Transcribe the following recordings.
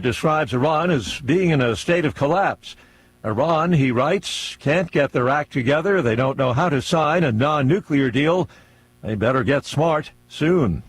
describes Iran as being in a state of collapse. Iran, he writes, can't get their act together. They don't know how to sign a non-nuclear deal. They better get smart soon.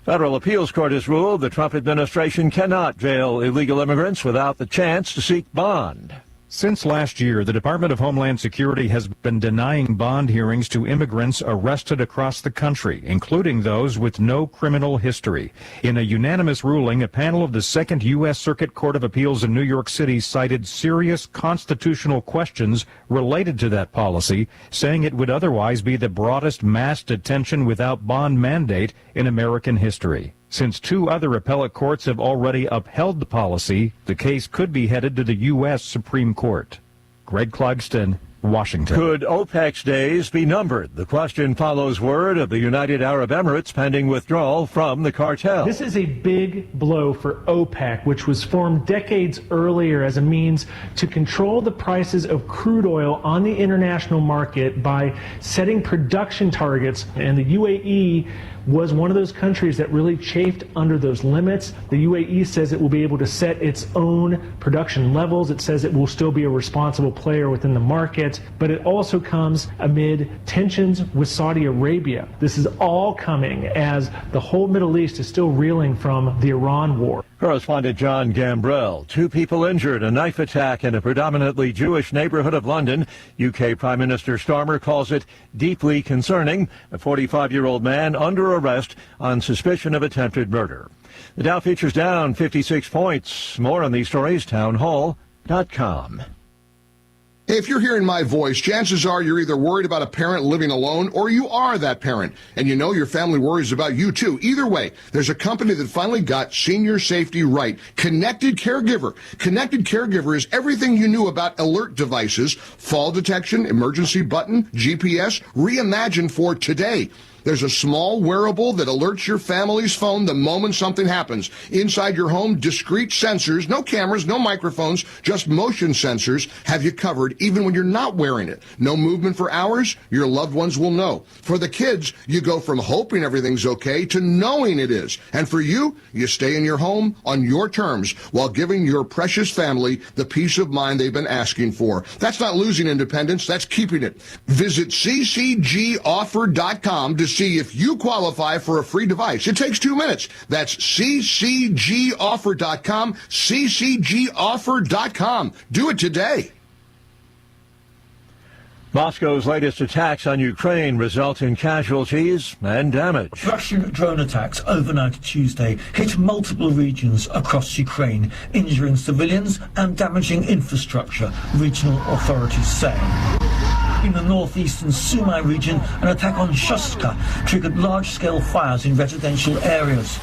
Federal appeals court has ruled the Trump administration cannot jail illegal immigrants without the chance to seek bond. Since last year, the Department of Homeland Security has been denying bond hearings to immigrants arrested across the country, including those with no criminal history. In a unanimous ruling, a panel of the Second U.S. Circuit Court of Appeals in New York City cited serious constitutional questions related to that policy, saying it would otherwise be the broadest mass detention without bond mandate in American history. Since two other appellate courts have already upheld the policy, the case could be headed to the U.S. Supreme Court. Greg Clugston, Washington. Could OPEC's days be numbered? The question follows word of the United Arab Emirates pending withdrawal from the cartel. This is a big blow for OPEC, which was formed decades earlier as a means to control the prices of crude oil on the international market by setting production targets, and the UAE was one of those countries that really chafed under those limits. The UAE says it will be able to set its own production levels. It says it will still be a responsible player within the market, but it also comes amid tensions with Saudi Arabia. This is all coming as the whole Middle East is still reeling from the Iran war. Correspondent John Gambrell. 2 people injured, a knife attack in a predominantly Jewish neighborhood of London. UK Prime Minister Starmer calls it deeply concerning. A 45-year-old man under arrest on suspicion of attempted murder. The Dow features down 56 points. More on these stories, townhall.com. If you're hearing my voice, chances are you're either worried about a parent living alone or you are that parent, and you know your family worries about you too. Either way, there's a company that finally got senior safety right. Connected Caregiver. Connected Caregiver is everything you knew about alert devices, fall detection, emergency button, GPS, reimagined for today. There's a small wearable that alerts your family's phone the moment something happens. Inside your home, discrete sensors, no cameras, no microphones, just motion sensors have you covered even when you're not wearing it. No movement for hours, your loved ones will know. For the kids, you go from hoping everything's okay to knowing it is. And for you, you stay in your home on your terms while giving your precious family the peace of mind they've been asking for. That's not losing independence, that's keeping it. Visit ccgoffer.com to see if you qualify for a free device. It takes 2 minutes. That's ccgoffer.com, ccgoffer.com. Do it today. Moscow's latest attacks on Ukraine result in casualties and damage. Russian drone attacks overnight Tuesday hit multiple regions across Ukraine, injuring civilians and damaging infrastructure, regional authorities say. In the northeastern Sumy region, an attack on Shostka triggered large-scale fires in residential areas.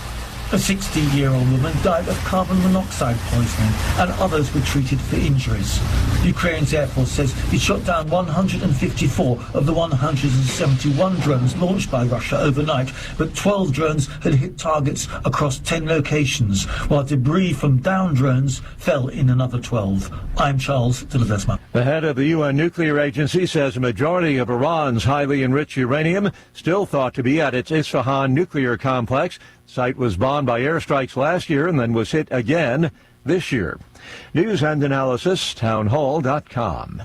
A 60-year-old woman died of carbon monoxide poisoning, and others were treated for injuries. Ukraine's Air Force says it shot down 154 of the 171 drones launched by Russia overnight, but 12 drones had hit targets across 10 locations, while debris from downed drones fell in another 12. I'm Charles de Ledesma. The head of the UN nuclear agency says a majority of Iran's highly enriched uranium still thought to be at its Isfahan nuclear complex. The site was bombed by airstrikes last year and then was hit again this year. News and analysis, townhall.com.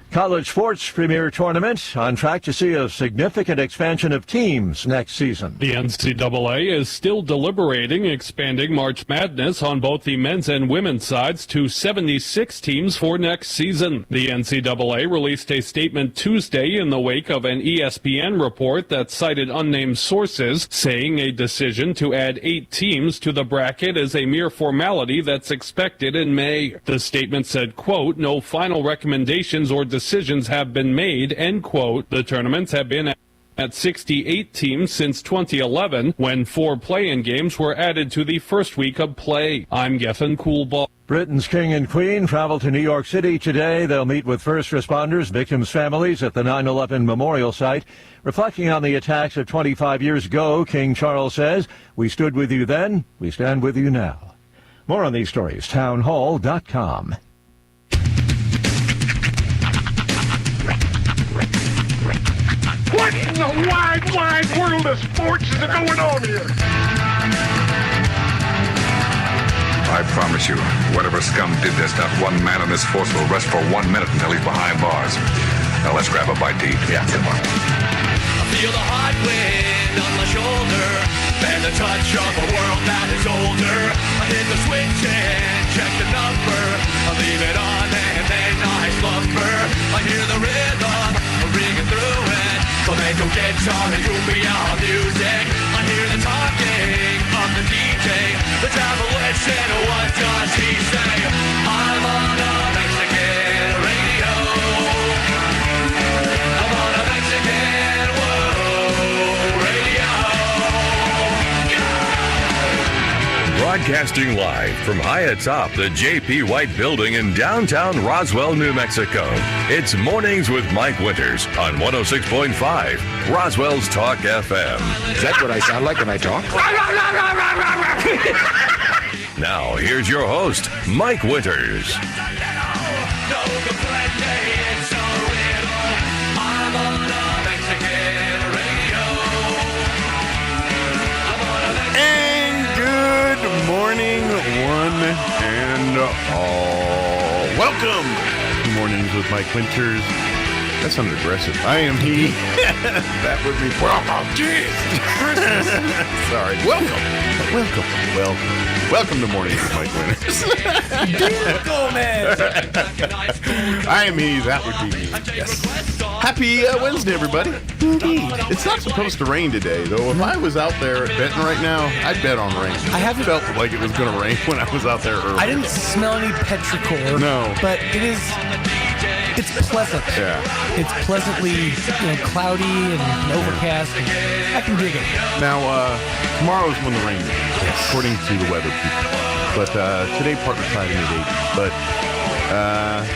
College sports premier tournament on track to see a significant expansion of teams next season. The NCAA is still deliberating expanding March Madness on both the men's and women's sides to 76 teams for next season. The NCAA released a statement Tuesday in the wake of an ESPN report that cited unnamed sources, saying a decision to add 8 teams to the bracket is a mere formality that's expected in May. The statement said, quote, "No final recommendations or decisions have been made," end quote. The tournaments have been at 68 teams since 2011, when 4 play-in games were added to the first week of play. I'm Geffen Coolball. Britain's King and Queen travel to New York City today. They'll meet with first responders, victims' families at the 9/11 memorial site. Reflecting on the attacks of 25 years ago, King Charles says, "We stood with you then, we stand with you now." More on these stories, townhall.com. What in the wide, wide world of sports is going on here? promise you, whatever scum did this, not one man on this force will rest for 1 minute until he's behind bars. Now let's grab a bite to eat. Yeah, come on. I feel the hot wind on my shoulder and the touch of a world that is older. I hit the switch and check the number. I leave it on and then I slumber. I hear the rhythm ringing through it. Flamenco guitar and cumbia music. I hear the talking of the DJ. The devil listen, what does he say? I'm on a Mexican radio. I'm on a Mexican radio. Broadcasting live from high atop the J.P. White Building in downtown Roswell, New Mexico. It's Mornings with Mike Winters on 106.5 Roswell's Talk FM. Is that what I sound like when I talk? Now, here's your host, Mike Winters. And good morning, one and all. Welcome to Mornings with Mike Winters. That sounded aggressive. I am he. That would be welcome. Jeez. Sorry. Welcome to Mornings with Mike Winters. I am he. That would be me. Yes. Happy Wednesday, everybody. Indeed. It's not supposed to rain today, though. If I was out there betting right now, I'd bet on rain. I haven't felt like it was going to rain when I was out there earlier. I didn't smell any petrichor. No. But it's pleasant. Yeah. It's pleasantly, cloudy and overcast. I can dig it. Now, tomorrow's when the rain is, according to the weather people. But today, partly cloudy in the 80s. But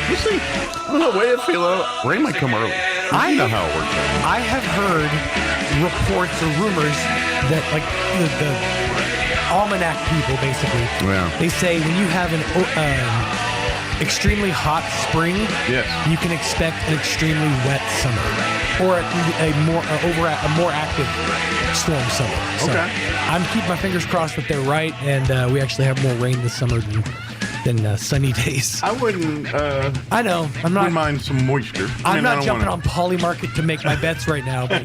we'll see. I don't know. Way I feel rain might come early. I know how it works. I have heard reports or rumors that, like, the almanac people, basically, they say when you have an extremely hot spring, yes, you can expect an extremely wet summer, or a more active storm summer. So okay. I'm keeping my fingers crossed that they're right, and we actually have more rain this summer than sunny days. I wouldn't. I know. I'm not. Wouldn't mind some moisture. I'm not jumping on Polymarket to make my bets right now, but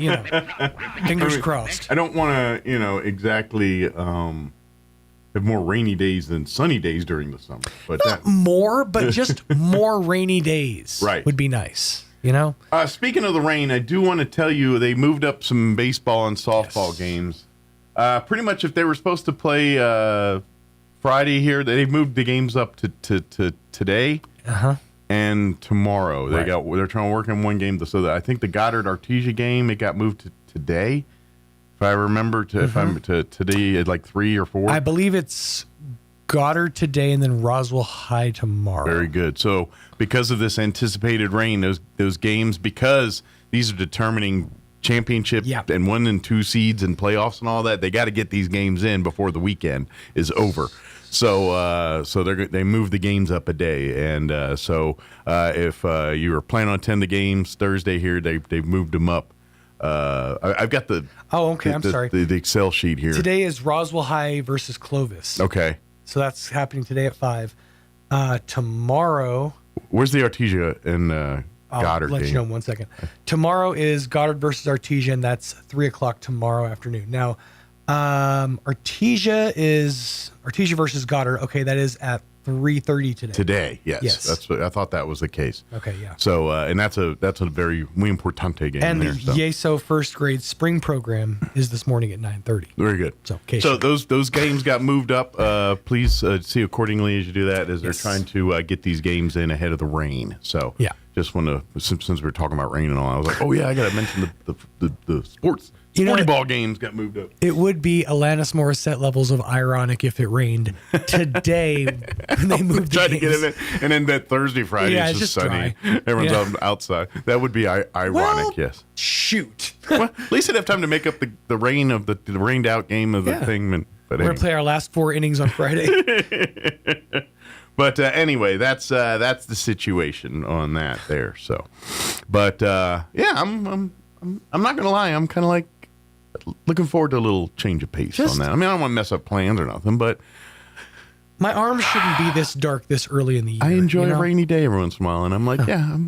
fingers crossed. I don't want to, exactly have more rainy days than sunny days during the summer. But just more rainy days. Right. Would be nice. Speaking of the rain, I do want to tell you they moved up some baseball and softball games. Pretty much, if they were supposed to play Friday here, they moved the games up to today and tomorrow. They're trying to work in one game, so that I think the Goddard Artesia game, it got moved to today. If I remember to today at like 3 or 4. I believe it's Goddard today and then Roswell High tomorrow. Very good. So because of this anticipated rain, those games, because these are determining championship and 1 and 2 seeds and playoffs and all that, they got to get these games in before the weekend is over. So they moved the games up a day, and if you were planning on attending the games Thursday here, they've moved them up. I've got the the Excel sheet here. Today is Roswell High versus Clovis. Okay, so that's happening today at 5. Tomorrow, where's the Artesia and Goddard? I'll let game? you know in 1 second. Tomorrow is Goddard versus Artesia, and that's 3:00 tomorrow afternoon. Now, Artesia versus Goddard. Okay, that is at 3:30 today. Today, yes. That's what I thought that was the case. Okay, yeah. So, and that's a very muy importante game. And there, the YESO first grade spring program is this morning at 9:30. Very good. So those games got moved up. Please see accordingly as you do that, as they're trying to get these games in ahead of the rain. So yeah, just want to, since we're talking about rain and all, I was like, oh yeah, I got to mention the sports. Sporty-ball games got moved up. It would be Alanis Morissette levels of ironic if it rained today when they moved the games. To get it in, and then that Thursday, Friday, it's just sunny. Dry. Everyone's outside. That would be ironic, yes. Shoot. Well, at least they'd have time to make up the rain of the rained out game of the thing. But we're going to play our last 4 innings on Friday. But anyway, that's the situation on that there. So, but I'm not gonna lie. I'm kind of like looking forward to a little change of pace on that. I mean, I don't want to mess up plans or nothing, but My arms shouldn't be this dark this early in the year. I enjoy a rainy day every once in a while, and I'm like,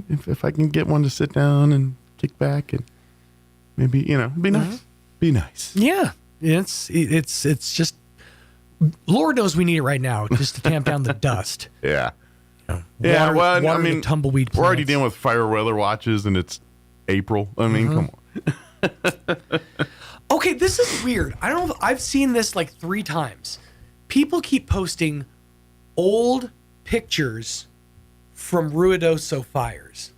if I can get one to sit down and kick back and maybe, it'd be nice. Be nice. Yeah. It's just, Lord knows we need it right now just to tamp down the dust. Yeah. Water the tumbleweed plants. We're already dealing with fire weather watches, and it's April. I mean, come on. Okay, this is weird. I don't know if I've seen this like 3 times. People keep posting old pictures from Ruidoso fires.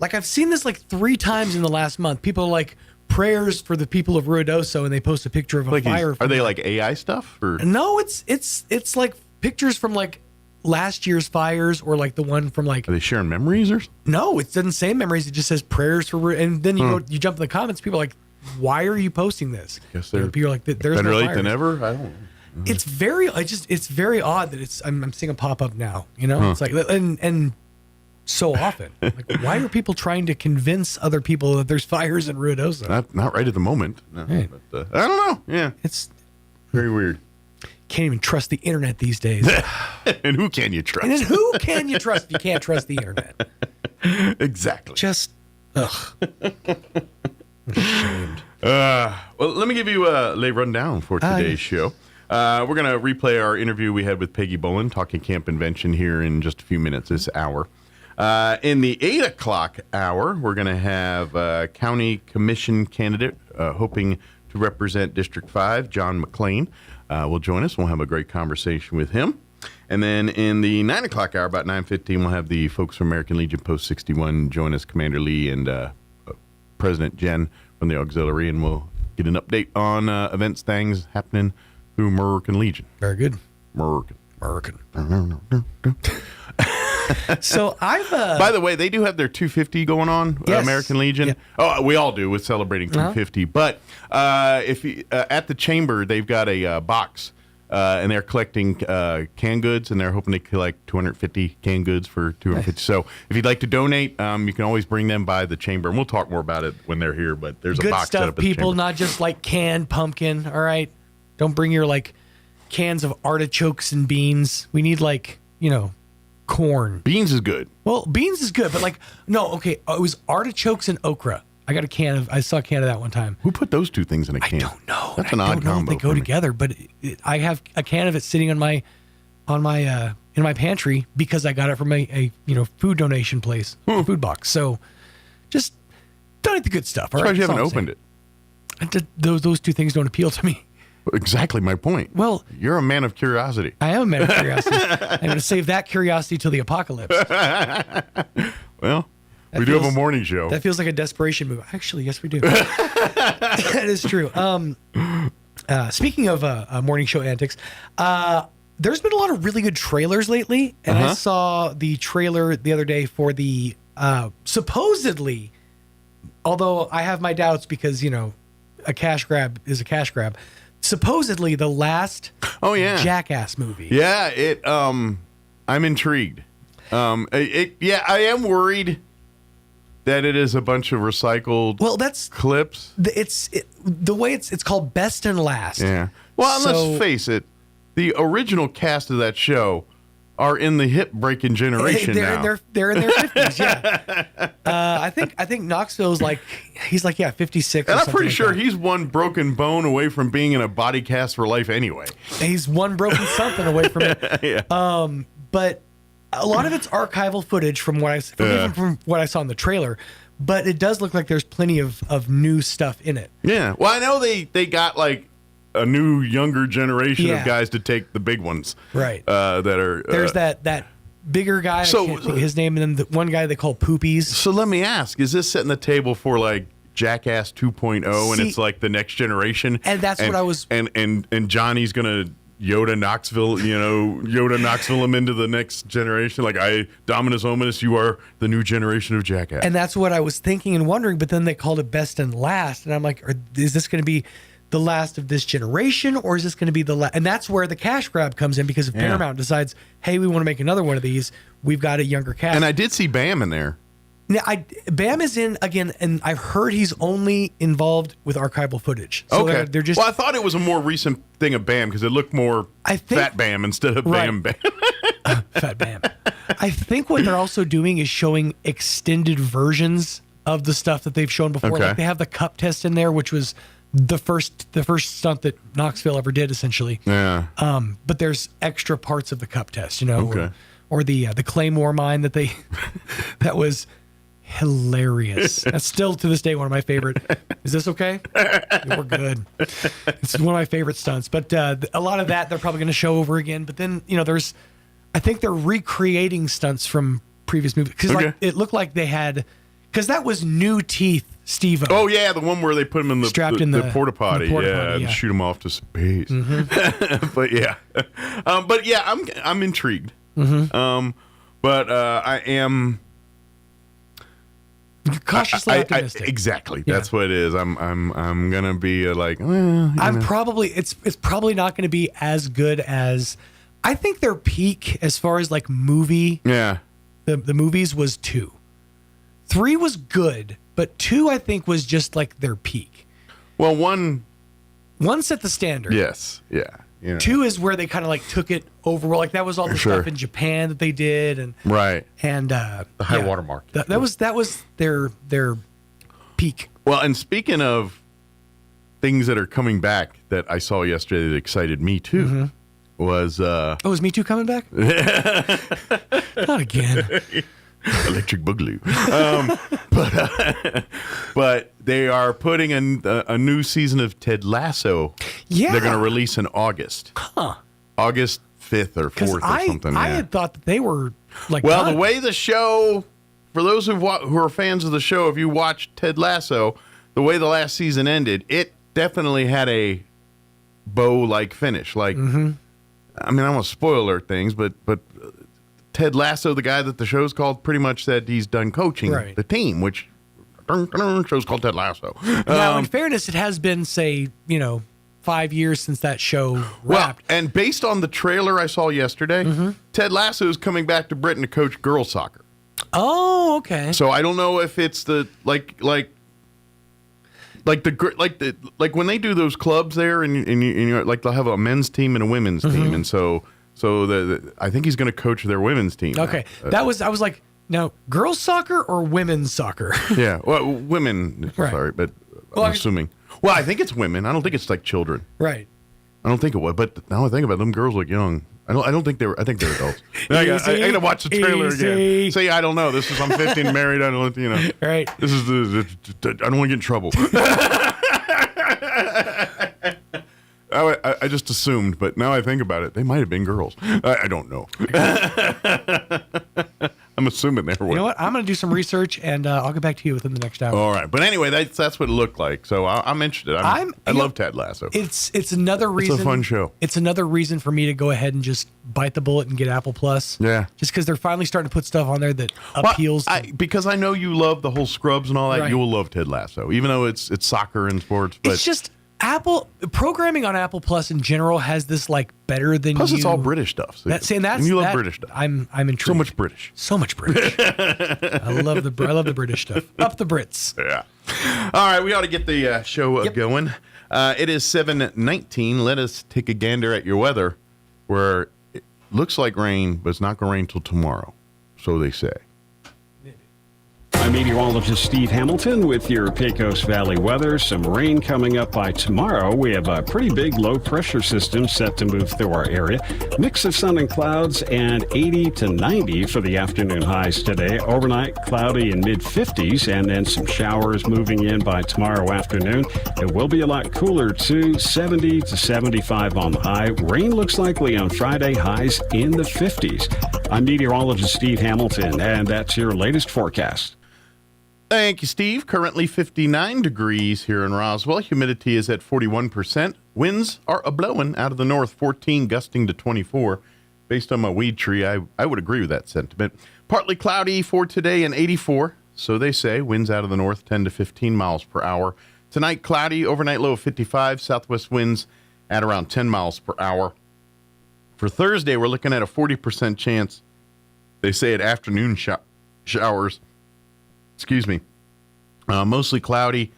Like, I've seen this like 3 times in the last month. People are like, prayers for the people of Ruidoso, and they post a picture of a fire. Are they like AI stuff? Or? No, it's like pictures from like last year's fires, or like the one from like. Are they sharing memories or? No, it doesn't say memories. It just says prayers for. And then you jump in the comments. People are like, why are you posting this? Guess they're people are like, there's better no late fires. than ever. I don't know. It's very odd that I'm seeing a pop up now. It's like and so often. Like, why are people trying to convince other people that there's fires in Ruidoso? Not right at the moment. No, right. But, I don't know. Yeah, it's very weird. Can't even trust the internet these days. And who can you trust? And who can you trust if you can't trust the internet? Exactly. Just ugh. Ashamed. Well, let me give you a lay rundown for today's show. We're going to replay our interview we had with Peggy Bowen, talking camp invention, here in just a few minutes this hour. In the 8 o'clock hour, we're going to have a county commission candidate hoping to represent District 5, John McLean, will join us. We'll have a great conversation with him. And then in the 9 o'clock hour, about 9:15, we'll have the folks from American Legion Post 61 join us, Commander Lee and President Jen from the auxiliary, and we'll get an update on events, things happening through American Legion. Very good. American. So I've. By the way, they do have their 250 going on. Yes. American Legion. Yeah. Oh, we all do with celebrating 250. But if you, at the chamber, they've got a box, and they're collecting canned goods, and they're hoping to collect 250 canned goods for 250. Nice. So if you'd like to donate, you can always bring them by the chamber, and we'll talk more about it when they're here. But there's good a box stuff, set up at people, the chamber. not just like canned pumpkin. All right, don't bring your like cans of artichokes and beans. We need like corn. Beans is good. Well, beans is good, but like no, okay. It was artichokes and okra. I saw a can of that one time. Who put those two things in a can? I don't know. That's an odd combo. They go together, but I have a can of it sitting in my pantry because I got it from a food donation place, a food box. So just donate the good stuff. All right, you haven't opened it. Those two things don't appeal to me. Exactly my point. Well, you're a man of curiosity. I am a man of curiosity. I'm going to save that curiosity till the apocalypse. Well, we do have a morning show. That feels like a desperation move. Actually, yes, we do. That is true. Speaking of morning show antics, there's been a lot of really good trailers lately, and I saw the trailer the other day for the supposedly, although I have my doubts because a cash grab is a cash grab. Supposedly the last Jackass movie. Yeah, I'm intrigued. I am worried that it is a bunch of recycled that's clips. The way it's called Best and Last. Yeah. Well, let's face it, the original cast of that show are in the hip breaking generation now. They're in their 50s, yeah. I think Knoxville's he's 56. And I'm pretty sure he's one broken bone away from being in a body cast for life anyway. He's one broken something away from it. Yeah. But a lot of it's archival footage from what I saw in the trailer. But it does look like there's plenty of new stuff in it. Yeah. Well, I know they got a new younger generation of guys to take the big ones, right? That are there's that bigger guy. So I can't think of his name, and then the one guy they call Poopies. So let me ask: is this setting the table for Jackass 2.0, and it's the next generation? And that's what I was. And Johnny's gonna Yoda Knoxville him into the next generation. Dominus Ominous, you are the new generation of Jackass. And that's what I was thinking and wondering. But then they called it Best and Last, and I'm like, is this going to be the last of this generation, or is this going to be the last? And that's where the cash grab comes in, because if Paramount decides, hey, we want to make another one of these, we've got a younger cast. And I did see Bam in there. Now, Bam is in again, and I've heard he's only involved with archival footage. So Okay. they're just. Well, I thought it was a more recent thing of Bam because it looked more Fat Bam instead of Bam Bam. Fat Bam. I think what they're also doing is showing extended versions of the stuff that they've shown before. Okay. Like they have the cup test in there, which was the first stunt that Knoxville ever did, essentially. Yeah. But there's extra parts of the cup test, Okay. or the Claymore mine that was hilarious. That's still to this day one of my favorite. Is this okay? We're good. It's one of my favorite stunts. But a lot of that they're probably going to show over again. But then I think they're recreating stunts from previous movies because it looked like they had, because that was new teeth. Steve-O. Oh yeah, the one where they put him in the porta potty, and shoot him off to space. Mm-hmm. but yeah, I'm intrigued. Mm-hmm. But I am cautiously optimistic. Exactly, Yeah. that's what it is. I'm gonna be like, I'm probably it's probably not going to be as good as I think their peak as far as like movie. Yeah, the movies was 2. 3 was good, but 2 I think was just like their peak. Well, 1 set the standard. Yes, yeah. 2 is where they kind of like took it over. Like that was all the stuff in Japan that they did, and right, and the high water mark. That was their peak. Well, and speaking of things that are coming back that I saw yesterday that excited me too was is Me Too coming back? Not again. Electric Boogaloo. But they are putting a new season of Ted Lasso. Yeah. They're going to release in August. Huh. August 5th or 4th or something. I had thought that they were like. Well, done. the way the show, for those who are fans of the show, if you watched Ted Lasso, the way the last season ended, it definitely had a bow-like finish. Like, I mean, I don't want to spoiler things, but Ted Lasso, the guy that the show's called, pretty much said he's done coaching the team, which show's called Ted Lasso. Now, in fairness, it has been, say, 5 years since that show wrapped. Well, and based on the trailer I saw yesterday, Ted Lasso is coming back to Britain to coach girls soccer. Oh, okay. So I don't know if it's the like when they do those clubs there, and you like they'll have a men's team and a women's team, and so I think he's going to coach their women's team. Okay, I was like, now girls soccer or women's soccer? Yeah, well, women. Right. Sorry, but I'm assuming. Well, I think it's women. I don't think it's like children. Right. I don't think it was. But now I think about it, them girls look young. I don't think they were. I think they're adults. I got to watch the trailer again. See, I don't know. This is I'm 15, married. I don't. Right. This is I don't want to get in trouble. I just assumed, but now I think about it, they might have been girls. I don't know. I'm assuming they were. You know what? I'm going to do some research, and I'll get back to you within the next hour. All right. But anyway, that's what it looked like. So I'm interested. I love Ted Lasso. It's another reason. It's a fun show. It's another reason for me to go ahead and just bite the bullet and get Apple Plus. Yeah. Just because they're finally starting to put stuff on there that appeals. Because I know you love the whole Scrubs and all that. Right. You will love Ted Lasso, even though it's soccer and sports. But it's just Apple programming on Apple Plus in general has this like better than plus you. it's all British stuff. And you love British stuff. I'm intrigued. So much British. So much British. I love the British stuff. Up the Brits. Yeah. All right, we ought to get the show going. It is 7:19. Let us take a gander at your weather, where it looks like rain, but it's not going to rain till tomorrow. So they say. I'm meteorologist Steve Hamilton with your Pecos Valley weather. Some rain coming up by tomorrow. We have a pretty big low pressure system set to move through our area. Mix of sun and clouds and 80 to 90 for the afternoon highs today. Overnight, cloudy and mid-50s, and then some showers moving in by tomorrow afternoon. It will be a lot cooler too, 70 to 75 on the high. Rain looks likely on Friday, highs in the 50s. I'm meteorologist Steve Hamilton, and that's your latest forecast. Thank you, Steve. Currently 59 degrees here in Roswell. Humidity is at 41%. Winds are a-blowing out of the north, 14 gusting to 24. Based on my weed tree, I would agree with that sentiment. Partly cloudy for today and 84. So they say. Winds out of the north, 10 to 15 miles per hour. Tonight, cloudy, overnight low of 55. Southwest winds at around 10 miles per hour. For Thursday, we're looking at a 40% chance. They say at afternoon showers. Excuse me. Mostly cloudy.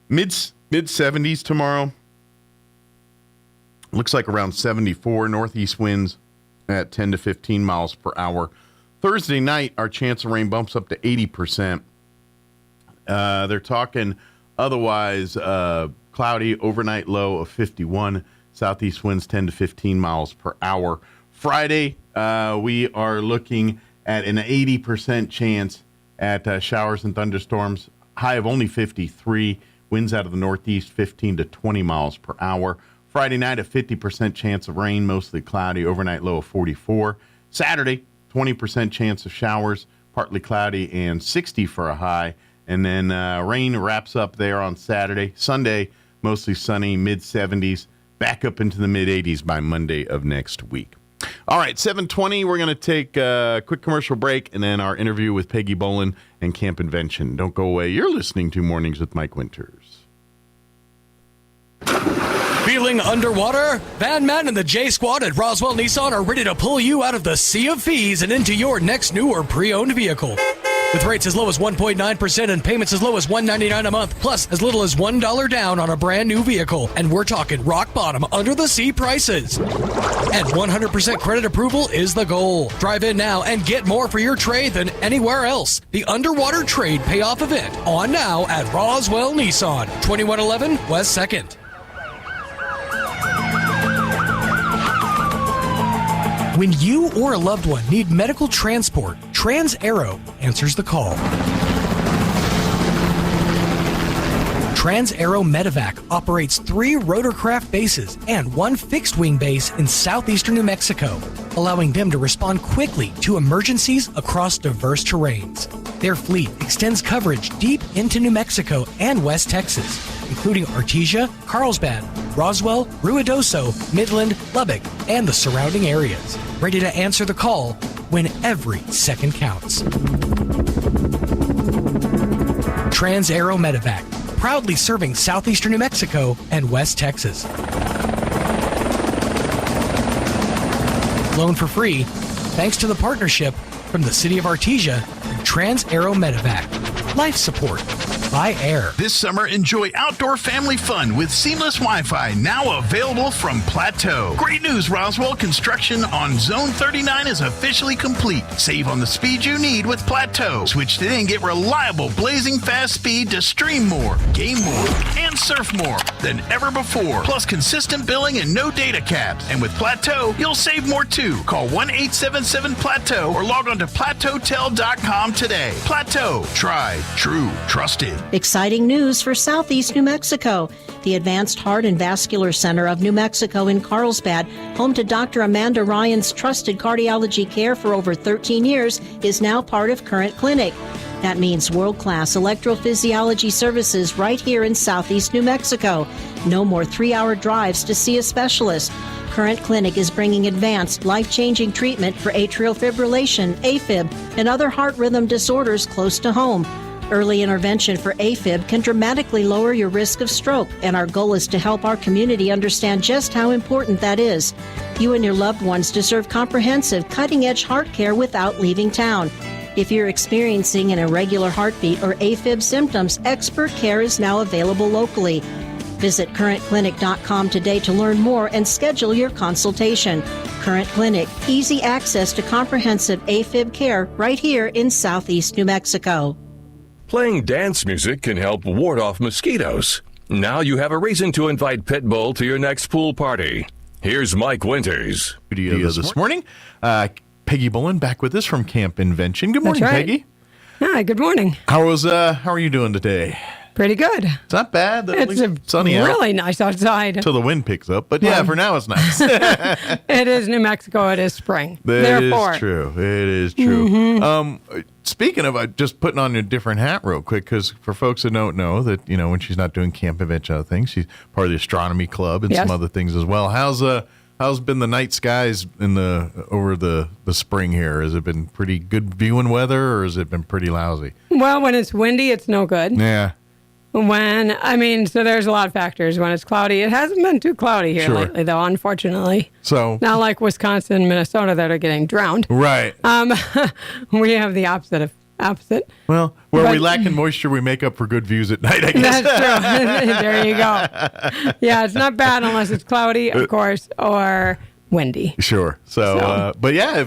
Mid 70s tomorrow. Looks like around 74. Northeast winds at 10 to 15 miles per hour. Thursday night, our chance of rain bumps up to 80%. They're talking otherwise cloudy, overnight low of 51. Southeast winds 10 to 15 miles per hour. Friday, we are looking at an 80% chance at showers and thunderstorms. High of only 53. Winds out of the northeast 15 to 20 miles per hour. Friday night, a 50% chance of rain, mostly cloudy, overnight low of 44. Saturday, 20% chance of showers, partly cloudy, and 60 for a high. And then rain wraps up there on Saturday. Sunday, mostly sunny, mid-70s, back up into the mid-80s by Monday of next week. All right, 7:20, we're going to take a quick commercial break and then our interview with Peggy Bolin and Camp Invention. Don't go away. You're listening to Mornings with Mike Winters. Feeling underwater? Van Man and the J Squad at Roswell Nissan are ready to pull you out of the sea of fees and into your next new or pre-owned vehicle. With rates as low as 1.9% and payments as low as $199 a month, plus as little as $1 down on a brand new vehicle. And we're talking rock bottom, under the sea prices. And 100% credit approval is the goal. Drive in now and get more for your trade than anywhere else. The Underwater Trade Payoff Event on now at Roswell Nissan, 2111 West 2nd. When you or a loved one need medical transport, Trans-Aero answers the call. Trans-Aero Medevac operates 3 rotorcraft bases and 1 fixed-wing base in southeastern New Mexico, allowing them to respond quickly to emergencies across diverse terrains. Their fleet extends coverage deep into New Mexico and West Texas, including Artesia, Carlsbad, Roswell, Ruidoso, Midland, Lubbock, and the surrounding areas. Ready to answer the call when every second counts. Trans-Aero Medevac, proudly serving southeastern New Mexico and West Texas. Flown for free, thanks to the partnership from the City of Artesia and Trans-Aero Medevac. Life support by air. This summer, enjoy outdoor family fun with seamless Wi-Fi, now available from Plateau. Great news, Roswell. Construction on Zone 39 is officially complete. Save on the speed you need with Plateau. Switch today and get reliable, blazing fast speed to stream more, game more, and surf more than ever before. Plus consistent billing and no data caps. And with Plateau, you'll save more too. Call 1-877-PLATEAU or log on to plateautel.com today. Plateau. Tried, true, trusted. Exciting news for Southeast New Mexico. The Advanced Heart and Vascular Center of New Mexico in Carlsbad, home to Dr. Amanda Ryan's trusted cardiology care for over 13 years, is now part of Current Clinic. That means world-class electrophysiology services right here in Southeast New Mexico. No more 3-hour drives to see a specialist. Current Clinic is bringing advanced, life-changing treatment for atrial fibrillation, AFib, and other heart rhythm disorders close to home. Early intervention for AFib can dramatically lower your risk of stroke, and our goal is to help our community understand just how important that is. You and your loved ones deserve comprehensive, cutting-edge heart care without leaving town. If you're experiencing an irregular heartbeat or AFib symptoms, expert care is now available locally. Visit currentclinic.com today to learn more and schedule your consultation. Current Clinic, easy access to comprehensive AFib care right here in Southeast New Mexico. Playing dance music can help ward off mosquitoes. Now you have a reason to invite Pitbull to your next pool party. Here's Mike Winters. This morning, Peggy Bolin back with us from Camp Invention. Good morning, That's right. Peggy. Hi, good morning. How are you doing today? Pretty good. It's not bad. It's sunny out. Really nice outside. Until the wind picks up. But yeah, for now it's nice. It is New Mexico. It is spring. That is true. It is true. Mm-hmm. Speaking of just putting on a different hat real quick, because for folks that don't know that, when she's not doing Camp Invention other things, she's part of the astronomy club and some other things as well. How's been the night skies over the spring here? Has it been pretty good viewing weather, or has it been pretty lousy? Well, when it's windy, it's no good. Yeah. So there's a lot of factors. When it's cloudy, it hasn't been too cloudy here lately, though, unfortunately. So not like Wisconsin and Minnesota that are getting drowned. Right. We have the opposite opposite. Well, where we But- lack in moisture, we make up for good views at night, I guess. That's true. There you go. Yeah, it's not bad unless it's cloudy, of course, or windy. Sure. So. But yeah,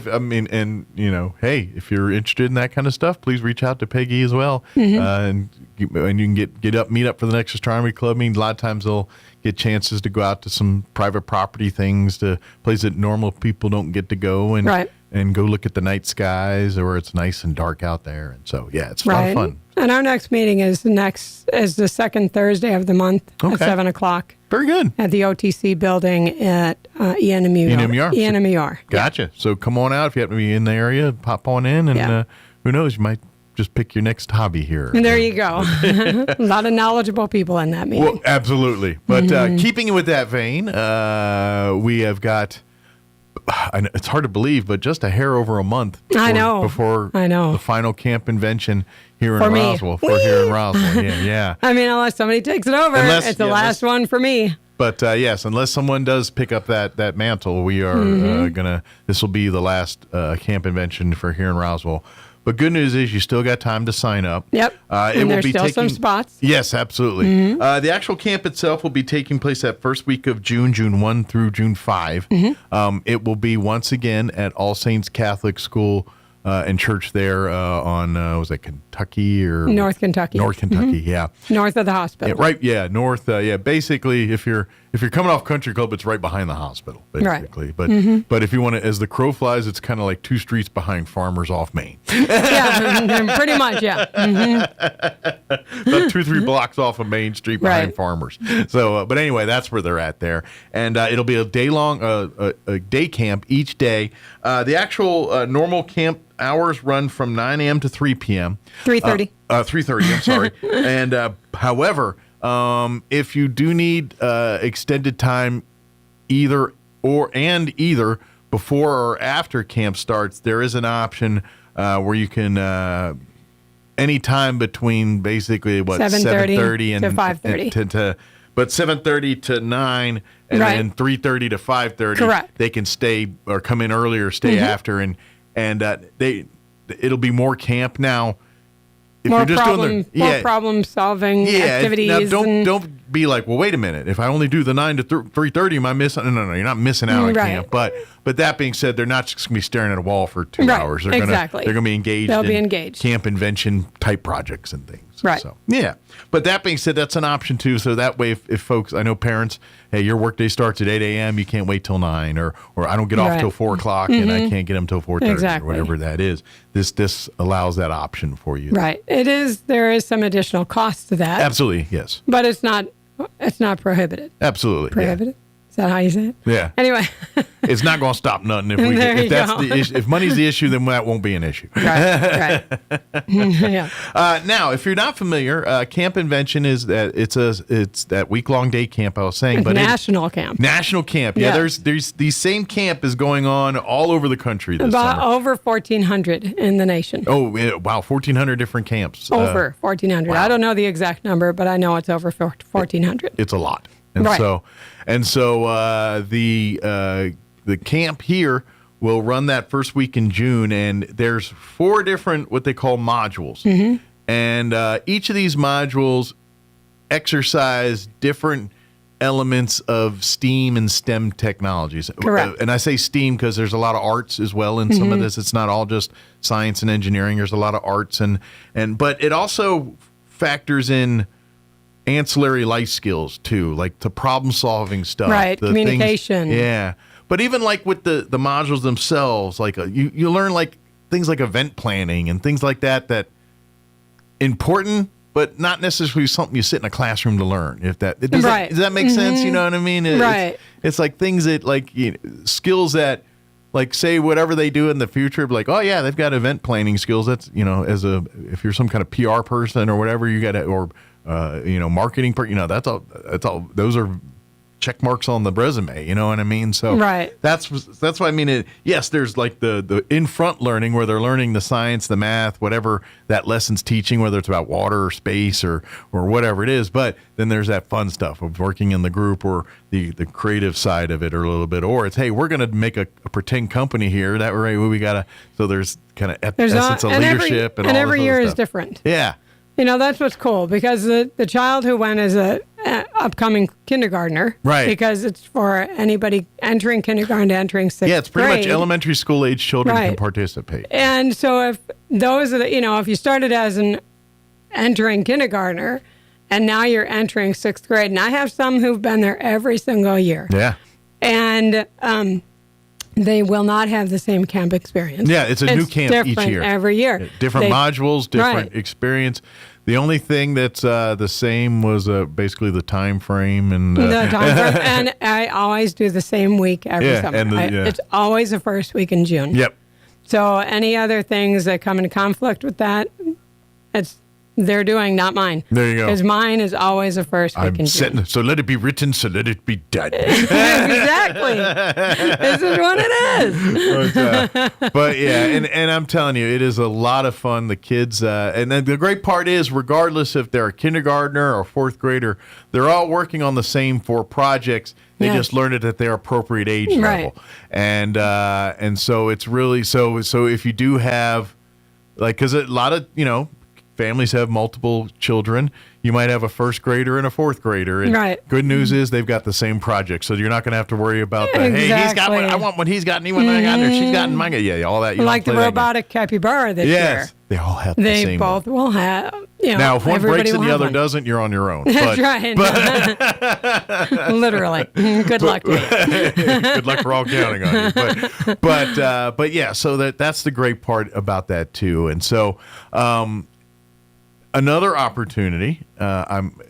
hey, if you're interested in that kind of stuff, please reach out to Peggy as well. And you can meet up for the next astronomy club meeting. A lot of times they'll get chances to go out to some private property things, to places that normal people don't get to go, and go look at the night skies, or it's nice and dark out there. And so, yeah, it's a lot of fun. And our next meeting is the second Thursday of the month at 7 o'clock. Very good. At the OTC building at ENMUR. Gotcha. So come on out if you happen to be in the area. Pop on in, and who knows, you might just pick your next hobby here. And there you go. A lot of knowledgeable people in that meeting. Well, absolutely. But keeping with that vein, we have got, it's hard to believe, but just a hair over a month before the final camp invention here in Roswell. Here in Roswell. Yeah. I mean, unless somebody takes it over, it's the last one for me. But yes, unless someone does pick up that mantle, we are this will be the last camp invention for here in Roswell. But good news is you still got time to sign up. Yep. And there's still some spots. Yes, absolutely. The actual camp itself will be taking place that first week of June 1 through June 5. It will be once again at All Saints Catholic School and Church there on, was that Kentucky or? North Kentucky. North Kentucky, yeah. North of the hospital. Yeah, right, yeah, north. Basically, if you're coming off Country Club, it's right behind the hospital, basically. But but if you want to, as the crow flies, it's kind of like 2 streets behind Farmers off Main. Yeah, pretty much, yeah. About 2-3 blocks off of Main Street behind Farmers. So, but anyway, that's where they're at there, and it'll be a day-long, a day camp each day. The actual normal camp hours run from 9 a.m. to 3 p.m. 3:30. 3:30. I'm sorry. And however, if you do need extended time, either before or after camp starts, there is an option where you can any time between basically 7:30 and 5:30 but 7:30 to 9 and then 3:30 to 5:30. Correct. They can stay or come in earlier, stay after, and it'll be more camp now. If more you're just more problem-solving activities. Now don't be like, well, wait a minute. If I only do the 9 to 3:30, am I missing? No, you're not missing out on camp. But that being said, they're not just going to be staring at a wall for 2 hours. They're going to be engaged. They'll be engaged. Camp invention type projects and things. Right. So yeah. But that being said, that's an option too. So that way, if folks, I know parents, hey, your workday starts at 8 a.m. You can't wait till 9, or I don't get off till 4 o'clock and I can't get them till 4:30 or whatever that is. This allows that option for you. Right. There is some additional cost to that. Absolutely. Yes. But it's not prohibited. Absolutely. Prohibited. Is that how you say it? Yeah. Anyway. It's not going to stop nothing. If money's the issue, then that won't be an issue. Right. Yeah. Now, if you're not familiar, Camp Invention is that it's that week-long day camp I was saying, it's but national camp. National camp. Yeah. There's the same camp is going on all over the country this About summer. over 1,400 in the nation. Oh, wow, 1,400 different camps. Over 1,400. Wow. I don't know the exact number, but I know it's over 1,400. It's a lot. And so the camp here will run that first week in June, and there's 4 different what they call modules, and each of these modules exercise different elements of STEAM and STEM technologies. Correct. And I say STEAM because there's a lot of arts as well in some of this. It's not all just science and engineering. There's a lot of arts but it also factors in ancillary life skills too, like the problem solving stuff, right? The Communication, But even like with the modules themselves, like you learn like things like event planning and things like that important, but not necessarily something you sit in a classroom to learn. Does that make sense? You know what I mean? It's like things that like skills that like say whatever they do in the future, like, oh yeah, they've got event planning skills. That's if you're some kind of PR person or whatever, you got to marketing, that's all. Those are check marks on the resume. You know what I mean? So that's why I mean. Yes, there's like the in front learning where they're learning the science, the math, whatever that lesson's teaching, whether it's about water or space or whatever it is. But then there's that fun stuff of working in the group or the creative side of it or a little bit. Or it's, hey, we're going to make a pretend company here. That way we got to. So there's kind of essence of leadership and all every this year other is stuff. different. Yeah. You know, that's what's cool because the child who went as a upcoming kindergartner, right? Because it's for anybody entering kindergarten to entering sixth grade. Yeah, it's pretty much elementary school age children can participate. And so if those are if you started as an entering kindergartner and now you're entering sixth grade, and I have some who've been there every single year. Yeah. And they will not have the same camp experience. Yeah, it's a new camp each year. Every year. Different modules, different experience. The only thing that's the same was basically the time frame and the time frame. And I always do the same week every summer. And it's always the first week in June. Yep. So any other things that come in conflict with that, it's they're doing, not mine. There you go. Because mine is always the first week in June. So let it be written, so let it be done. Exactly. This is what it is. But yeah, and I'm telling you, it is a lot of fun. The kids, and then the great part is, regardless if they're a kindergartner or fourth grader, they're all working on the same 4 projects. They just learn it at their appropriate age level, and so it's really so if you do have, like, because a lot of families have multiple children. You might have a first grader and a fourth grader. And good news is they've got the same project, so you're not going to have to worry about the, hey, he's got what I want, what he's got, and he what I got, or she's got, and mine. Yeah, all that. Like the robotic capybara this year. They all have the same. They both will have. Now, if one breaks and the other doesn't, you're on your own. That's right. Literally. Good luck to you. Good luck. We're all counting on you. But yeah. So that's the great part about that too. And so. Another opportunity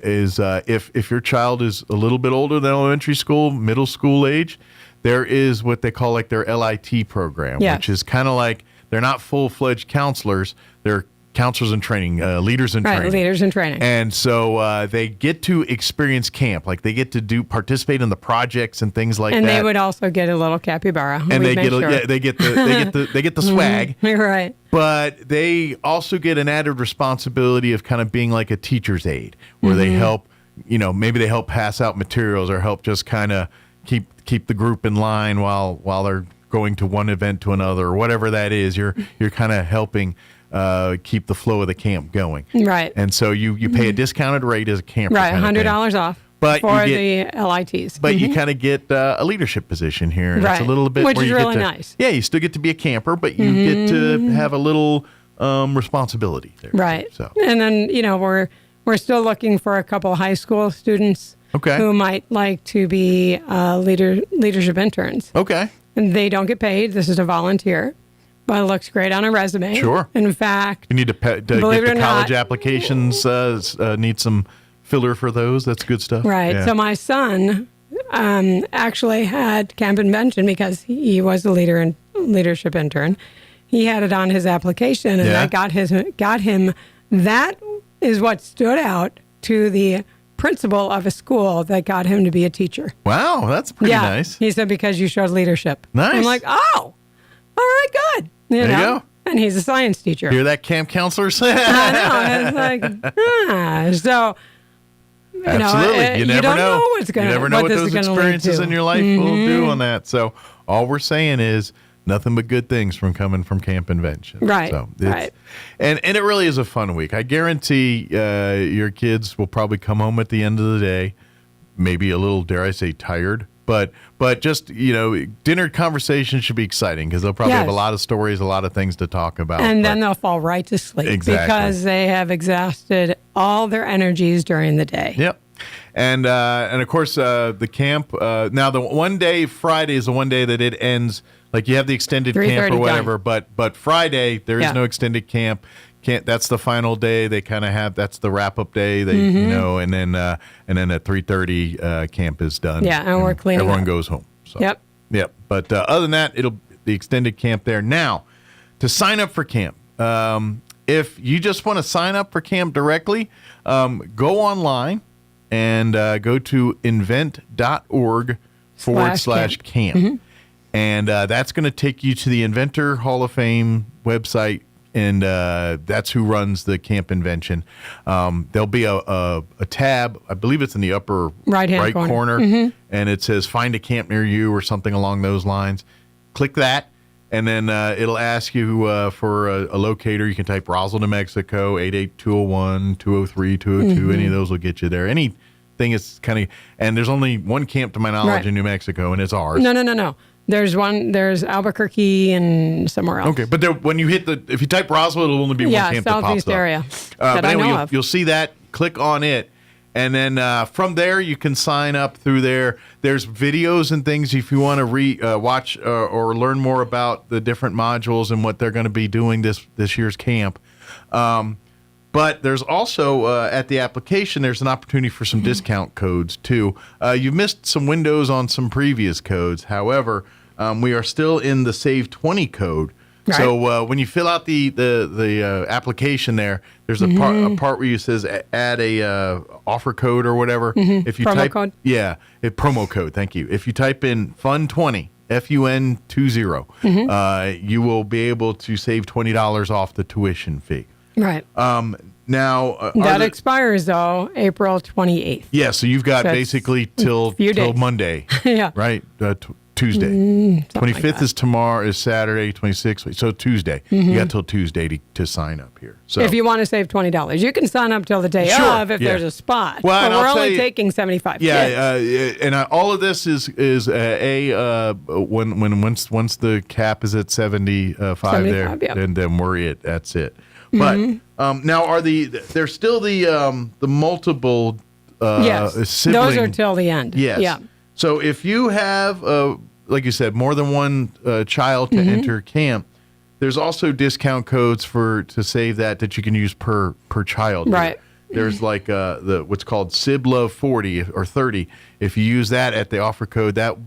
is if your child is a little bit older than elementary school, middle school age, there is what they call like their LIT program, which is kind of like they're not full-fledged counselors. They're counselors in training, leaders in training. Right, leaders in training. And so they get to experience camp. Like they get to participate in the projects and things like that. And they would also get a little capybara. And they get the swag. Right. But they also get an added responsibility of kind of being like a teacher's aide, where they help, maybe they help pass out materials or help just kind of keep the group in line while they're going to one event to another or whatever that is. You're kind of helping keep the flow of the camp going. Right. And so you pay a discounted rate as a camper. Right, $100 off. But for the LITs. But you kind of get a leadership position here. And it's a little bit which where is you really get to, nice. Yeah, you still get to be a camper, but you get to have a little responsibility there. Right. So. And then, we're still looking for a couple high school students who might like to be leadership interns. Okay. And they don't get paid. This is a volunteer. But it looks great on a resume. Sure. In fact, you need to get the college applications, need some filler for those. That's good stuff. Right. Yeah. So my son actually had camp invention because he was a leadership intern. He had it on his application, and I got him. That is what stood out to the principal of a school that got him to be a teacher. Wow, that's pretty nice. He said, because you showed leadership. Nice. I'm like, oh, all right, good. There you go. And he's a science teacher. Hear that, camp counselors? I know. It's like, so. Absolutely. You never know. You never know what those experiences in your life will do on that. So all we're saying is nothing but good things from coming from Camp Invention. Right. So right. And it really is a fun week. I guarantee your kids will probably come home at the end of the day, maybe a little, dare I say, tired. But just, dinner conversation should be exciting because they'll probably have a lot of stories, a lot of things to talk about. And then they'll fall right to sleep because they have exhausted all their energies during the day. Yep. And of course, the camp, now the one day, Friday is the one day that it ends. Like you have the extended camp or whatever, but Friday, there is no extended camp. That's the final day. They kind of have, that's the wrap up day. They, and then at 3:30, camp is done. Yeah, and we're cleaning. Everyone goes home. So. Yep. But other than that, it'll the extended camp there. Now, to sign up for camp, if you just want to sign up for camp directly, go online and go to invent.org/camp. Mm-hmm. And that's going to take you to the Inventor Hall of Fame website, and that's who runs the camp invention. There'll be a tab, I believe it's in the upper right corner, Mm-hmm. and it says Find a Camp Near You or something along those lines. Click that, and then it'll ask you for a locator. You can type Roswell, New Mexico, 88201, 203, 202. Mm-hmm. Any of those will get you there. Anything is kind of, and there's only one camp to my knowledge in New Mexico, and it's ours. No. There's Albuquerque and somewhere else. Okay, but when you if you type Roswell, it'll only be one camp that pops up. Southeast area that I know of. You'll see that. Click on it, and then from there you can sign up through there. There's videos and things if you want to watch or learn more about the different modules and what they're going to be doing this year's camp. But there's also, at the application, there's an opportunity for some discount codes, too. You've missed some windows on some previous codes. However, we are still in the Save 20 code. Right. So when you fill out the application there's a part where it says add a offer code or whatever. Mm-hmm. If you promo code? Yeah, a promo code, thank you. If you type in FUN20, FUN20, Mm-hmm. you will be able to save $20 off the tuition fee. Right. Now that expires though April 28th. Yeah, so you've got basically till Monday. Yeah. Right. Tuesday. 25th is tomorrow. Is Saturday. 26th. So Tuesday. Mm-hmm. You got till Tuesday to sign up here. So if you want to save $20, you can sign up till the day of if there's a spot. Well, but we're only taking 75. Yeah, and all of this is once the cap is at 75 there, then we're that's it. Mm-hmm. But now there's still the multiple yes, sibling. those are till the end. Yes. Yeah. So if you have, like you said, more than one child to enter camp, there's also discount codes to save that you can use per child. Right. There's like what's called SIBLA 40 or 30. If you use that at the offer code, that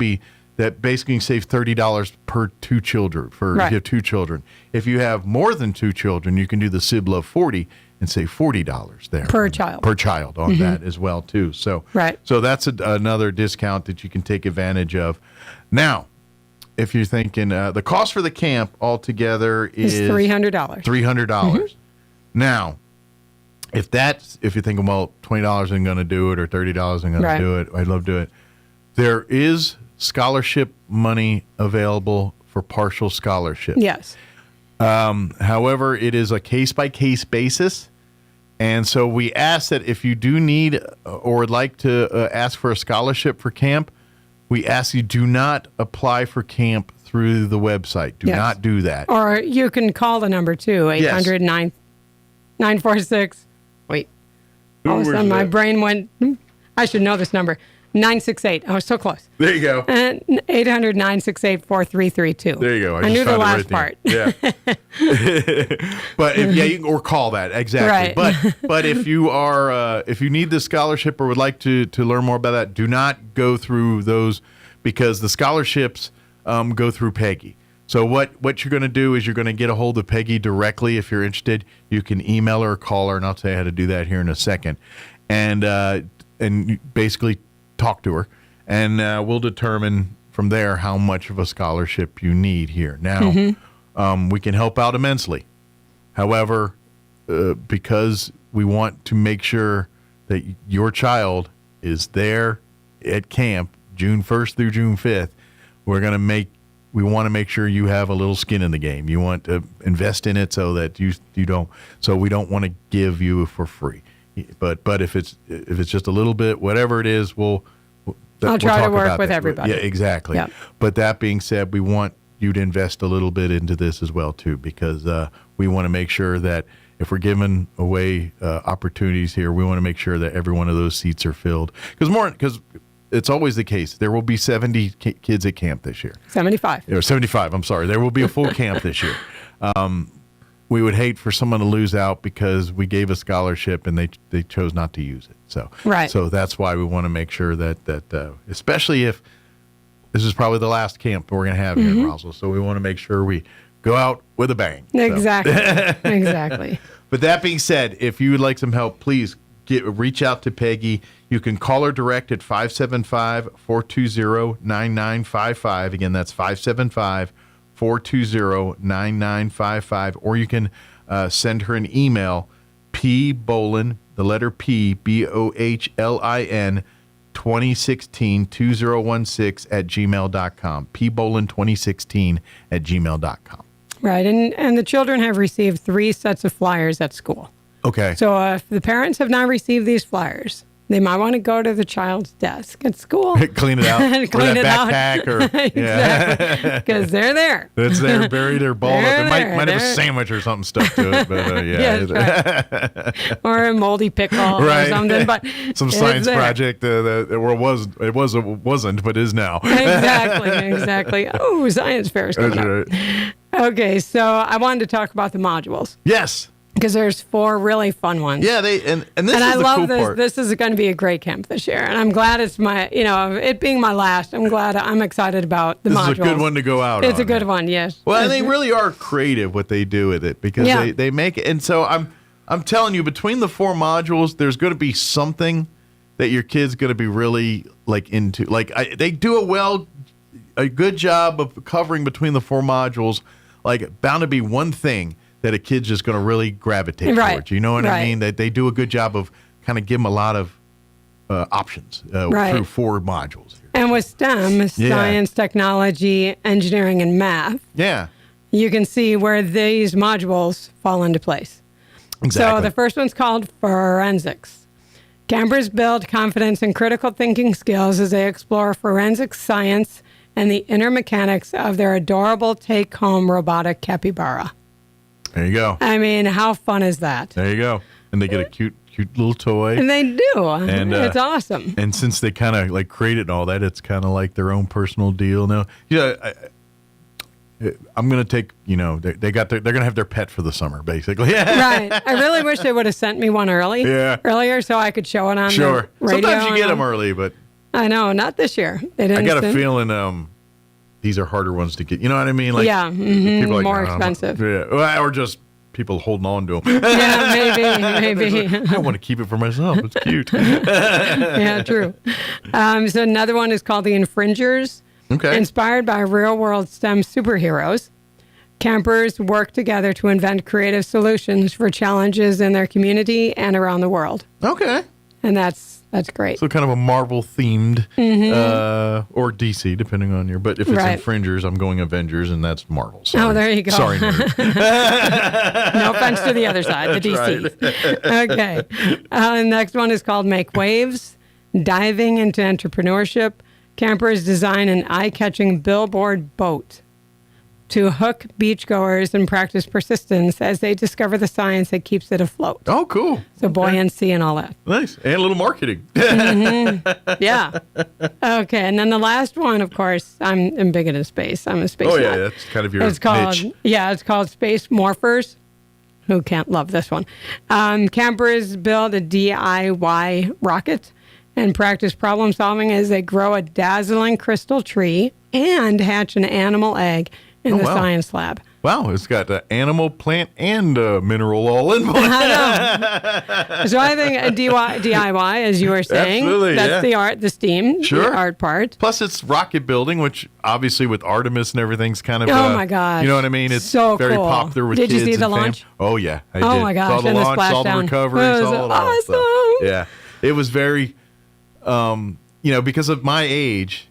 basically saves $30 per two children if you have two children. If you have more than two children, you can do the SIBLA 40 and save $40 there per child on that as well too. So so that's another discount that you can take advantage of. Now, if you're thinking the cost for the camp altogether is $300. $300. Now, if you're thinking, well, $20 isn't going to do it or $30 isn't going to do it, I'd love to do it. There is scholarship money available for partial scholarship. Yes. However, it is a case-by-case basis. And so we ask that if you do need or would like to ask for a scholarship for camp, we ask you do not apply for camp through the website. Do not do that. Or you can call the number too, 800-946. Wait. All of a sudden my brain went, I should know this number. 968. I was so close. There you go. 800-968-4332. There you go. I knew the last part. Yeah. But you can call that exactly. Right. But if you are if you need the scholarship or would like to learn more about that, do not go through those because the scholarships go through Peggy. So what you're going to do is you're going to get a hold of Peggy directly if you're interested. You can email her or call her, and I'll tell you how to do that here in a second. And basically talk to her, and we'll determine from there how much of a scholarship you need here. Now, we can help out immensely. However, because we want to make sure that your child is there at camp June 1st through June 5th, we want to make sure you have a little skin in the game. You want to invest in it so that you don't. So we don't want to give you for free. But if it's just a little bit, whatever it is, I'll try to work with everybody. Yeah, exactly. Yep. But that being said, we want you to invest a little bit into this as well too, because we want to make sure that if we're giving away opportunities here, we want to make sure that every one of those seats are filled. Because it's always the case. There will be 70 kids at camp this year. 75. Or 75. I'm sorry. There will be a full camp this year. We would hate for someone to lose out because we gave a scholarship and they chose not to use it. So that's why we want to make sure that especially if this is probably the last camp we're going to have here in Roswell, so we want to make sure we go out with a bang. Exactly. Exactly. But that being said, if you would like some help, please reach out to Peggy. You can call her direct at 575-420-9955. Again, that's 575-420-9955. Or you can send her an email, pbolin, the letter P, BOHLIN, 2016-2016 at gmail.com. pbolin2016 at gmail.com. Right, and the children have received 3 sets of flyers at school. Okay. So if the parents have not received these flyers, they might want to go to the child's desk at school. Clean it out. Clean or it that backpack. Or, exactly. Because they're there. It's there, buried or balled up. It might have a sandwich or something stuck to it. But yeah. Right. Or a moldy pickle or something. But some science project it wasn't, but is now. Exactly. Oh, science fair is coming up. Okay, so I wanted to talk about the modules. Yes. Because there's 4 really fun ones. Yeah, and this and is I the love cool this. part. This is going to be a great camp this year, and I'm glad it's my, it being my last. I'm excited about the modules. This is a good one to go out on. It's a good one, yes. Well, and they really are creative what they do with it because they make it. And so I'm telling you, between the 4 modules, there's going to be something that your kid's going to be really into. They do a good job of covering between the 4 modules. Bound to be one thing that a kid's just going to really gravitate towards. You know what I mean? That they do a good job of kind of give them a lot of options through 4 modules. And with STEM, science, technology, engineering, and math, you can see where these modules fall into place. Exactly. So the first one's called forensics. Campers build confidence and critical thinking skills as they explore forensic science and the inner mechanics of their adorable take-home robotic capybara. There you go. I mean, how fun is that? There you go. And they get a cute little toy. And they do. And it's awesome. And since they kind of created and all that, it's kind of like their own personal deal. Now, I'm going to take, they're going to have their pet for the summer, basically. Right. I really wish they would have sent me one earlier so I could show it on the radio. Sometimes you get them early, but. I know, not this year. They didn't. I got a feeling these are harder ones to get. You know what I mean? People more expensive. Or just people holding on to them. Yeah, maybe. I want to keep it for myself. It's cute. Yeah, true. So another one is called The Infringers. Okay. Inspired by real-world STEM superheroes, campers work together to invent creative solutions for challenges in their community and around the world. Okay. And that's great. So kind of a Marvel themed, or DC, depending on your. But if it's Infringers, I'm going Avengers, and that's Marvel. Sorry. Oh, there you go. Sorry, nerd. No offense to the other side, the DCs. Right. Okay. Next one is called Make Waves, diving into entrepreneurship. Campers design an eye-catching billboard boat to hook beachgoers and practice persistence as they discover the science that keeps it afloat. Oh, cool. So buoyancy and all that. Nice. And a little marketing. Yeah. Okay. And then the last one, of course, I'm big into space. I'm a space nut. That's kind of your niche. It's called Space Morphers. Who can't love this one? Campers build a DIY rocket and practice problem solving as they grow a dazzling crystal tree and hatch an animal egg in the science lab. Wow, it's got animal, plant, and mineral all in one. I know. So I think a DIY, as you were saying, that's the art, the STEAM, the art part. Plus it's rocket building, which obviously with Artemis and everything's kind of, oh my gosh. You know what I mean? It's so very cool. popular with kids. Did you see the launch? Oh, yeah, I did. Oh my gosh. Saw the launch, saw the recovery, saw all that stuff. Yeah, it was very, because of my age,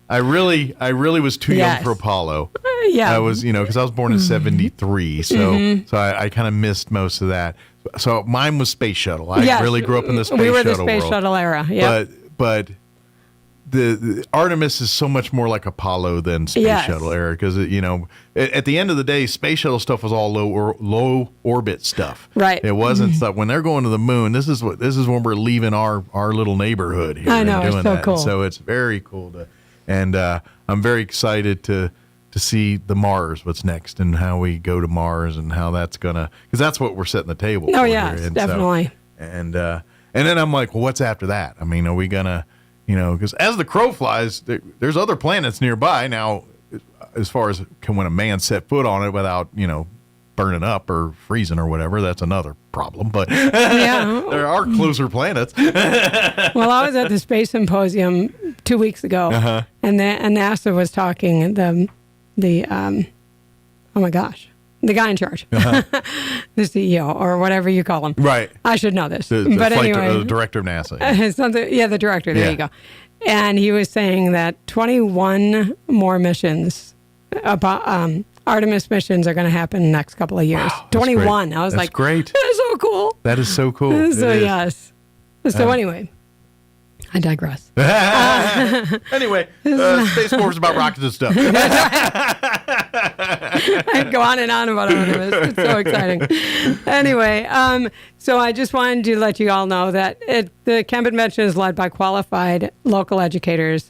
I really was too young for Apollo. Yeah. I was, because I was born in 73, so I kind of missed most of that. So mine was Space Shuttle. I really grew up in the Space Shuttle world. We were the Space Shuttle era, yeah. But the Artemis is so much more like Apollo than Space Shuttle era because, at the end of the day, Space Shuttle stuff was all low orbit stuff. Right. It wasn't stuff. When they're going to the moon, this is when we're leaving our little neighborhood here. I know, and doing it's so that. cool. And so it's very cool and I'm very excited to see the Mars, what's next, and how we go to Mars and how that's gonna, because that's what we're setting the table. Oh yes, definitely. And then I'm like, well, what's after that? I mean, are we gonna, because as the crow flies, there's other planets nearby now. As far as when a man set foot on it without, burning up or freezing or whatever. That's another problem. But there are closer planets. Well, I was at the Space Symposium 2 weeks ago, and NASA was talking, the guy in charge, the CEO or whatever you call him. Right. I should know this. The director of NASA. The director. There you go. And he was saying that 21 more missions, Artemis missions, are going to happen in the next couple of years. Wow, 21. Great. I was that's like, great. That's so cool. That is so cool. So yes. So anyway. I digress. Anyway, Space Force is about rockets and stuff. I go on and on about Artemis. It's so exciting. Anyway, so I just wanted to let you all know that the camp convention is led by qualified local educators.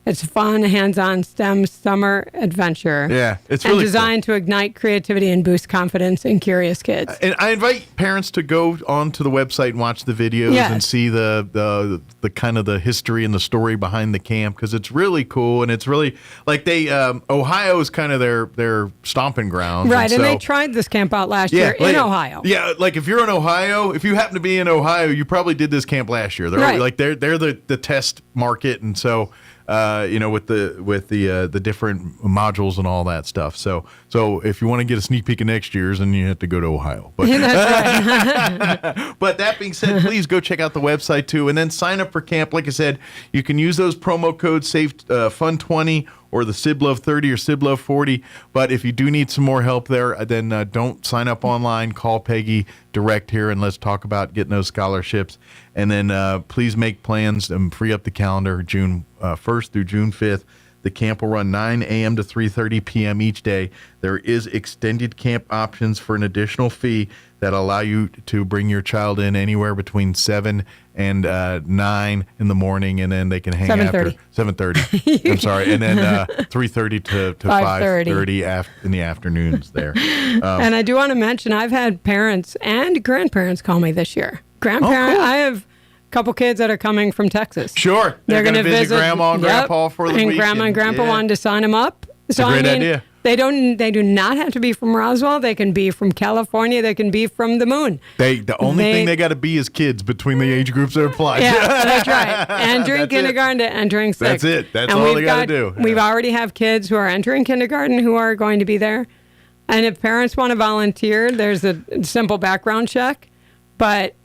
It's fun, hands-on STEM summer adventure. Yeah, it's really designed to ignite creativity and boost confidence in curious kids. And I invite parents to go onto the website and watch the videos and see the kind of the history and the story behind the camp, because it's really cool, and it's really like Ohio is kind of their stomping ground. Right, and they tried this camp out last year in Ohio. Yeah, like if you're in Ohio, if you happen to be in Ohio, you probably did this camp last year. They're the test market, and so. With the different modules and all that stuff. So if you want to get a sneak peek of next year's, then you have to go to Ohio. But, that's right. But that being said, please go check out the website too, and then sign up for camp. Like I said, you can use those promo codes, save FUN20 or the SIBLOVE 30 or SIBLOVE 40. But if you do need some more help there, then don't sign up online. Call Peggy direct here, and let's talk about getting those scholarships. And then please make plans and free up the calendar June 1st through June 5th. The camp will run 9 a.m. to 3:30 p.m. each day. There is extended camp options for an additional fee that allow you to bring your child in anywhere between 7 and 9 in the morning, and then they can hang 7:30. after 7:30. I'm sorry, and then 3:30 to 5:30 in the afternoons there. And I do want to mention, I've had parents and grandparents call me this year. Cool. I have couple kids that are coming from Texas. Sure. They're going to visit Grandma and Grandpa for the week. And Grandma and Grandpa wanted to sign them up. So great idea. They do not have to be from Roswell. They can be from California. They can be from the moon. The only thing they got to be is kids between the age groups that apply. Yeah, that's right. Entering kindergarten to entering sixth. That's it. That's all they got to do. We've already have kids who are entering kindergarten who are going to be there. And if parents want to volunteer, there's a simple background check. But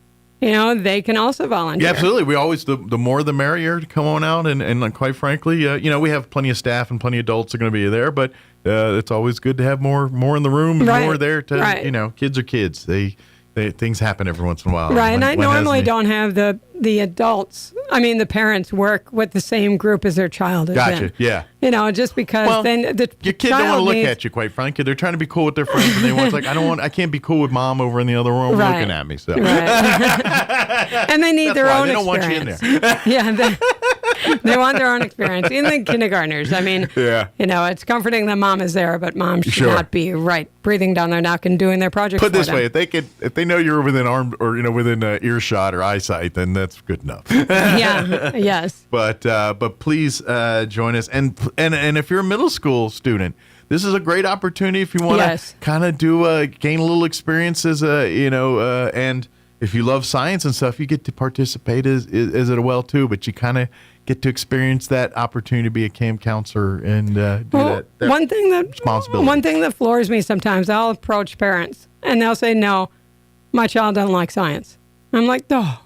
they can also volunteer. Yeah, absolutely. We always, the more the merrier to come on out. And quite frankly, we have plenty of staff and plenty of adults are going to be there. But it's always good to have more in the room and more there to, kids are kids. Things happen every once in a while. Right, and I normally don't have the adults. I mean, the parents work with the same group as their child is Gotcha, in. yeah. Just because your kid don't want to look at you, quite frankly. They're trying to be cool with their friends, and they want I can't be cool with mom over in the other room looking at me. So. Right. And they need their own experience. They don't want you in there. Yeah, they want their own experience. Even the kindergartners. I mean, it's comforting that mom is there, but mom should not be breathing down their neck and doing their project. Put this way, if they know you're within arm or within earshot or eyesight, then that's good enough. Yeah. Yes. But please join us, and if you're a middle school student, this is a great opportunity if you want to kind of gain a little experience as and if you love science and stuff, you get to participate as well too. But you kind of get to experience that opportunity to be a camp counselor and do that one thing responsibility. One thing that floors me sometimes, I'll approach parents and they'll say, "No, my child doesn't like science." I'm like, "Oh."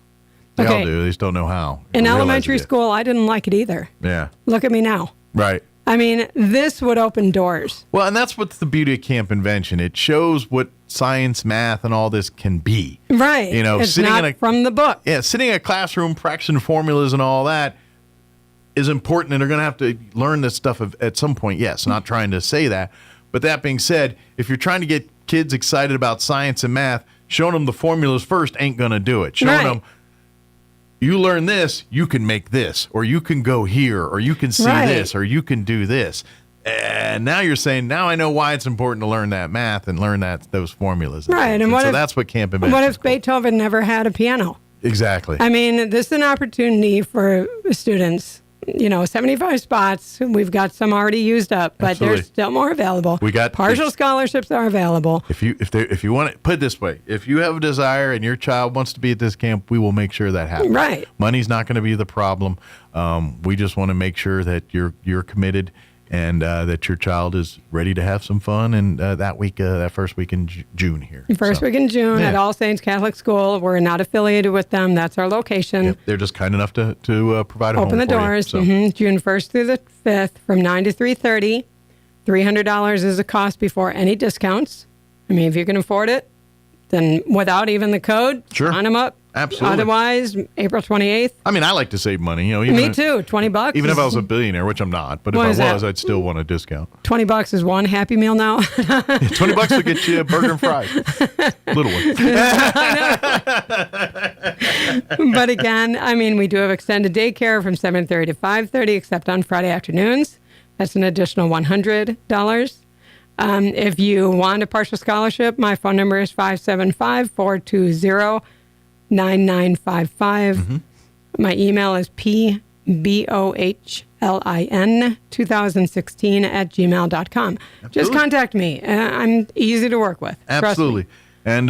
They all do. They just don't know how. In elementary school, I didn't like it either. Yeah. Look at me now. Right. I mean, this would open doors. Well, and that's what's the beauty of Camp Invention. It shows what science, math, and all this can be. Right. It's sitting not from the book. Yeah, sitting in a classroom, practicing formulas and all that is important, and they're going to have to learn this stuff at some point. Yes, not trying to say that. But that being said, if you're trying to get kids excited about science and math, showing them the formulas first ain't going to do it. Showing them, you learn this, you can make this, or you can go here, or you can see this, or you can do this. And now you're saying, now I know why it's important to learn that math and learn those formulas. Right. And so that's what Camp Invention What if Beethoven never had a piano? Exactly. I mean, this is an opportunity for students 75 spots. We've got some already used up, but Absolutely. there's still more available. We got partial scholarships are available. If you want to put it this way, if you have a desire and your child wants to be at this camp, we will make sure that happens. Right. Money's not going to be the problem. We just want to make sure that you're committed and that your child is ready to have some fun. And that first week in June here. First week in June at All Saints Catholic School. We're not affiliated with them. That's our location. Yep. They're just kind enough to provide a home Open the for doors. you, so. June 1st through the 5th from 9 to 3:30. $300 is the cost before any discounts. I mean, if you can afford it, then without even the code, sign them up. Absolutely. Otherwise, April 28th. I mean, I like to save money. Me too. $20. Even if I was a billionaire, which I'm not, but if I was, I'd still want a discount. $20 is one Happy Meal now. $20 will get you a burger and fries. Little one. But again, I mean, we do have extended daycare from 7:30 to 5:30, except on Friday afternoons. That's an additional $100. If you want a partial scholarship, my phone number is 575-420-9955. My email is pbohlin2016@gmail.com. Just contact me. I'm easy to work with. Absolutely. And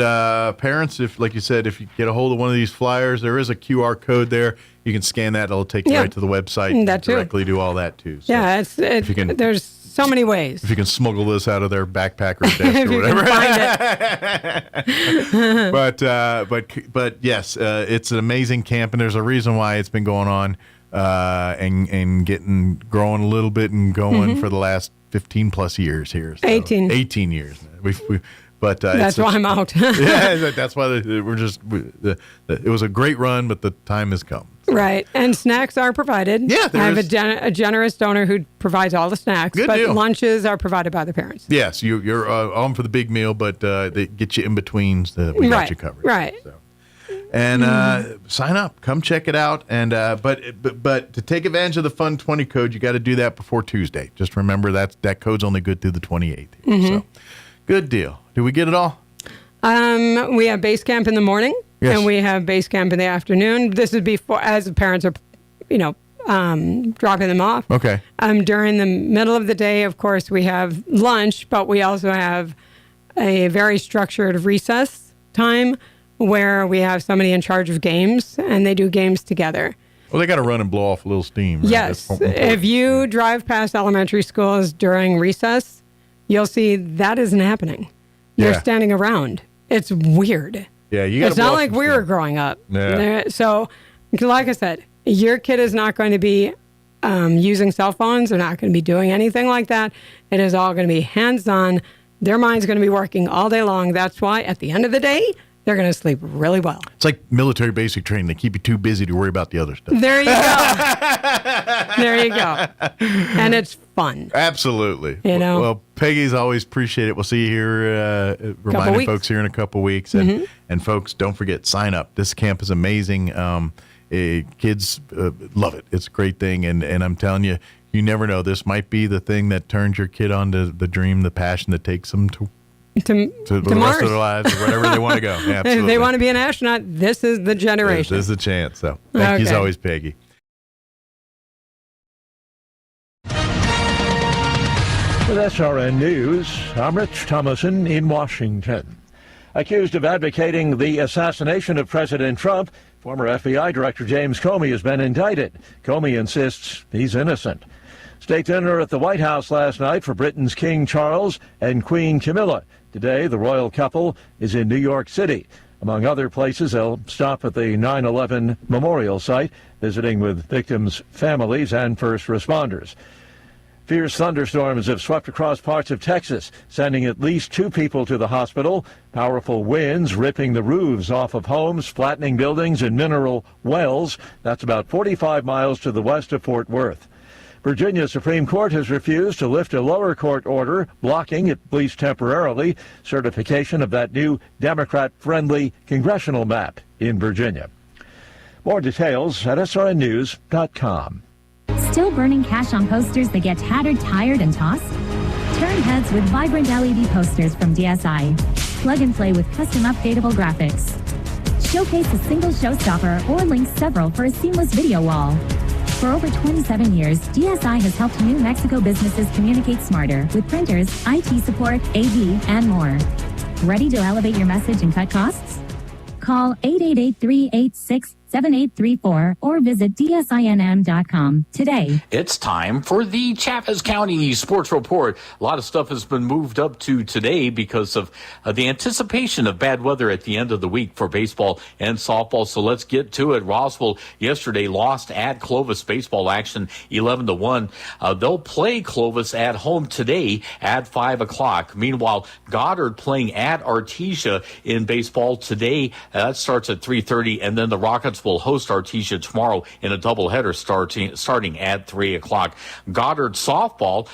parents, if, like you said, if you get a hold of one of these flyers, there is a QR code there. You can scan that. It'll take you right to the website and directly do all that, too. So if you can, there's so many ways. If you can smuggle this out of their backpack or desk or whatever. But yes, it's an amazing camp, and there's a reason why it's been going on and growing a little bit and going for the last 15 plus years here. So 18 years. But that's why I'm out. Yeah, that's why it was a great run, but the time has come. Right, and snacks are provided. Yeah, I have a generous donor who provides all the snacks. Good but deal. Lunches are provided by the parents. Yes, you're on for the big meal, but they get you in betweens. We got you covered. Right. So. And sign up, come check it out. And but to take advantage of the Fun 20 code, you got to do that before Tuesday. Just remember that code's only good through the 28th. So, good deal. Do we get it all? We have base camp in the morning, and we have base camp in the afternoon. This is before, as the parents are, dropping them off. Okay. During the middle of the day, of course, we have lunch, but we also have a very structured recess time where we have somebody in charge of games, and they do games together. Well, they got to run and blow off a little steam. Right? Yes. If you drive past elementary schools during recess, you'll see that isn't happening. You're standing around. It's weird. Yeah, you got. It's not like we were growing up. Yeah. So, like I said, your kid is not going to be using cell phones. They're not going to be doing anything like that. It is all going to be hands-on. Their mind's going to be working all day long. That's why, at the end of the day, they're going to sleep really well. It's like military basic training. They keep you too busy to worry about the other stuff. There you go. There you go. And it's fun. Absolutely. Well, Peggy's always appreciate it. We'll see you here, reminding folks here in a couple weeks. And folks, don't forget, sign up. This camp is amazing. Kids love it. It's a great thing. And I'm telling you, you never know. This might be the thing that turns your kid on to the dream, the passion that takes them to the rest Mars. of their lives, or wherever they want to go. Yeah, absolutely. If they want to be an astronaut, this is the generation. This is the chance. So thank you as always, Peggy. With SRN News, I'm Rich Thomason in Washington. Accused of advocating the assassination of President Trump, former FBI Director James Comey has been indicted. Comey insists he's innocent. State dinner at the White House last night for Britain's King Charles and Queen Camilla. Today, the royal couple is in New York City. Among other places, they'll stop at the 9/11 memorial site, visiting with victims' families and first responders. Fierce thunderstorms have swept across parts of Texas, sending at least 2 people to the hospital. Powerful winds ripping the roofs off of homes, flattening buildings and mineral wells. That's about 45 miles to the west of Fort Worth. Virginia Supreme Court has refused to lift a lower court order blocking, at least temporarily, certification of that new Democrat-friendly congressional map in Virginia. More details at srnnews.com. Still burning cash on posters that get tattered, tired, and tossed? Turn heads with vibrant LED posters from DSI. Plug and play with custom updatable graphics. Showcase a single showstopper or link several for a seamless video wall. For over 27 years, DSI has helped New Mexico businesses communicate smarter with printers, IT support, AV, and more. Ready to elevate your message and cut costs? Call 888-386-7834 or visit DSINM.com today. It's time for the Chaffetz County Sports Report. A lot of stuff has been moved up to today because of the anticipation of bad weather at the end of the week for baseball and softball. So let's get to it. Roswell yesterday lost at Clovis baseball action 11-1. They'll play Clovis at home today at 5 o'clock. Meanwhile, Goddard playing at Artesia in baseball today. That starts at 3:30, and then the Rockets will host Artesia tomorrow in a doubleheader starting at 3 o'clock. Goddard softball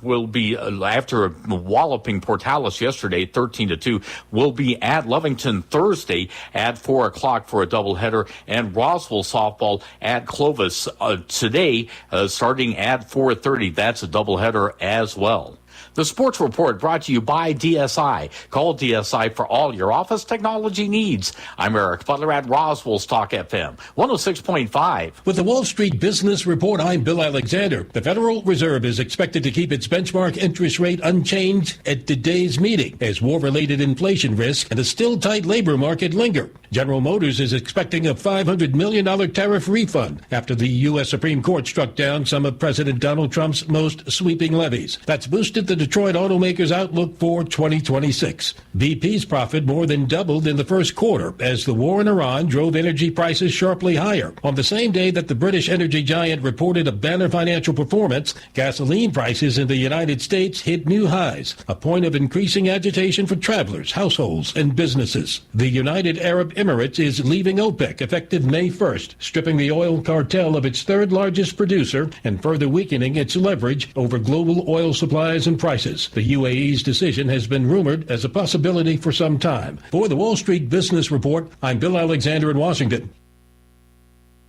will be, after walloping Portales yesterday, 13-2, will be at Lovington Thursday at 4 o'clock for a doubleheader, and Roswell softball at Clovis today starting at 4:30. That's a doubleheader as well. The Sports Report brought to you by DSI. Call DSI for all your office technology needs. I'm Eric Butler at Roswell's Talk FM 106.5. With the Wall Street Business Report, I'm Bill Alexander. The Federal Reserve is expected to keep its benchmark interest rate unchanged at today's meeting as war-related inflation risk and a still tight labor market linger. General Motors is expecting a $500 million tariff refund after the U.S. Supreme Court struck down some of President Donald Trump's most sweeping levies. That's boosted the Detroit automaker's outlook for 2026. BP's profit more than doubled in the first quarter as the war in Iran drove energy prices sharply higher. On the same day that the British energy giant reported a banner financial performance, gasoline prices in the United States hit new highs, a point of increasing agitation for travelers, households, and businesses. The United Arab Emirates is leaving OPEC effective May 1st, stripping the oil cartel of its third largest producer and further weakening its leverage over global oil supplies and prices. The UAE's decision has been rumored as a possibility for some time. For the Wall Street Business Report, I'm Bill Alexander in Washington.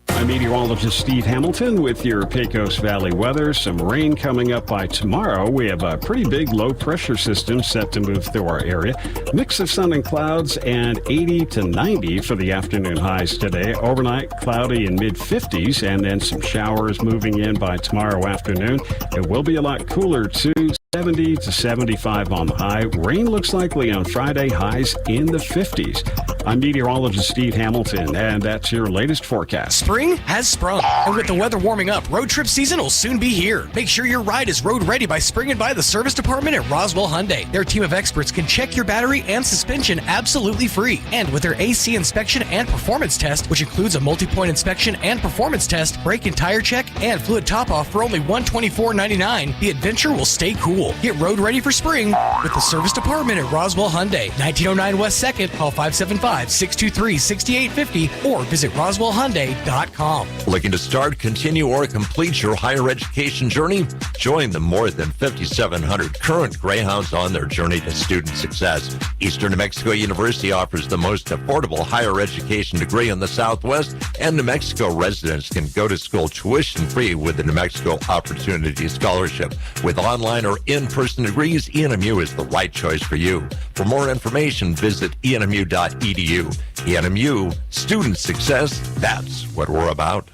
I'm meteorologist Steve Hamilton with your Pecos Valley weather. Some rain coming up by tomorrow. We have a pretty big low pressure system set to move through our area. Mix of sun and clouds and 80 to 90 for the afternoon highs today. Overnight, cloudy and mid-50s, and then some showers moving in by tomorrow afternoon. It will be a lot cooler too. 70 to 75 on the high. Rain looks likely on Friday, highs in the 50s. I'm meteorologist Steve Hamilton, and that's your latest forecast. Spring has sprung, and with the weather warming up, road trip season will soon be here. Make sure your ride is road ready by springing by the service department at Roswell Hyundai. Their team of experts can check your battery and suspension absolutely free. And with their AC inspection and performance test, which includes a multi-point inspection and performance test, brake and tire check, and fluid top-off for only $124.99, the adventure will stay cool. Get road ready for spring with the service department at Roswell Hyundai. 1909 West 2nd, call 575-623-6850 or visit RoswellHyundai.com. Looking to start, continue, or complete your higher education journey? Join the more than 5,700 current Greyhounds on their journey to student success. Eastern New Mexico University offers the most affordable higher education degree in the Southwest, and New Mexico residents can go to school tuition-free with the New Mexico Opportunity Scholarship. With online or in-person degrees, ENMU is the right choice for you. For more information, visit enmu.edu. ENMU, student success, that's what we're about.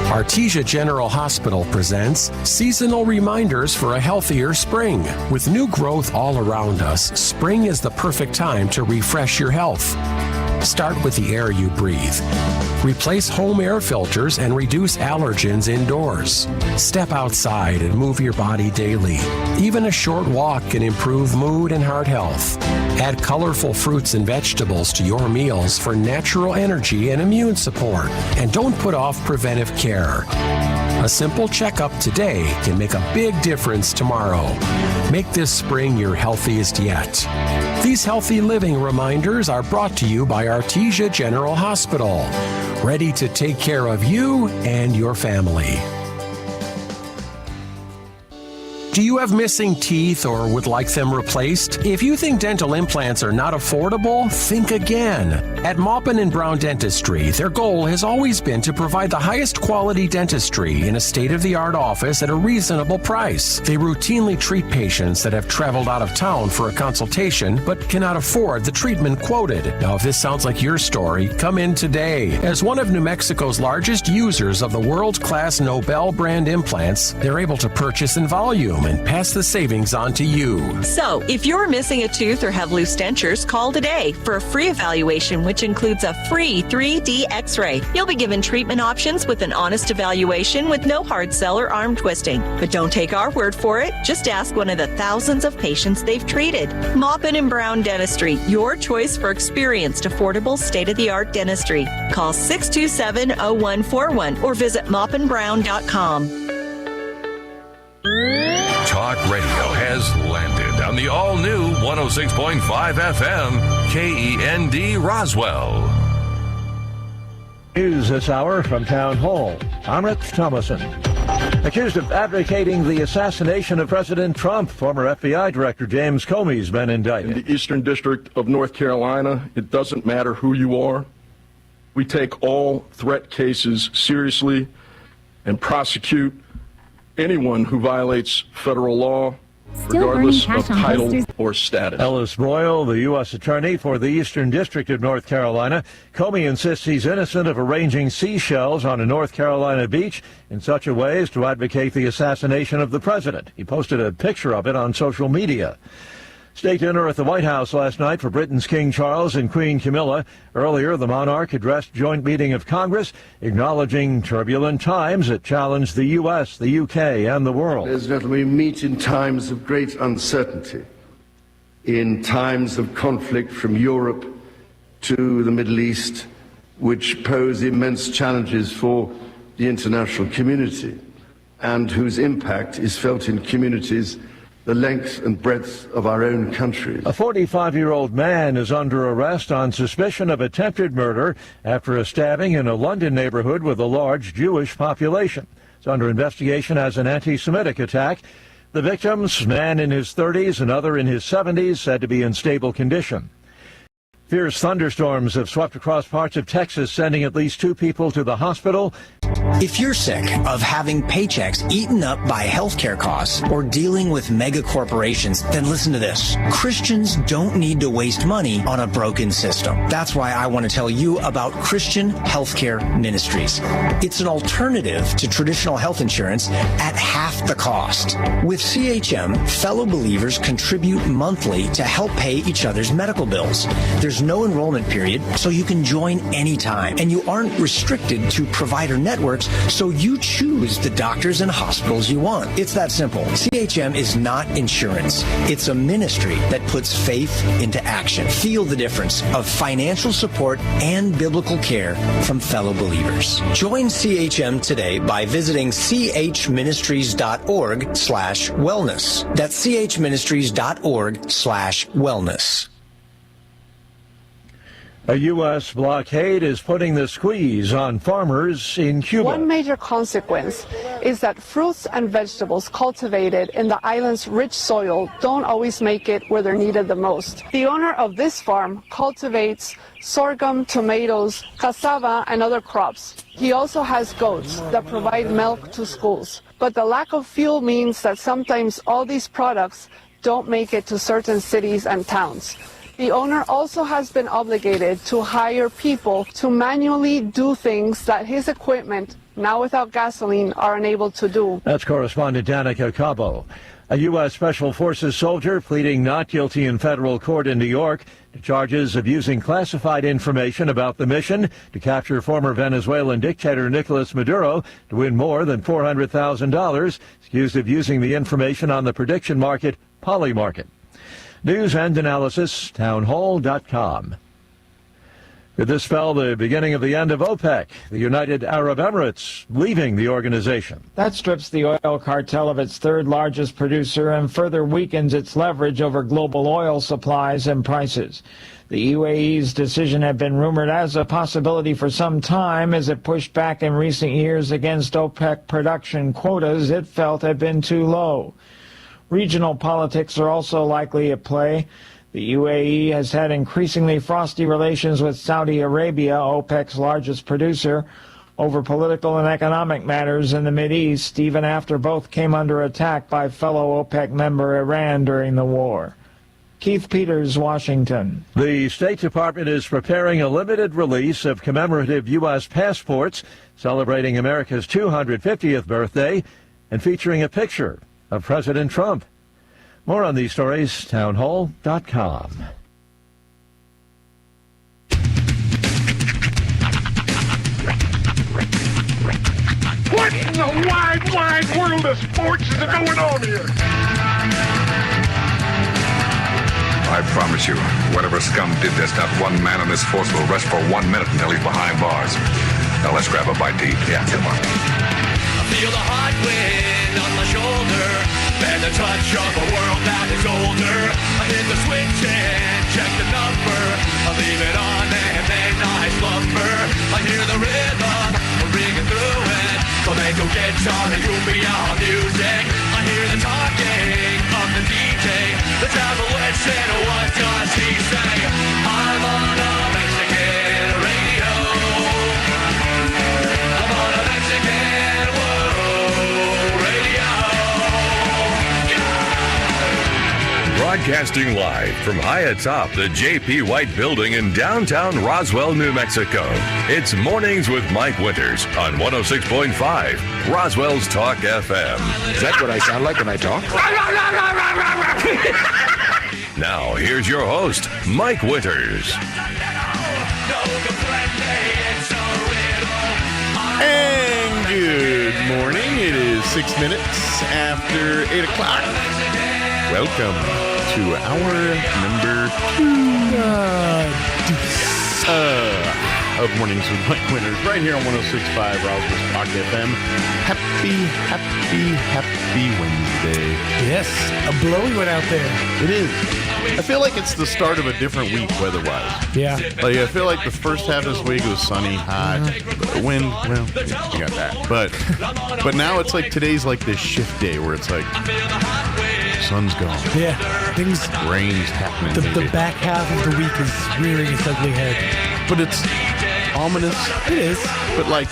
Artesia General Hospital presents seasonal reminders for a healthier spring. With new growth all around us, spring is the perfect time to refresh your health. Start with the air you breathe. Replace home air filters and reduce allergens indoors. Step outside and move your body daily. Even a short walk can improve mood and heart health. Add colorful fruits and vegetables to your meals for natural energy and immune support. And don't put off preventive care. A simple checkup today can make a big difference tomorrow. Make this spring your healthiest yet. These healthy living reminders are brought to you by Artesia General Hospital, ready to take care of you and your family. Do you have missing teeth or would like them replaced? If you think dental implants are not affordable, think again. At Maupin & Brown Dentistry, their goal has always been to provide the highest quality dentistry in a state-of-the-art office at a reasonable price. They routinely treat patients that have traveled out of town for a consultation but cannot afford the treatment quoted. Now, if this sounds like your story, come in today. As one of New Mexico's largest users of the world-class Nobel brand implants, they're able to purchase in volume and pass the savings on to you. So, if you're missing a tooth or have loose dentures, call today for a free evaluation, which includes a free 3D x-ray. You'll be given treatment options with an honest evaluation with no hard sell or arm twisting. But don't take our word for it. Just ask one of the thousands of patients they've treated. Maupin & Brown Dentistry, your choice for experienced, affordable, state-of-the-art dentistry. Call 627-0141 or visit maupinbrown.com. Talk radio has landed on the all-new 106.5 FM KEND Roswell. News this hour from Town Hall. Amrit Thomason. Accused of advocating the assassination of President Trump, former FBI Director James Comey's been indicted. In the Eastern District of North Carolina, it doesn't matter who you are. We take all threat cases seriously and prosecute anyone who violates federal law, regardless of title or status. Ellis Boyle, the U.S. Attorney for the Eastern District of North Carolina. Comey insists he's innocent of arranging seashells on a North Carolina beach in such a way as to advocate the assassination of the president. He posted a picture of it on social media. State dinner at the White House last night for Britain's King Charles and Queen Camilla. Earlier, the monarch addressed joint meeting of Congress, acknowledging turbulent times that challenged the U.S., the U.K., and the world. Ladies and gentlemen, we meet in times of great uncertainty, in times of conflict from Europe to the Middle East, which pose immense challenges for the international community, and whose impact is felt in communities the length and breadth of our own country. A 45-year-old man is under arrest on suspicion of attempted murder after a stabbing in a London neighborhood with a large Jewish population. It's under investigation as an anti-Semitic attack. The victims, man in his 30s and other in his 70s, said to be in stable condition. Fierce thunderstorms have swept across parts of Texas, sending at least 2 people to the hospital. If you're sick of having paychecks eaten up by healthcare costs or dealing with mega corporations, then listen to this. Christians don't need to waste money on a broken system. That's why I want to tell you about Christian Healthcare Ministries. It's an alternative to traditional health insurance at half the cost. With CHM, fellow believers contribute monthly to help pay each other's medical bills. There's no enrollment period, so you can join anytime. And you aren't restricted to provider networks, so you choose the doctors and hospitals you want. It's that simple. CHM is not insurance. It's a ministry that puts faith into action. Feel the difference of financial support and biblical care from fellow believers. Join CHM today by visiting chministries.org/wellness. That's chministries.org/wellness. A U.S. blockade is putting the squeeze on farmers in Cuba. One major consequence is that fruits and vegetables cultivated in the island's rich soil don't always make it where they're needed the most. The owner of this farm cultivates sorghum, tomatoes, cassava, and other crops. He also has goats that provide milk to schools. But the lack of fuel means that sometimes all these products don't make it to certain cities and towns. The owner also has been obligated to hire people to manually do things that his equipment, now without gasoline, are unable to do. That's correspondent Danica Cabo. A U.S. Special Forces soldier pleading not guilty in federal court in New York to charges of using classified information about the mission to capture former Venezuelan dictator Nicolas Maduro to win more than $400,000, accused of using the information on the prediction market, Polymarket. News and analysis, townhall.com. Could this spell the beginning of the end of OPEC, the United Arab Emirates, leaving the organization? That strips the oil cartel of its third largest producer and further weakens its leverage over global oil supplies and prices. The UAE's decision had been rumored as a possibility for some time as it pushed back in recent years against OPEC production quotas it felt had been too low. Regional politics are also likely at play. The UAE has had increasingly frosty relations with Saudi Arabia, OPEC's largest producer, over political and economic matters in the Mideast, even after both came under attack by fellow OPEC member Iran during the war. Keith Peters, Washington. The State Department is preparing a limited release of commemorative U.S. passports celebrating America's 250th birthday and featuring a picture of President Trump. More on these stories, townhall.com. What in the wide, wide world of sports is going on here? I promise you, whatever scum did this, not one man in this force will rest for 1 minute until he's behind bars. Now let's grab a bite to eat. Yeah, come on. I feel the hot wind on my shoulder and the touch of a world that is older. I hit the switch and check the number. I leave it on and then I slumber. I hear the rhythm ringing through it. Flamenco guitar and cumbia music. I hear the talking of the DJ. Let's have a listen. What does he say? I'm on a Mexican radio. I'm on a Mexican radio. Broadcasting live from high atop the J.P. White Building in downtown Roswell, New Mexico. It's Mornings with Mike Winters on 106.5 Roswell's Talk FM. Is that what I sound like when I talk? Now, here's your host, Mike Winters. And good morning. It is 6 minutes after 8 o'clock. Welcome to hour number 2 of Mornings with Mike Winters, right here on 106.5 Roswell Talk FM. Happy Wednesday. Yes, a blowy one out there. It is. I feel like it's the start of a different week weather-wise. Yeah. Like, I feel like the first half of this week was sunny, hot, wind, well, you got that. But now it's like today's like this shift day where it's like sun's gone. Yeah. Things rain's happening. The back half of the week is rearing its ugly head. But it's ominous. It is. But like,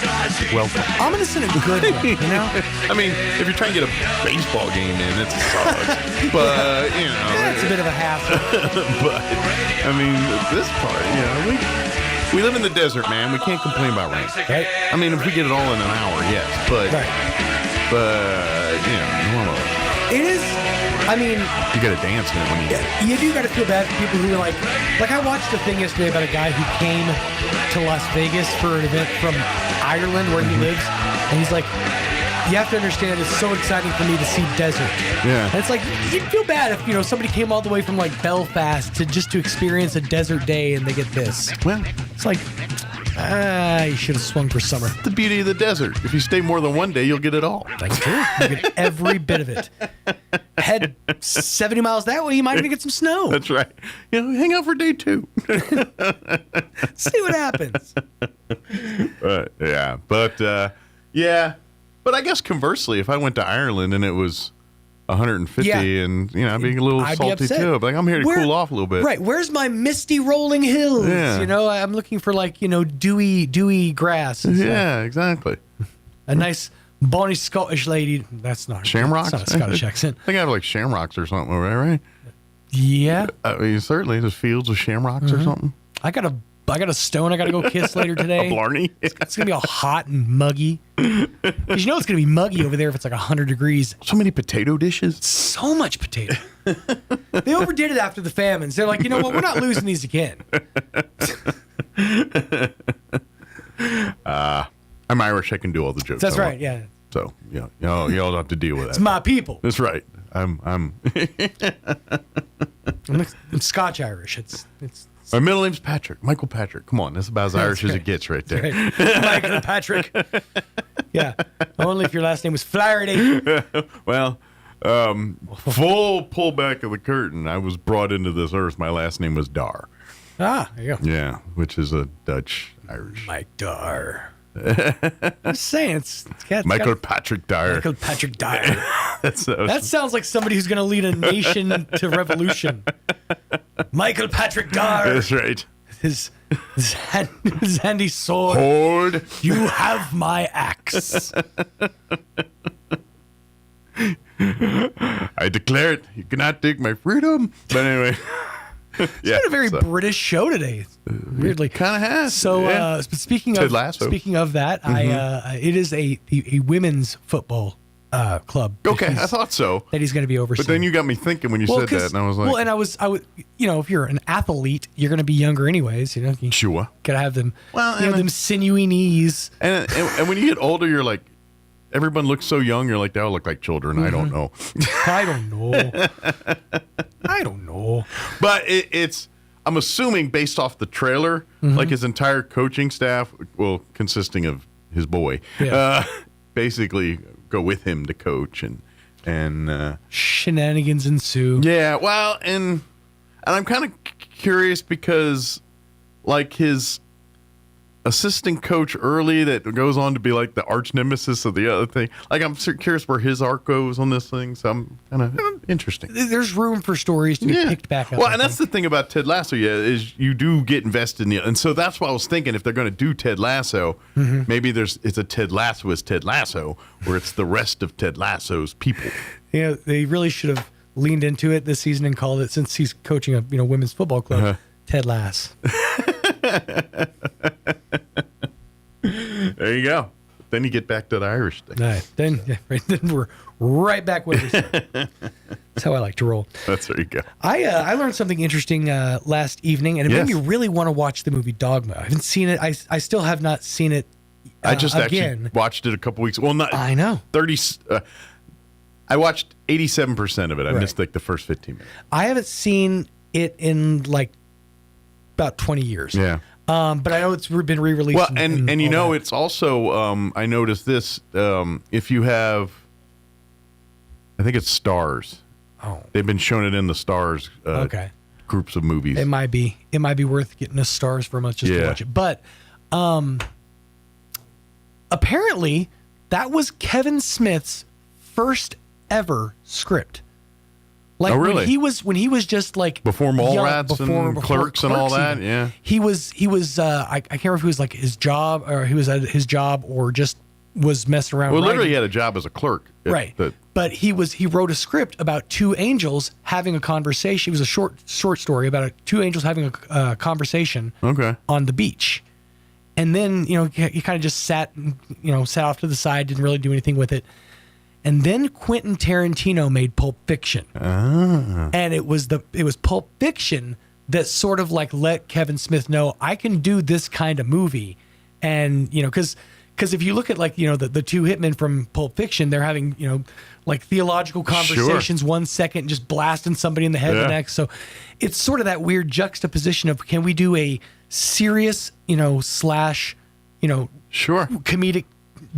well, ominous in a good way, you know? I mean, if you're trying to get a baseball game in, it sucks. But, you know. It's a bit of a hassle. But, I mean, this part, you know, we live in the desert, man. We can't complain about rain. Right. I mean, if we get it all in an hour, yes. But, you know, normally. It is. I mean, you got to dance in it when you get it. You do got to feel bad for people who are like I watched a thing yesterday about a guy who came to Las Vegas for an event from Ireland where he lives, and he's like, you have to understand, it's so exciting for me to see desert. Yeah. And it's like, you'd feel bad if, you know, somebody came all the way from like Belfast to experience a desert day and they get this. Well, it's like, you should have swung for summer. The beauty of the desert. If you stay more than one day, you'll get it all. That's true. You get every bit of it. Head 70 miles that way, you might even get some snow. That's right. You know, hang out for day 2. See what happens. Yeah. But I guess conversely, if I went to Ireland and it was 150 and, you know, I'd be a little salty too. But like, I'm here to cool off a little bit. Right. Where's my misty rolling hills? Yeah. You know, I'm looking for like, you know, dewy grass. And yeah, exactly. A nice bonny Scottish lady. That's not Shamrocks. That's not a Scottish accent. I think I have like shamrocks or something, right? Yeah. I mean, certainly there's fields of shamrocks or something. I got a stone I got to go kiss later today. A Blarney? It's going to be all hot and muggy. Because you know it's going to be muggy over there if it's like 100 degrees. So many potato dishes. So much potato. They overdid it after the famines. They're like, you know what? We're not losing these again. I'm Irish. I can do all the jokes. That's right, yeah. So, yeah, you all don't have to deal with that. It's my people. That's right. I'm Scotch Irish. It's my middle name's Patrick. Michael Patrick. Come on, that's about as Irish as it gets right there. Right. Michael Patrick. Yeah. Only if your last name was Flaherty. Well, full pullback of the curtain. I was brought into this earth. My last name was Dar. Ah, there you go. Yeah, which is a Dutch Irish. Mike Dar. I'm saying it's Michael Patrick Dyer. Michael Patrick Dyer. That That sounds like somebody who's going to lead a nation to revolution. Michael Patrick Dyer. That's right. His handy sword. Hold. You have my axe. I declare it. You cannot take my freedom. But anyway. It's been a very British show today. Weirdly. Kind of has. So speaking Ted of Lasso. speaking of that, it is a women's football club. Okay, I thought so. That he's going to be overseeing. But then you got me thinking when you said that, and I was like, well, and I was, if you're an athlete, you're going to be younger anyways. You sure. Gotta have them. Well, them sinewy knees. And when you get older, you're like, everyone looks so young. You're like, they all look like children. I don't know. I don't know. I don't know. But it's. I'm assuming based off the trailer, like his entire coaching staff, well, consisting of his boy, basically go with him to coach and shenanigans ensue. Yeah, well, and I'm kind of curious because like his assistant coach early that goes on to be like the arch nemesis of the other thing. Like I'm curious where his arc goes on this thing. So I'm kind of interesting. There's room for stories to be picked back up. Well, and that's the thing about Ted Lasso, is you do get invested in it. And so that's why I was thinking if they're going to do Ted Lasso, maybe it's a Ted Lassoist Ted Lasso, where it's the rest of Ted Lasso's people. Yeah, they really should have leaned into it this season and called it, since he's coaching a women's football club, Ted Lass. There you go. Then you get back to the Irish thing. All right. Then we're right back with it. That's how I like to roll. There you go. I learned something interesting last evening, and it made me really want to watch the movie Dogma. I haven't seen it. I still have not seen it. I just again. actually watched it a couple weeks. Well, not. I know. 30. I watched 87% of it. I missed like the first 15 minutes. I haven't seen it in like about 20 years. Yeah. But I know it's been re-released. Well, and it's also, I noticed this, if you have, I think it's Stars. Oh. They've been showing it in the Stars groups of movies. It might be worth getting a Stars for a month just to watch it. But apparently that was Kevin Smith's first ever script. Like when he was just like before Mallrats and Clerks and all that, He was I can't remember if he was like his job or he was at his job or just was messing around. Well, literally he had a job as a clerk. Right. But he wrote a script about two angels having a conversation. It was a short story about two angels having a conversation on the beach. And then, he kind of just sat off to the side, didn't really do anything with it. And then Quentin Tarantino made Pulp Fiction. And it was Pulp Fiction that sort of like let Kevin Smith know, I can do this kind of movie. And, because if you look at like, the two hitmen from Pulp Fiction, they're having, like theological conversations 1 second, just blasting somebody in the head the next. So it's sort of that weird juxtaposition of, can we do a serious, slash, comedic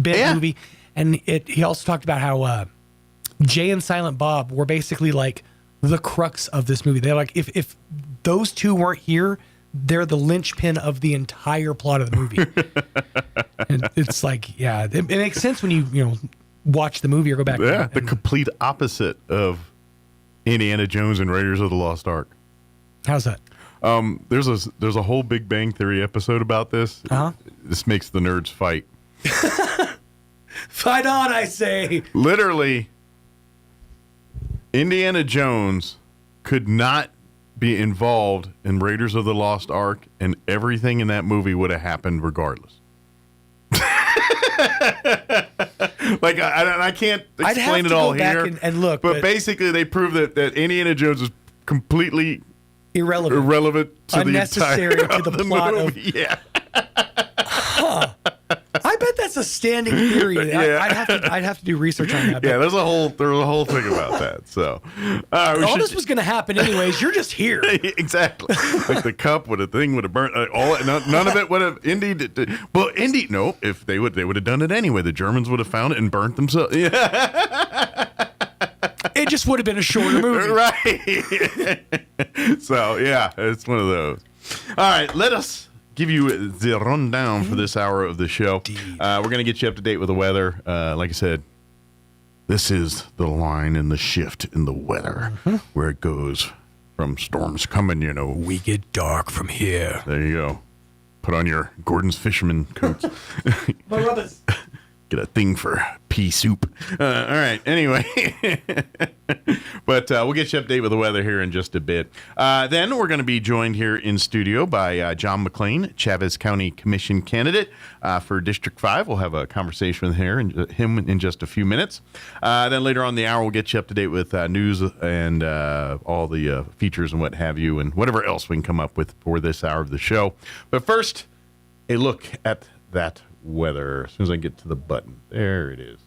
bit movie? And he also talked about how Jay and Silent Bob were basically like the crux of this movie. They're like, if those two weren't here, they're the linchpin of the entire plot of the movie. And it's like, it makes sense when you watch the movie or go back. The complete opposite of Indiana Jones and Raiders of the Lost Ark. How's that? There's a whole Big Bang Theory episode about this. This makes the nerds fight. Fight on, I say. Literally, Indiana Jones could not be involved in Raiders of the Lost Ark, and everything in that movie would have happened regardless. Like, I can't explain it all here. And look, but basically, they prove that Indiana Jones is completely irrelevant to unnecessary the entire to the plot movie. I bet that's a standing theory. I'd have to do research on that. Yeah, there's a whole thing about that. So this was going to happen anyways. You're just here. Exactly. Like the cup with a thing would have burnt. None of it would have. Well, no. If they would have done it anyway. The Germans would have found it and burnt themselves. Yeah. It just would have been a shorter movie, right? So it's one of those. All right, let us give you the rundown for this hour of the show. We're going to get you up to date with the weather. Like I said, this is the line in the shift in the weather where it goes from storms coming, We get dark from here. There you go. Put on your Gordon's fisherman coats. My brothers. Get a thing for pea soup. All right. Anyway, but we'll get you updated with the weather here in just a bit. Then we're going to be joined here in studio by John McLean, Chavez County Commission candidate for District 5. We'll have a conversation with him in just a few minutes. Then later on in the hour, we'll get you up to date with news and all the features and what have you, and whatever else we can come up with for this hour of the show. But first, a look at that weather. As soon as I get to the button. There it is.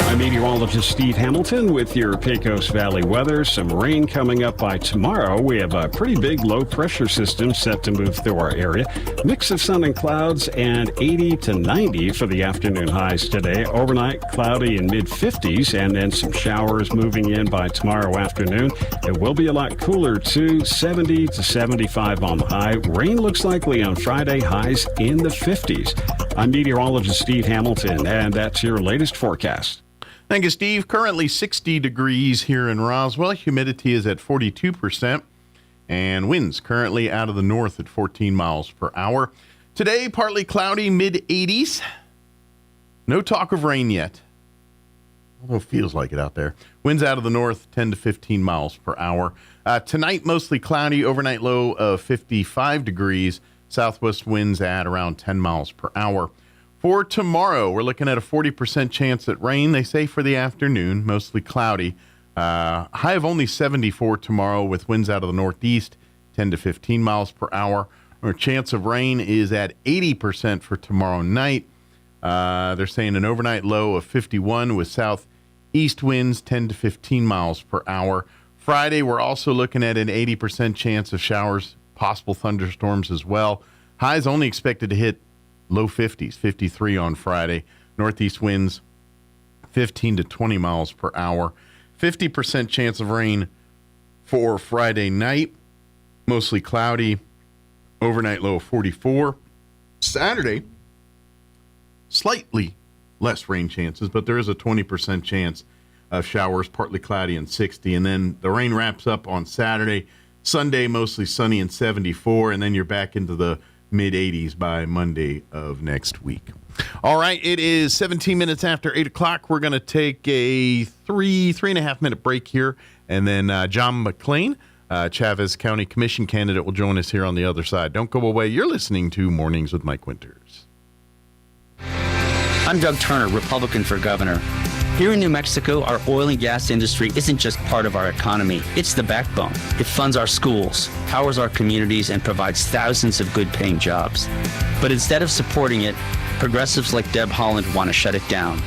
I'm meteorologist Steve Hamilton with your Pecos Valley weather. Some rain coming up by tomorrow. We have a pretty big low pressure system set to move through our area. Mix of sun and clouds and 80 to 90 for the afternoon highs today. Overnight, cloudy in mid-50s and then some showers moving in by tomorrow afternoon. It will be a lot cooler too, 70 to 75 on the high. Rain looks likely on Friday, highs in the 50s. I'm meteorologist Steve Hamilton, and that's your latest forecast. Thank you, Steve. Currently 60 degrees here in Roswell. Humidity is at 42%. And winds currently out of the north at 14 miles per hour. Today, partly cloudy, mid-80s. No talk of rain yet. Although it feels like it out there. Winds out of the north, 10 to 15 miles per hour. Tonight, mostly cloudy. Overnight low of 55 degrees. Southwest winds at around 10 miles per hour. For tomorrow, we're looking at a 40% chance at rain, they say, for the afternoon, mostly cloudy. High of only 74 tomorrow with winds out of the northeast, 10 to 15 miles per hour. Our chance of rain is at 80% for tomorrow night. They're saying an overnight low of 51 with southeast winds, 10 to 15 miles per hour. Friday, we're also looking at an 80% chance of showers, possible thunderstorms as well. Highs only expected to hit low 50s, 53 on Friday. Northeast winds, 15 to 20 miles per hour. 50% chance of rain for Friday night. Mostly cloudy. Overnight low of 44. Saturday, slightly less rain chances, but there is a 20% chance of showers, partly cloudy and 60. And then the rain wraps up on Saturday. Sunday, mostly sunny and 74. And then you're back into the mid-80s by Monday of next week. All right, it is 17 minutes after 8 o'clock. We're going to take a three and a half minute break here, and then John McLean, Chavez County Commission candidate, will join us here on the other side. Don't go away. You're listening to Mornings with Mike Winters. I'm Doug Turner, Republican for governor. Here in New Mexico, our oil and gas industry isn't just part of our economy, it's the backbone. It funds our schools, powers our communities, and provides thousands of good-paying jobs. But instead of supporting it, progressives like Deb Haaland want to shut it down.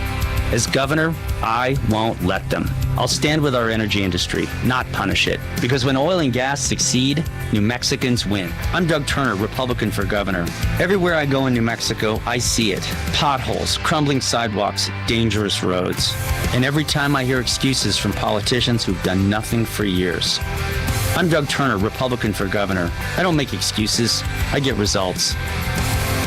As governor, I won't let them. I'll stand with our energy industry, not punish it. Because when oil and gas succeed, New Mexicans win. I'm Doug Turner, Republican for governor. Everywhere I go in New Mexico, I see it. Potholes, crumbling sidewalks, dangerous roads. And every time I hear excuses from politicians who've done nothing for years. I'm Doug Turner, Republican for governor. I don't make excuses. I get results.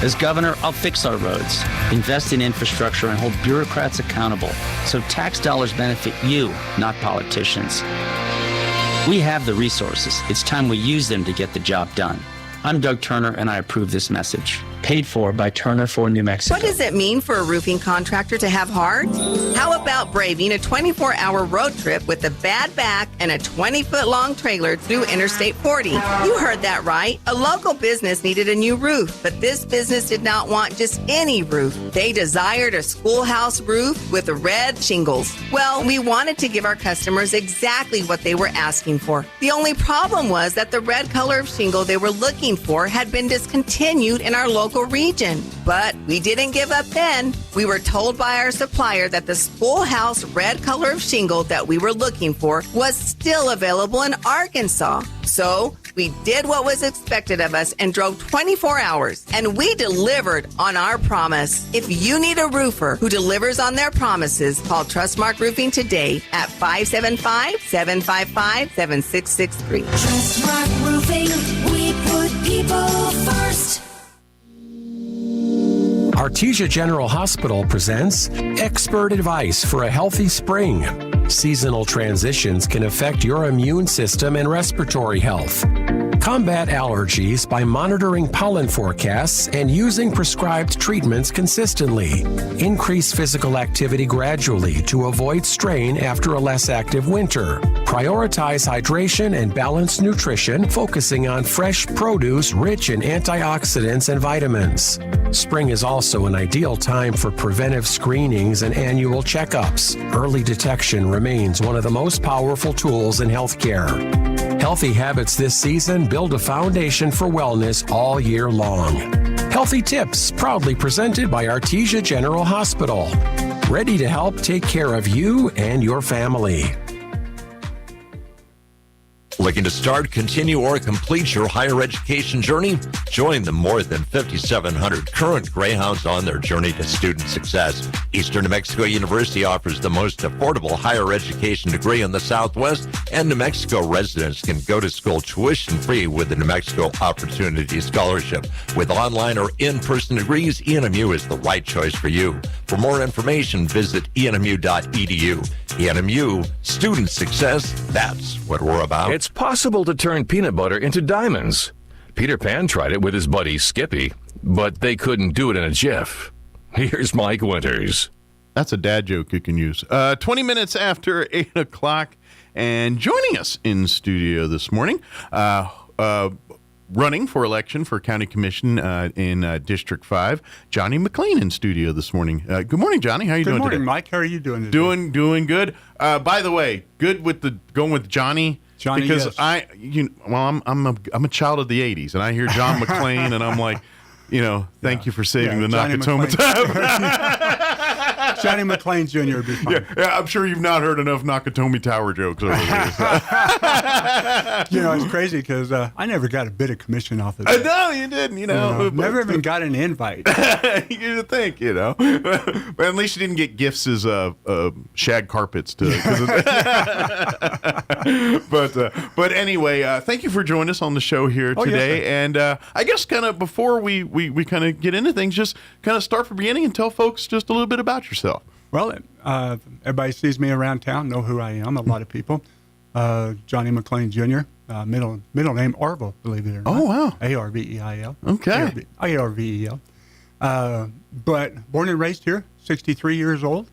As governor, I'll fix our roads, invest in infrastructure, and hold bureaucrats accountable so tax dollars benefit you, not politicians. We have the resources. It's time we use them to get the job done. I'm Doug Turner, and I approve this message. Paid for by Turner for New Mexico. What does it mean for a roofing contractor to have heart? How about braving a 24-hour road trip with a bad back and a 20-foot-long trailer through Interstate 40? You heard that right. A local business needed a new roof, but this business did not want just any roof. They desired a schoolhouse roof with red shingles. Well, we wanted to give our customers exactly what they were asking for. The only problem was that the red color of shingle they were looking for had been discontinued in our local region. But we didn't give up then. We were told by our supplier that the schoolhouse red color of shingle that we were looking for was still available in Arkansas. So we did what was expected of us and drove 24 hours, and we delivered on our promise. If you need a roofer who delivers on their promises, call Trustmark Roofing today at 575-755-7663. Trustmark Roofing, we put people first. Artesia General Hospital presents expert advice for a healthy spring. Seasonal transitions can affect your immune system and respiratory health. Combat allergies by monitoring pollen forecasts and using prescribed treatments consistently. Increase physical activity gradually to avoid strain after a less active winter. Prioritize hydration and balanced nutrition, focusing on fresh produce rich in antioxidants and vitamins. Spring is also an ideal time for preventive screenings and annual checkups. Early detection remains one of the most powerful tools in healthcare. Healthy habits this season build a foundation for wellness all year long. Healthy Tips, proudly presented by Artesia General Hospital. Ready to help take care of you and your family. Looking to start, continue, or complete your higher education journey? Join the more than 5,700 current Greyhounds on their journey to student success. Eastern New Mexico University offers the most affordable higher education degree in the Southwest, and New Mexico residents can go to school tuition-free with the New Mexico Opportunity Scholarship. With online or in-person degrees, ENMU is the right choice for you. For more information, visit enmu.edu. ENMU, student success, that's what we're about. It's possible to turn peanut butter into diamonds. Peter Pan tried it with his buddy Skippy, but they couldn't do it in a jiff. Here's Mike Winters. That's a dad joke you can use. 20 minutes after 8 o'clock, and joining us in studio this morning, running for election for County Commission in District 5, Johnny McLean in studio this morning. Good morning, Johnny. How are you doing today? Good morning, Mike. How are you doing today? Doing good. By the way, good with going with Johnny. Because yes. I'm a child of the 80s, and I hear John McClane, and I'm like, thank you for saving the Nakatomi Tower. Johnny McClain Jr. would be fine. Yeah, I'm sure you've not heard enough Nakatomi Tower jokes over the years. It's crazy because I never got a bit of commission off of it. No, you didn't. Never even got an invite. You'd think, but at least you didn't get gifts as shag carpets to. But anyway, thank you for joining us on the show here today. Yes, and I guess kind of before we kind of get into things, just kind of start from the beginning and tell folks just a little bit about yourself. Well, everybody sees me around town, know who I am. A lot of people. Johnny McClain Jr. Middle name Arvel, believe it or not. Oh wow. Arveil. Okay. Arvel. But born and raised here, 63 years old.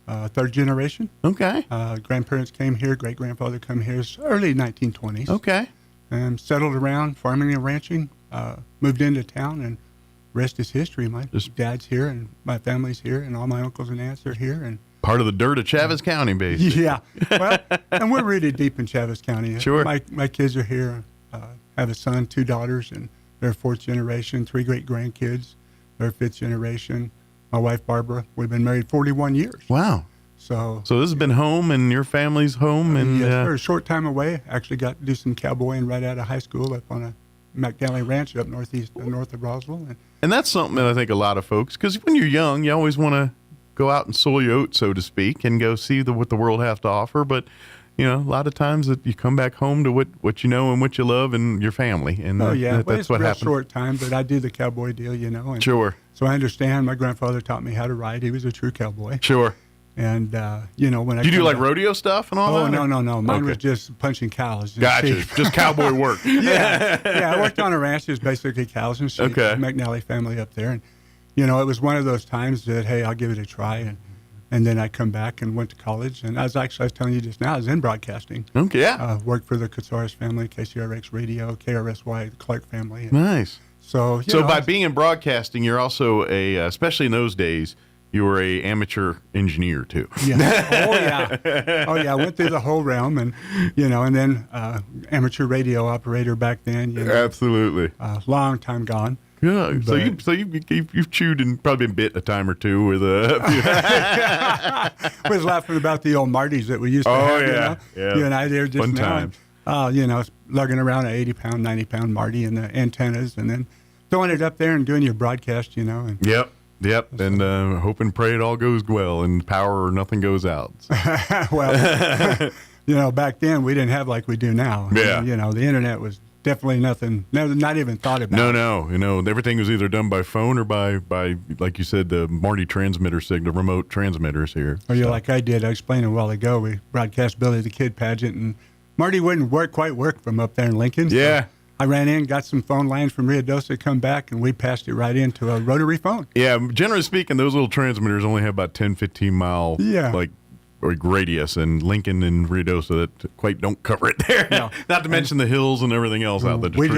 Third generation. Okay. Grandparents came here. Great grandfather came here early 1920s. Okay. And settled around farming and ranching. Moved into town, and rest is history. My dad's here, and my family's here, and all my uncles and aunts are here, and part of the dirt of Chaves County, basically. Yeah. Well, and we're rooted deep in Chaves County. Sure. My kids are here. Have a son, 2 daughters, and they're fourth generation. 3 great grandkids. They're fifth generation. My wife Barbara. We've been married 41 years. Wow. So this has been home, and your family's home, and yes, for a short time away. Actually got to do some cowboying right out of high school up on a McDally Ranch up north of Roswell. And that's something that I think a lot of folks, because when you're young, you always want to go out and soil your oats, so to speak, and go see what the world has to offer. But, a lot of times that you come back home to what you know and what you love and your family. And that's what happens. It's a short time, but I do the cowboy deal, And sure. So I understand. My grandfather taught me how to ride. He was a true cowboy. Sure. And, when I... Do you do like rodeo stuff and all that? Oh, no. Mine was just punching cows. Gotcha. Just cowboy work. Yeah. I worked on a ranch. It was basically cows and sheep. Okay. McNally family up there. And, it was one of those times that, hey, I'll give it a try. And then I come back and went to college. And I was telling you just now, I was in broadcasting. Okay, yeah. Worked for the Katsaris family, KCRX Radio, KRSY, the Clark family. Nice. So by being in broadcasting, you're also especially in those days, you were a amateur engineer too. Yeah. Oh yeah. I went through the whole realm, and and then amateur radio operator back then. Absolutely. Long time gone. Yeah. So you've chewed and probably been bit a time or two with I was laughing about the old Martys that we used to have. Yeah. You and I there just fun now. Time. Lugging around an 80-pound, 90-pound Marty and the antennas, and then throwing it up there and doing your broadcast. And Yep, and hope and pray it all goes well, and power or nothing goes out. Well, back then we didn't have like we do now. Yeah. The internet was definitely nothing. Not even thought about. No. Everything was either done by phone or by like you said, the Marty transmitter signal, remote transmitters here. Or like I did. I explained a while ago. We broadcast Billy the Kid pageant, and Marty wouldn't quite work from up there in Lincoln. So yeah. I ran in, got some phone lines from Ruidoso, come back, and we passed it right into a rotary phone. Yeah, generally speaking, those little transmitters only have about 10, 15 mile or radius, and Lincoln and Ruidoso that quite don't cover it there. No. Not to mention the hills and everything else out there. We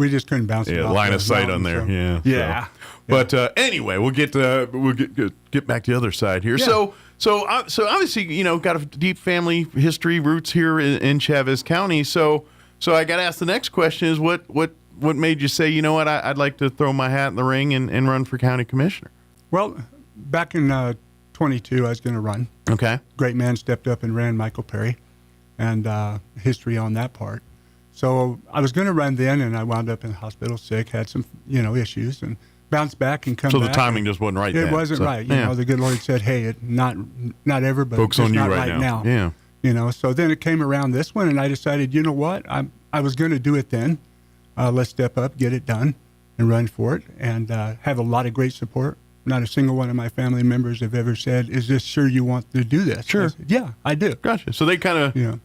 just couldn't bounce it off line of sight on there. So. Yeah. But anyway, we'll get back to the other side here. Yeah. So obviously, got a deep family history, roots here in Chavez County. So I got to ask the next question is what made you say, you know what, I'd like to throw my hat in the ring and run for county commissioner? Well, back in 22, I was going to run. Okay. Great man stepped up and ran, Michael Perry, and history on that part. So I was going to run then, and I wound up in the hospital sick, had some issues, and bounced back and come back. So the timing just wasn't right. It wasn't right. The good Lord said, hey, not ever, but focus on you not right now. Yeah. So then it came around this one, and I decided, you know what, I was going to do it then. Let's step up, get it done, and run for it, and have a lot of great support. Not a single one of my family members have ever said, is this sure you want to do this? Sure. I said, yeah, I do. Gotcha. So they kind of,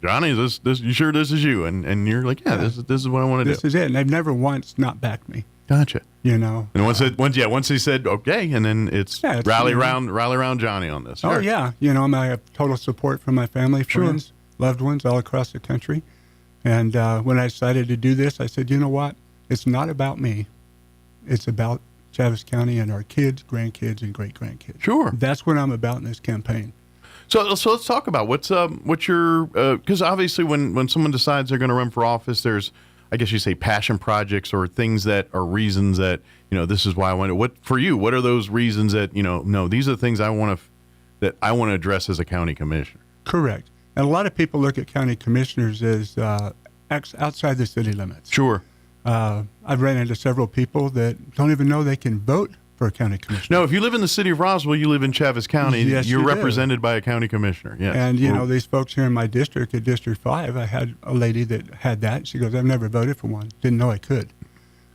Johnny, is this you sure this is you? And you're like, this is what I want to do. This is it. And they've never once not backed me. Gotcha. And once he said okay, and then it's rally around Johnny on this. Oh yeah, I have total support from my family, friends, loved ones all across the country. And when I decided to do this, I said, you know what? It's not about me. It's about Chavez County and our kids, grandkids, and great-grandkids. Sure. That's what I'm about in this campaign. So let's talk about what's your because obviously when someone decides they're going to run for office, there's, I guess you say, passion projects or things that are reasons that this is why I want to. What for you? What are those reasons that no, these are the things I want to address as a county commissioner? Correct. And a lot of people look at county commissioners as outside the city limits. Sure. I've ran into several people that don't even know they can vote for a county commissioner. No, if you live in the city of Roswell, you live in Chavez County. Yes, you're you represented by a county commissioner. Yes. And these folks here in my district, at District 5, I had a lady that had that. She goes, I've never voted for one. Didn't know I could.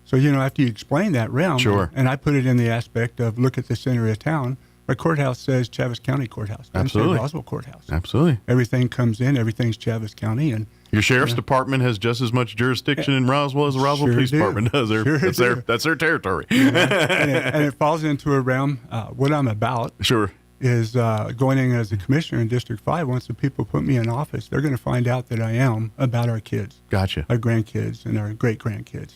So after you explain that realm, sure. And I put it in the aspect of look at the center of town. Our courthouse says Chavez County Courthouse. Absolutely. Roswell Courthouse. Absolutely. Everything comes in. Everything's Chavez County, and your sheriff's department has just as much jurisdiction in Roswell as the Roswell Police Department does. That's their territory. And it falls into a realm. What I'm about is going in as a commissioner in District 5. Once the people put me in office, they're going to find out that I am about our kids. Gotcha. Our grandkids and our great-grandkids.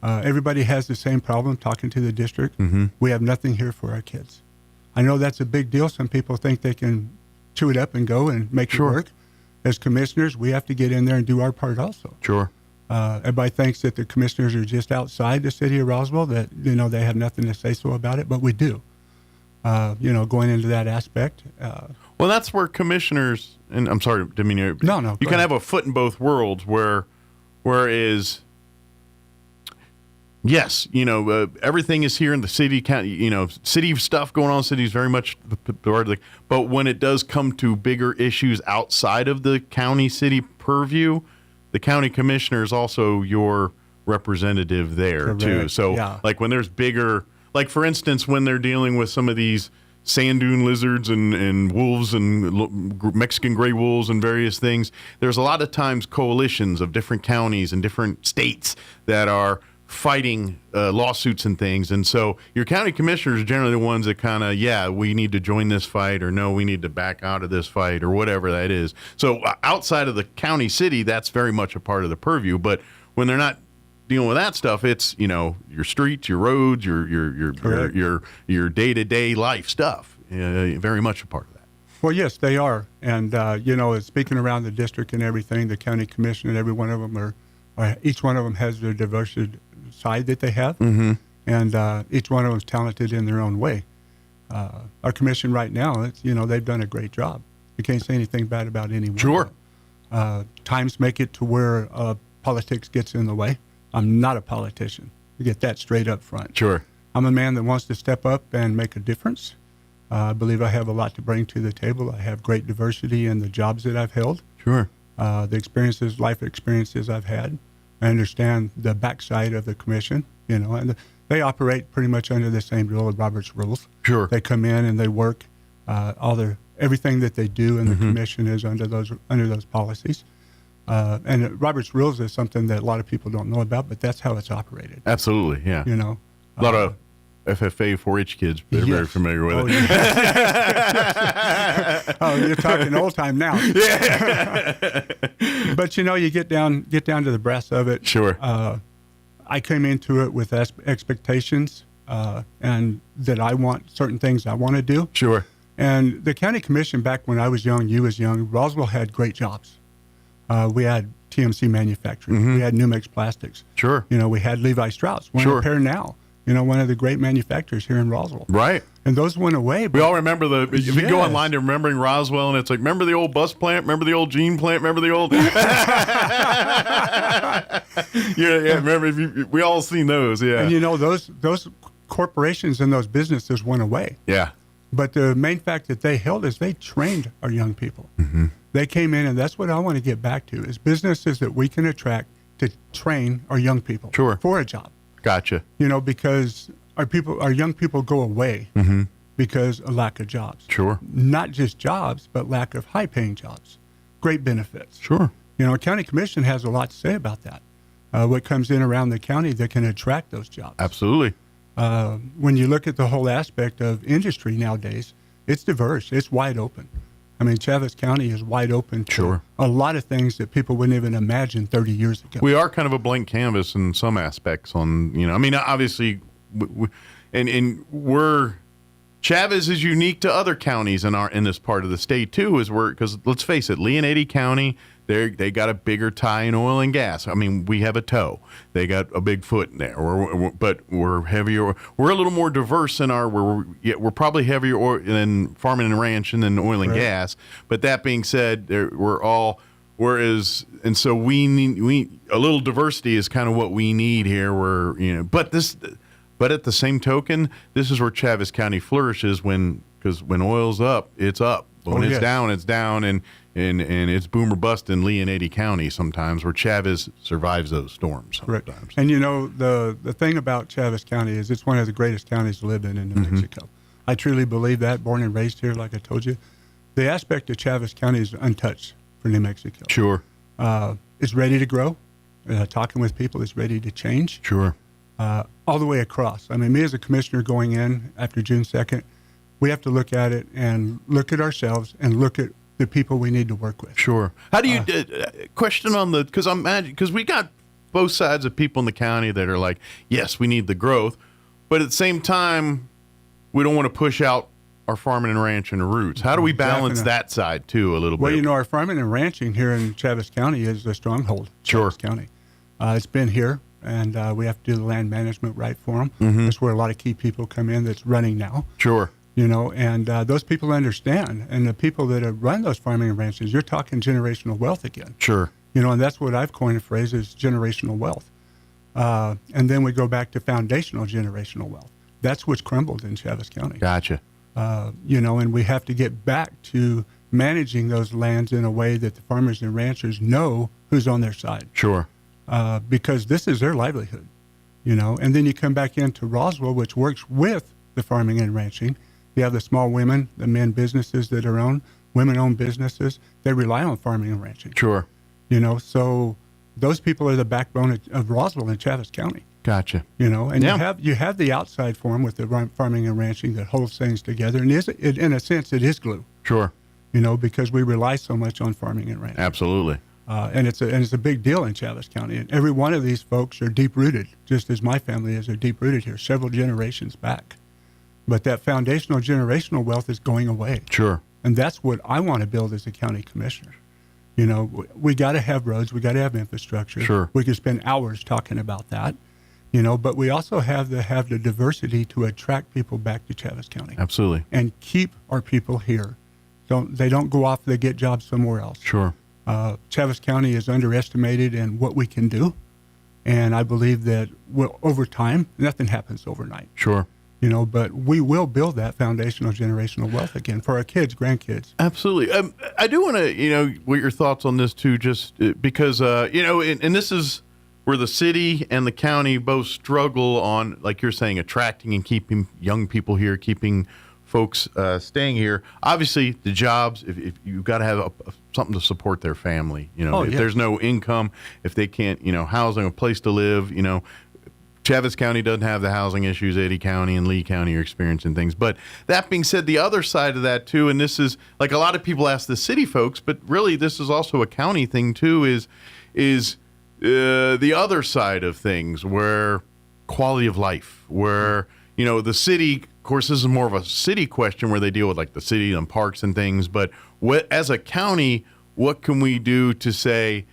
Everybody has the same problem talking to the district. Mm-hmm. We have nothing here for our kids. I know that's a big deal. Some people think they can chew it up and go and make it work. As commissioners, we have to get in there and do our part also. Sure. Everybody thinks that the commissioners are just outside the city of Roswell, that, they have nothing to say so about it, but we do. Going into that aspect. Well, that's where commissioners, and I'm sorry, didn't mean you. No. You can have a foot in both worlds whereas, yes, everything is here in the city, county, city stuff going on. City is very much but when it does come to bigger issues outside of the county city purview, the county commissioner is also your representative there. Correct. Too. So like when there's bigger, like for instance, when they're dealing with some of these sand dune lizards and wolves and Mexican gray wolves and various things, there's a lot of times coalitions of different counties and different states that are fighting lawsuits and things. And so your county commissioners are generally the ones that kind of, we need to join this fight, or no, we need to back out of this fight, or whatever that is. So outside of the county city, that's very much a part of the purview. But when they're not dealing with that stuff, it's, your streets, your roads, your day-to-day life stuff, very much a part of that. Well, yes, they are. And, speaking around the district and everything, the county commission and every one of them each one of them has their diverse side that they have, mm-hmm. and each one of them is talented in their own way. Our commission right now, they've done a great job. You can't say anything bad about anyone. Sure. Times make it to where politics gets in the way. I'm not a politician. You get that straight up front. Sure. I'm a man that wants to step up and make a difference. I believe I have a lot to bring to the table. I have great diversity in the jobs that I've held. Sure. The life experiences I've had. I understand the backside of the commission, and they operate pretty much under the same rule of Robert's rules. Sure. They come in and they work everything that they do in the commission is under those policies. And Robert's rules is something that a lot of people don't know about, but that's how it's operated. Absolutely, yeah. A lot of FFA 4-H kids, they're very familiar with it. Yeah. Oh, you're talking old time now. Yeah. But you get down to the brass of it. Sure. I came into it with expectations, and that I want certain things I want to do. Sure. And the county commission, back when I was young, you was young, Roswell had great jobs. We had TMC Manufacturing. We had Numex Plastics. Sure. We had Levi Strauss. One up here now. One of the great manufacturers here in Roswell. Right. And those went away. We all remember if you go online to Remembering Roswell, and it's like, remember the old bus plant? Remember the old jean plant? Remember the old... remember, we all seen those, yeah. And those corporations and those businesses went away. Yeah. But the main fact that they held is they trained our young people. They came in, and that's what I want to get back to, is businesses that we can attract to train our young people for a job. Gotcha. Because our young people go away because of lack of jobs. Sure. Not just jobs, but lack of high-paying jobs. Great benefits. Sure. County commission has a lot to say about that. What comes in around the county that can attract those jobs. Absolutely. When you look at the whole aspect of industry nowadays, it's diverse. It's wide open. I mean, Chavez County is wide open to a lot of things that people wouldn't even imagine 30 years ago. We are kind of a blank canvas in some aspects obviously, Chavez is unique to other counties in this part of the state too, because let's face it, Lee and Eddy County, they got a bigger tie in oil and gas. I mean, we have a toe. They got a big foot in there. But we're heavier. We're a little more diverse in we're probably heavier than farming and ranching than oil and gas. But that being said, so we need a little diversity is kind of what we need here. But at the same token, this is where Chavez County flourishes because when oil's up, it's up. When it's down, it's down, and it's boom or bust in Lee and Eddy County sometimes, where Chavez survives those storms sometimes. Correct. And the thing about Chavez County is it's one of the greatest counties to live in New Mexico. I truly believe that, born and raised here, like I told you. The aspect of Chavez County is untouched for New Mexico. Sure. It's ready to grow. Talking with people, it's ready to change. Sure. All the way across. I mean, me as a commissioner going in after June 2nd, we have to look at it and look at ourselves and look at the people we need to work with. Sure. How do you question on because we got both sides of people in the county that are like, yes, we need the growth, but at the same time, we don't want to push out our farming and ranching roots. How do we balance that side too a little bit? Well, our farming and ranching here in Chavez County is a stronghold. Chavez County. It's been here, and we have to do the land management right for them. That's where a lot of key people come in that's running now. Sure. And those people understand. And the people that have run those farming and ranches, you're talking generational wealth again. Sure. And that's what I've coined a phrase is generational wealth. And then we go back to foundational generational wealth. That's what's crumbled in Chavez County. Gotcha. And we have to get back to managing those lands in a way that the farmers and ranchers know who's on their side. Sure. Because this is their livelihood, And then you come back into Roswell, which works with the farming and ranching. You have the small women, the men businesses that are women-owned businesses. They rely on farming and ranching. Sure. So those people are the backbone of Roswell and Chavez County. Gotcha. And you have the outside form with the farming and ranching that holds things together, and in a sense, it is glue. Sure. Because we rely so much on farming and ranching. Absolutely. And it's a big deal in Chavez County, and every one of these folks are deep-rooted, just as my family is. They're deep-rooted here, several generations back. But that foundational generational wealth is going away. Sure. And that's what I want to build as a county commissioner. We got to have roads. We got to have infrastructure. Sure. We could spend hours talking about that. But we also have the diversity to attract people back to Chavez County. Absolutely. And keep our people here. They don't go off, they get jobs somewhere else. Sure. Chavez County is underestimated in what we can do. And I believe that over time, nothing happens overnight. Sure. But we will build that foundational generational wealth again for our kids, grandkids. Absolutely. I do want to, what your thoughts on this too, just because, and this is the city and the county both struggle on, like you're saying, attracting and keeping young people here, keeping folks staying here. Obviously, the jobs, if you've got to have something to support their family. If there's no income, if they can't, housing, a place to live, Chaves County doesn't have the housing issues Eddy County and Lee County are experiencing things. But that being said, the other side of that, too, and this is, like a lot of people ask the city folks, but really this is also a county thing, too, is the other side of things, where quality of life, where, the city, of course, this is more of a city question where they deal with, like, the city and parks and things. But as a county, what can we do to say,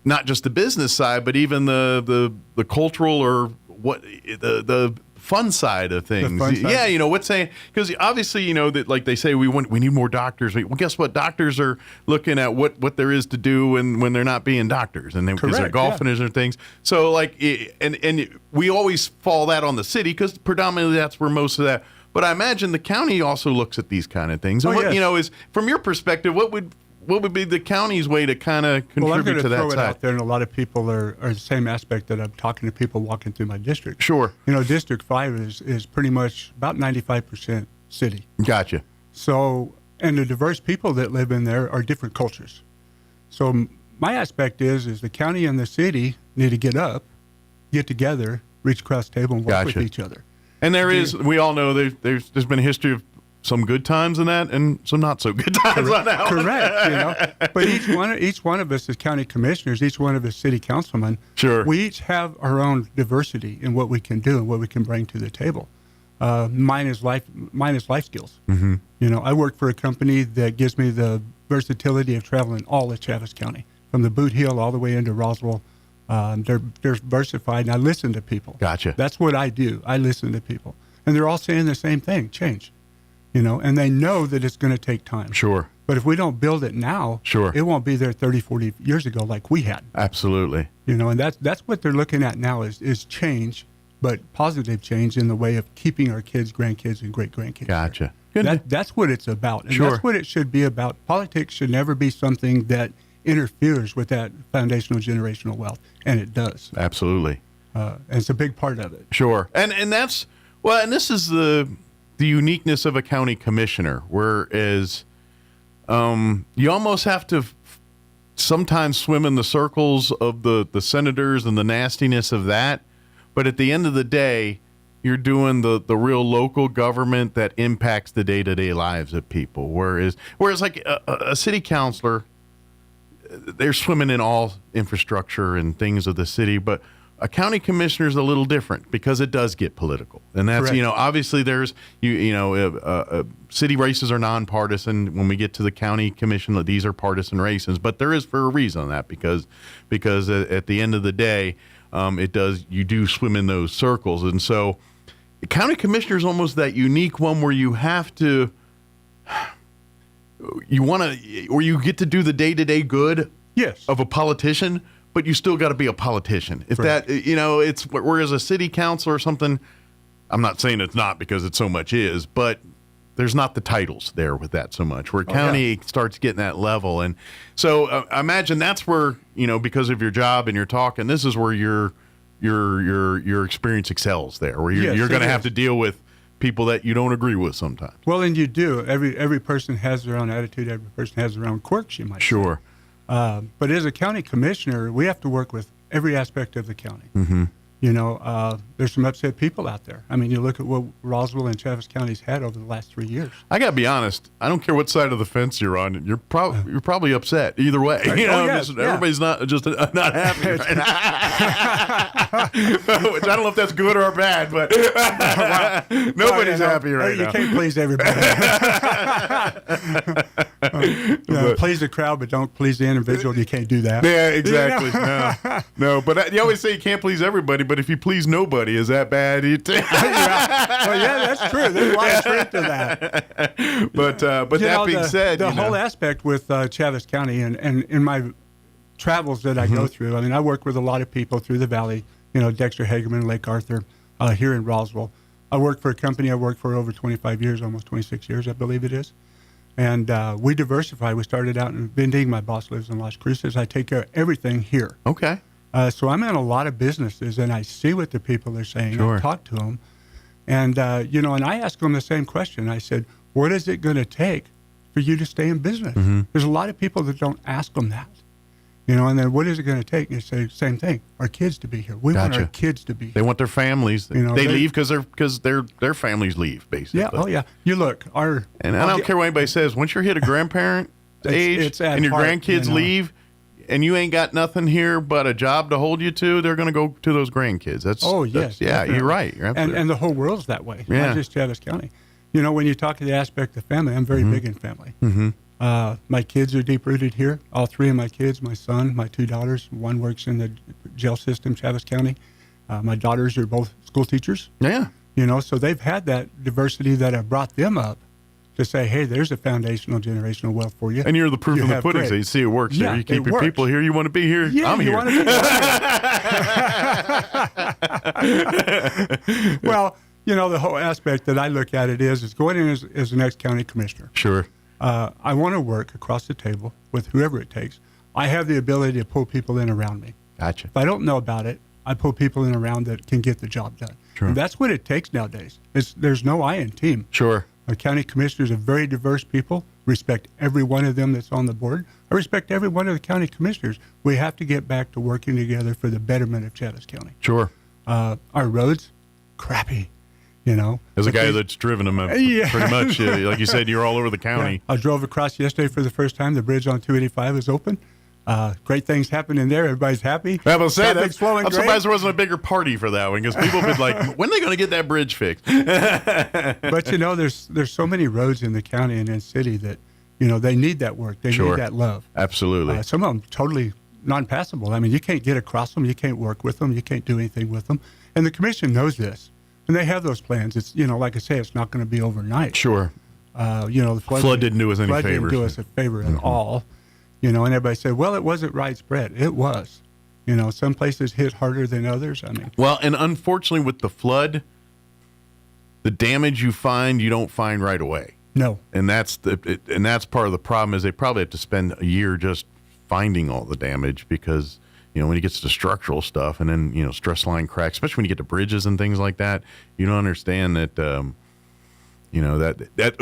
not just the business side, but even the cultural or what the fun side of things. Yeah, what's saying, because obviously that, like they say, we need more doctors. Well, guess what? Doctors are looking at what there is to do when they're not being doctors, and because they're golfing and things. So and we always fall that on the city because predominantly that's where most of that. But I imagine the county also looks at these kind of things. And is from your perspective, what would be the county's way to kind of contribute to that side? Well, I'm going to throw it out there, and a lot of people are the same aspect that I'm talking to people walking through my district. Sure. District 5 is pretty much about 95% city. Gotcha. So, and the diverse people that live in there are different cultures. So my aspect is the county and the city need to get up, get together, reach across the table, and work with each other. And we all know there's been a history of some good times in that, and some not so good times on that. Correct. But each one of us as county commissioners, each one of us city councilmen, we each have our own diversity in what we can do and what we can bring to the table. Mine is life skills. Mm-hmm. I work for a company that gives me the versatility of traveling all of Chaves County, from the Boot Heel all the way into Roswell. They're diversified, and I listen to people. Gotcha. That's what I do. I listen to people, and they're all saying the same thing: change. And they know that it's going to take time. Sure. But if we don't build it now, it won't be there 30, 40 years ago like we had. Absolutely. And that's what they're looking at now is change, but positive change in the way of keeping our kids, grandkids, and great-grandkids. Gotcha. That's what it's about. And that's what it should be about. Politics should never be something that interferes with that foundational generational wealth, and it does. Absolutely. And it's a big part of it. Sure. And this is the uniqueness of a county commissioner, whereas you almost have to sometimes swim in the circles of the senators and the nastiness of that. But at the end of the day, you're doing the real local government that impacts the day-to-day lives of people. Whereas like a city councilor, they're swimming in all infrastructure and things of the city, but a county commissioner is a little different because it does get political. And that's, obviously there's, city races are nonpartisan. When we get to the county commission, these are partisan races, but there is for a reason on that because at the end of the day, you do swim in those circles. And so the county commissioner is almost that unique one where you have to, you get to do the day-to-day good of a politician, but you still got to be a politician. If it's whereas a city council or something, I'm not saying it's not because it so much is, but there's not the titles there with that so much. Where county starts getting that level, and so I imagine that's where because of your job and your talk, and this is where your experience excels there, where you're going to have to deal with people that you don't agree with sometimes. Well, and you do. Every person has their own attitude. Every person has their own quirks, you might say. But as a county commissioner, we have to work with every aspect of the county. Mm-hmm. There's some upset people out there. I mean, you look at what Roswell and Chaves counties had over the last 3 years. I got to be honest. I don't care what side of the fence you're on. You're probably upset either way. Everybody's not happy right now. Which I don't know if that's good or bad, but nobody's happy right now. You can't please everybody. Please the crowd, but don't please the individual. You can't do that. Yeah, exactly. No, but you always say you can't please everybody. But if you please nobody, is that bad? Well, that's true. There's a lot of truth to that. But that being said, the whole aspect with Chaves County and in my travels that I go through, I mean, I work with a lot of people through the valley. Dexter Hagerman, Lake Arthur, here in Roswell. I work for a company I worked for over 25 years, almost 26 years, I believe it is. And we diversify. We started out in Vending. My boss lives in Las Cruces. I take care of everything here. Okay. So I'm in a lot of businesses, and I see what the people are saying. Sure. I talk to them. And, and I ask them the same question. I said, what is it going to take for you to stay in business? Mm-hmm. There's a lot of people that don't ask them that. And then what is it going to take? And they say, same thing, our kids to be here. We want our kids to be here. They want their families. They leave because their families leave, basically. Yeah, oh yeah. You look, and I don't care what anybody says. Once you hit a grandparent age and your grandkids leave, and you ain't got nothing here but a job to hold you to, they're going to go to those grandkids. You're right. You're absolutely and the whole world's that way, yeah. not just Chaves County. When you talk to the aspect of family, I'm very big in family. Mm-hmm. My kids are deep-rooted here. All three of my kids, my son, my two daughters, one works in the jail system, Chaves County. My daughters are both school teachers. Yeah. So they've had that diversity that have brought them up to say, hey, there's a foundational generational wealth for you. And you're the proof in the pudding. So you see it works here. You keep your people here. You want to be here? Yeah, I'm here. Well, the whole aspect that I look at it is going in as the next county commissioner. Sure. I want to work across the table with whoever it takes. I have the ability to pull people in around me. Gotcha. If I don't know about it, I pull people in around that can get the job done. Sure. And that's what it takes nowadays. There's no I in team. Sure. County commissioners are very diverse people. Respect every one of them that's on the board. I respect every one of the county commissioners. We have to get back to working together for the betterment of Chaves County. Sure. Our roads, crappy. As a guy that's driven them, pretty much, like you said, you're all over the county. Yeah. I drove across yesterday for the first time. The bridge on 285 is open. Great things happening there. Everybody's happy. I will say that. I'm surprised there wasn't a bigger party for that one because people have been like, when are they going to get that bridge fixed? But there's so many roads in the county and in city that they need that work. They need that love. Absolutely. Some of them totally non-passable. I mean, you can't get across them. You can't work with them. You can't do anything with them. And the commission knows this. And they have those plans. It's like I say, it's not going to be overnight. Sure. The flood didn't do us any favors. Didn't do us a favor at all. And everybody said, well, it wasn't widespread. It was. Some places hit harder than others. I mean. Well, and unfortunately with the flood, the damage you don't find right away. No. And that's part of the problem is they probably have to spend a year just finding all the damage because when it gets to structural stuff and then stress line cracks, especially when you get to bridges and things like that, you don't understand that that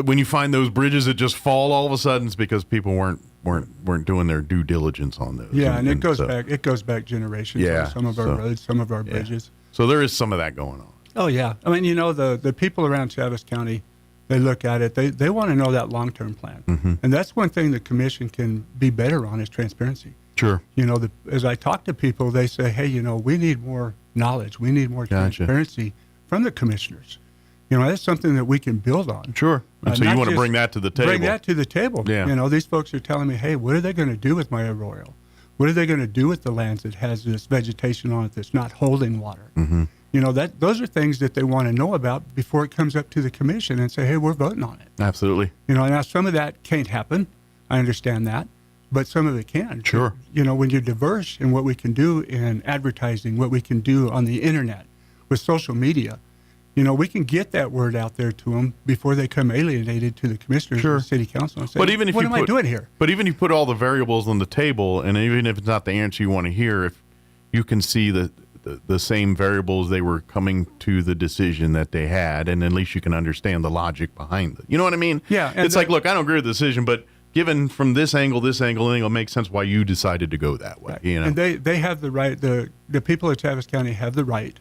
when you find those bridges that just fall all of a sudden, it's because people weren't doing their due diligence on those. Yeah, and it goes back generations. Yeah, on some of our roads, some of our bridges. So there is some of that going on. Oh yeah, I mean the people around Chaves County, they look at it. They want to know that long-term plan, and that's one thing the commission can be better on is transparency. Sure. As I talk to people, they say, hey, we need more knowledge. We need more transparency from the commissioners. That's something that we can build on. Sure. And so you want to bring that to the table. Bring that to the table. Yeah. These folks are telling me, hey, what are they going to do with my arroyo? What are they going to do with the lands that has this vegetation on it that's not holding water? Mm-hmm. Those are things that they want to know about before it comes up to the commission and say, hey, we're voting on it. Absolutely. Now some of that can't happen. I understand that. But some of it can. Sure. When you're diverse in what we can do in advertising, what we can do on the internet with social media, we can get that word out there to them before they come alienated to the commissioners and the city council and say, what am I doing here? But even if you put all the variables on the table, and even if it's not the answer you want to hear, if you can see the same variables they were coming to the decision that they had, and at least you can understand the logic behind it. You know what I mean? Yeah. It's like, look, I don't agree with the decision, but given from this angle, it'll make sense why you decided to go that way. Right. And they have the right, the people of Chaves County have the right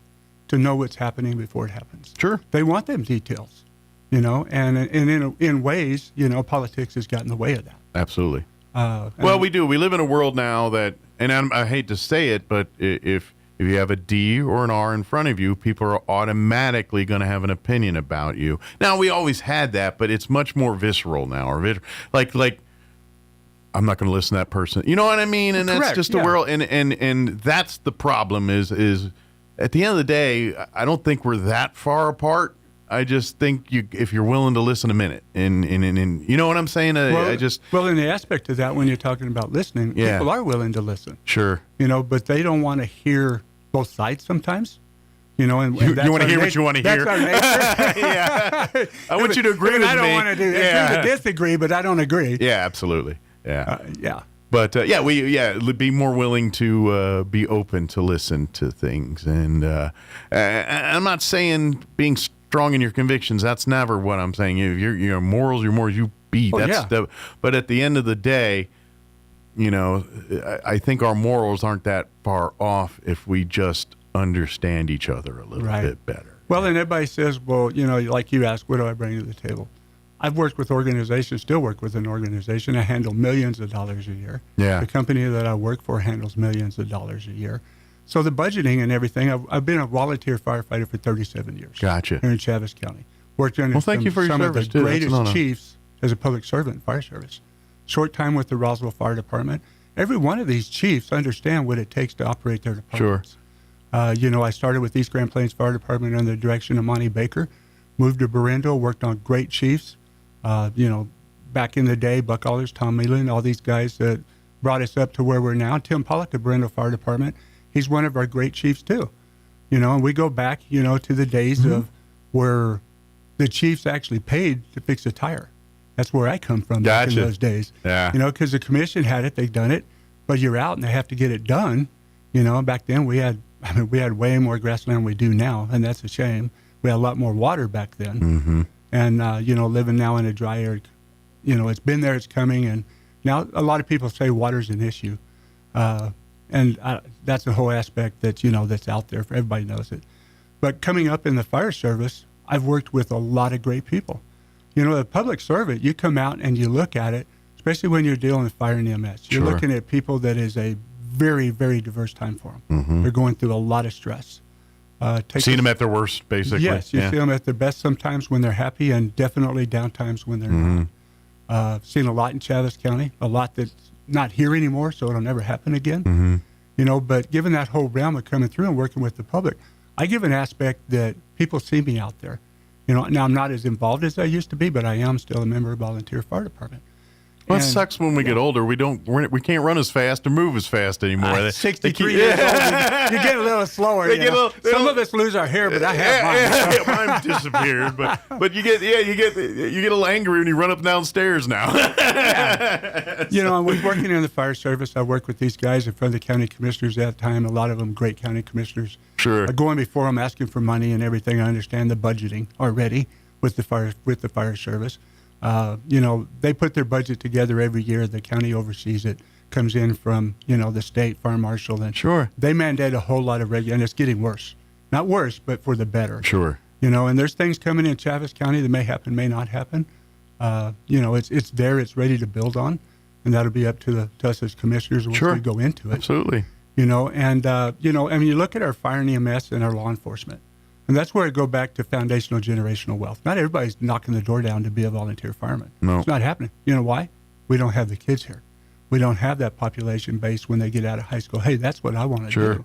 to know what's happening before it happens. Sure. They want them details, and in ways, politics has gotten in the way of that. Absolutely. Well, we do. We live in a world now that, and I hate to say it, but if you have a D or an R in front of you, people are automatically going to have an opinion about you. Now, we always had that, but it's much more visceral now. Or like I'm not going to listen to that person. You know what I mean? And that's just the world. And that's the problem is at the end of the day, I don't think we're that far apart. I just think if you're willing to listen a minute, and you know what I'm saying? Well, in the aspect of that, when you're talking about listening, people are willing to listen. Sure. But they don't want to hear both sides sometimes. And you want to hear what you want to hear. That's our nature. Yeah. I want you to agree with me. I don't want to do that. Yeah. It's to disagree, but I don't agree. Yeah, absolutely. Yeah. Yeah. But be more willing to be open to listen to things. And I'm not saying being strong in your convictions. That's never what I'm saying. Your morals, you be. But at the end of the day, I think our morals aren't that far off if we just understand each other a little bit better. Well, and everybody says, well, like you asked, what do I bring to the table? I've worked with organizations, still work with an organization. I handle millions of dollars a year. Yeah. The company that I work for handles millions of dollars a year. So the budgeting and everything, I've been a volunteer firefighter for 37 years. Gotcha. Here in Chaves County. Worked under thank you for your some of the service, too. greatest chiefs as a public servant in fire service. Short time with the Roswell Fire Department. Every one of these chiefs understand what it takes to operate their departments. Sure. I started with East Grand Plains Fire Department under the direction of Monty Baker, moved to Berrendo, worked on great chiefs. Back in the day, Buck Alders, Tom Meelan, all these guys that brought us up to where we're now. Tim Pollock, the Berrendo Fire Department, he's one of our great chiefs too. And we go back, to the days of where the chiefs actually paid to fix a tire. That's where I come from back in those days. Yeah. Because the commission had it, they've done it, but you're out and they have to get it done. Back then we had way more grassland than we do now, and that's a shame. We had a lot more water back then. Mm-hmm. And, living now in a dry area, it's been there, it's coming. And now a lot of people say water's an issue. And that's a whole aspect that, that's out there. Everybody knows it. But coming up in the fire service, I've worked with a lot of great people. The public servant, you come out and you look at it, especially when you're dealing with fire and EMS. You're looking at people that is a very, very diverse time for them. Mm-hmm. They're going through a lot of stress. Seen them at their worst, basically. Yes, you see them at their best sometimes when they're happy, and definitely down times when they're not. Seen a lot in Chaves County, a lot that's not here anymore, so it'll never happen again. Mm-hmm. But given that whole realm of coming through and working with the public, I give an aspect that people see me out there. Now I'm not as involved as I used to be, but I am still a member of the volunteer fire department. Well, it sucks when we get older. We can't run as fast or move as fast anymore. 63 years old, you get a little slower. Some of us lose our hair, but I have mine. Mine disappeared, but you get a little angry when you run up and down stairs now. I was working in the fire service. I worked with these guys in front of the county commissioners at that time. A lot of them great county commissioners. Sure. Going before them, asking for money and everything. I understand the budgeting already with the fire service. They put their budget together every year. The county oversees it. Comes in from, the state fire marshal. And they mandate a whole lot of and it's getting worse. Not worse, but for the better. Sure. And there's things coming in Chaves County that may happen, may not happen. It's there. It's ready to build on. And that'll be up to us as commissioners once we go into it. Absolutely. You look at our fire and EMS and our law enforcement. And that's where I go back to foundational generational wealth. Not everybody's knocking the door down to be a volunteer fireman. No. It's not happening. You know why? We don't have the kids here. We don't have that population base when they get out of high school. Hey, that's what I want to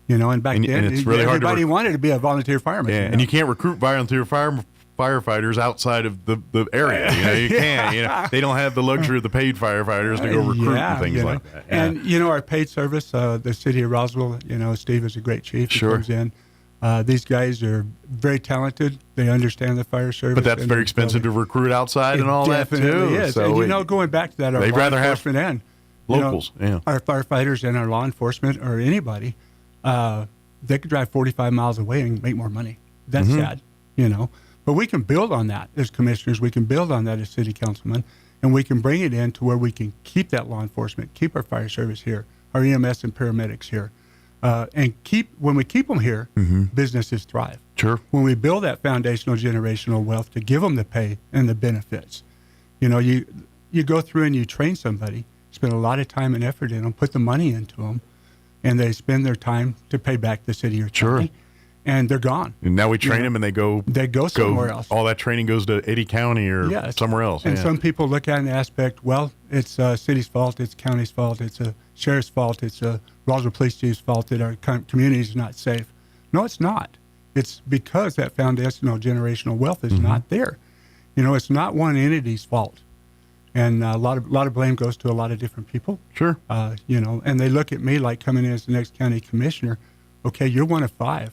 do. And back then, it's really hard everybody wanted to be a volunteer fireman. Yeah, and you can't recruit volunteer firefighters outside of the area. You can't. They don't have the luxury of the paid firefighters to go recruit and things like that. Yeah. And, our paid service, the city of Roswell, Steve is a great chief. He comes in. These guys are very talented. They understand the fire service. But that's very expensive to recruit outside and all that, too. It definitely is. So and, going back to that, our law enforcement end. Locals, our firefighters and our law enforcement or anybody, they could drive 45 miles away and make more money. That's sad, But we can build on that as commissioners. We can build on that as city councilmen. And we can bring it in to where we can keep that law enforcement, keep our fire service here, our EMS and paramedics here. And when we keep them here, businesses thrive. Sure. When we build that foundational generational wealth to give them the pay and the benefits, you go through and you train somebody, spend a lot of time and effort in them, put the money into them, and they spend their time to pay back the city or county, and they're gone. And now we train them and they go somewhere else. All that training goes to Eddy County or somewhere else. And some people look at an aspect, well, it's city's fault, it's county's fault, it's a sheriff's fault, it's a Roswell Police Chief's fault that our community is not safe. No, it's not. It's because that foundational generational wealth is not there. It's not one entity's fault. And a lot of blame goes to a lot of different people. Sure. And they look at me like coming in as the next county commissioner. Okay, you're one of 5.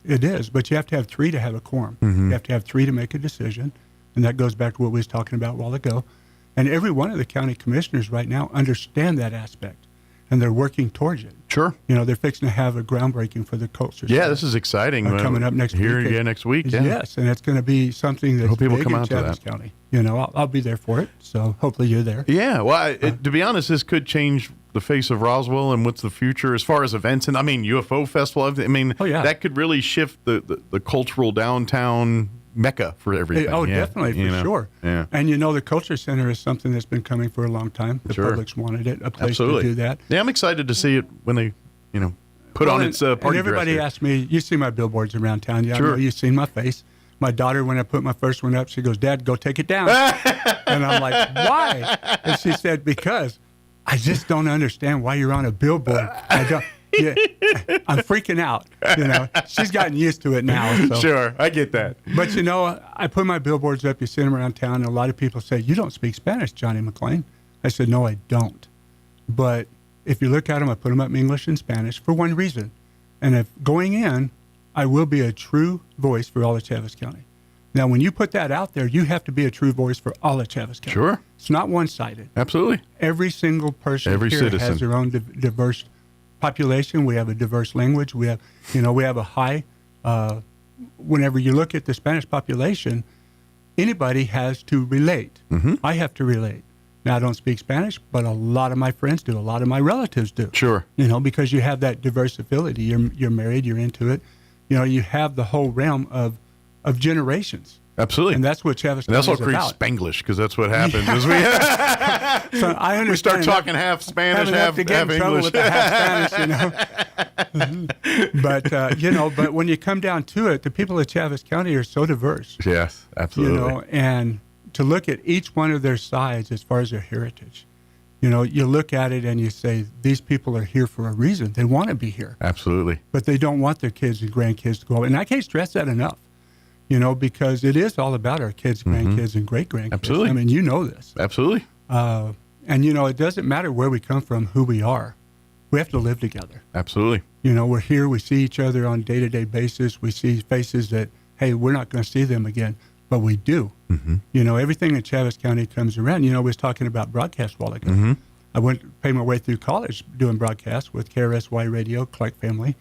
It is, but you have to have 3 to have a quorum. You have to have 3 to make a decision. And that goes back to what we was talking about a while ago. And every one of the county commissioners right now understand that aspect, and they're working towards it. Sure. They're fixing to have a groundbreaking for the culture. Yeah, this is exciting. Coming up next here, week. Next week. Yeah. Yes, and it's going to be something that's hope people big come in out to Chaves that. County. I'll be there for it, so hopefully you're there. Yeah, well, to be honest, this could change the face of Roswell and what's the future as far as events. And I mean, UFO Festival, that could really shift the cultural downtown mecca for everything. Definitely, for sure. Yeah. And the Culture Center is something that's been coming for a long time. The public's wanted it, a place to do that. Yeah, I'm excited to see it when they, put on its party and everybody dress asks me, you see my billboards around town. Yeah, sure. I know you've seen my face. My daughter, when I put my first one up, she goes, Dad, go take it down. And I'm like, why? And she said, because I just don't understand why you're on a billboard. I'm freaking out. She's gotten used to it now. So. Sure, I get that. But I put my billboards up. You see them around town, and a lot of people say, "You don't speak Spanish, Johnny McClain." I said, "No, I don't." But if you look at them, I put them up in English and Spanish for one reason, and if going in, I will be a true voice for all of Chaves County. Now, when you put that out there, you have to be a true voice for all of Chaves County. Sure, it's not one-sided. Absolutely, every single person every here citizen has their own diverse population. We have a diverse language. We have, we have a high. Whenever you look at the Spanish population, anybody has to relate. Mm-hmm. I have to relate. Now, I don't speak Spanish, but a lot of my friends do. A lot of my relatives do. Sure. Because you have that diverse ability. You're married. You're into it. You have the whole realm of generations. Absolutely. And that's what Chaves County is about. And that's what creates Spanglish, because that's what happens. Is so I understand. We start talking half Spanish, half English. With the half Spanish, but when you come down to it, the people of Chaves County are so diverse. Yes, absolutely. And to look at each one of their sides as far as their heritage, you look at it and you say, these people are here for a reason. They want to be here. Absolutely. But they don't want their kids and grandkids to go. And I can't stress that enough. Because it is all about our kids, grandkids, and great-grandkids. Absolutely. I mean, you know this. Absolutely. And, it doesn't matter where we come from, who we are. We have to live together. Absolutely. We're here. We see each other on a day-to-day basis. We see faces that, hey, we're not going to see them again, but we do. Mm-hmm. Everything in Chaves County comes around. I was talking about broadcast a while ago. Mm-hmm. I went to pay my way through college doing broadcasts with KRSY Radio, Clark Family.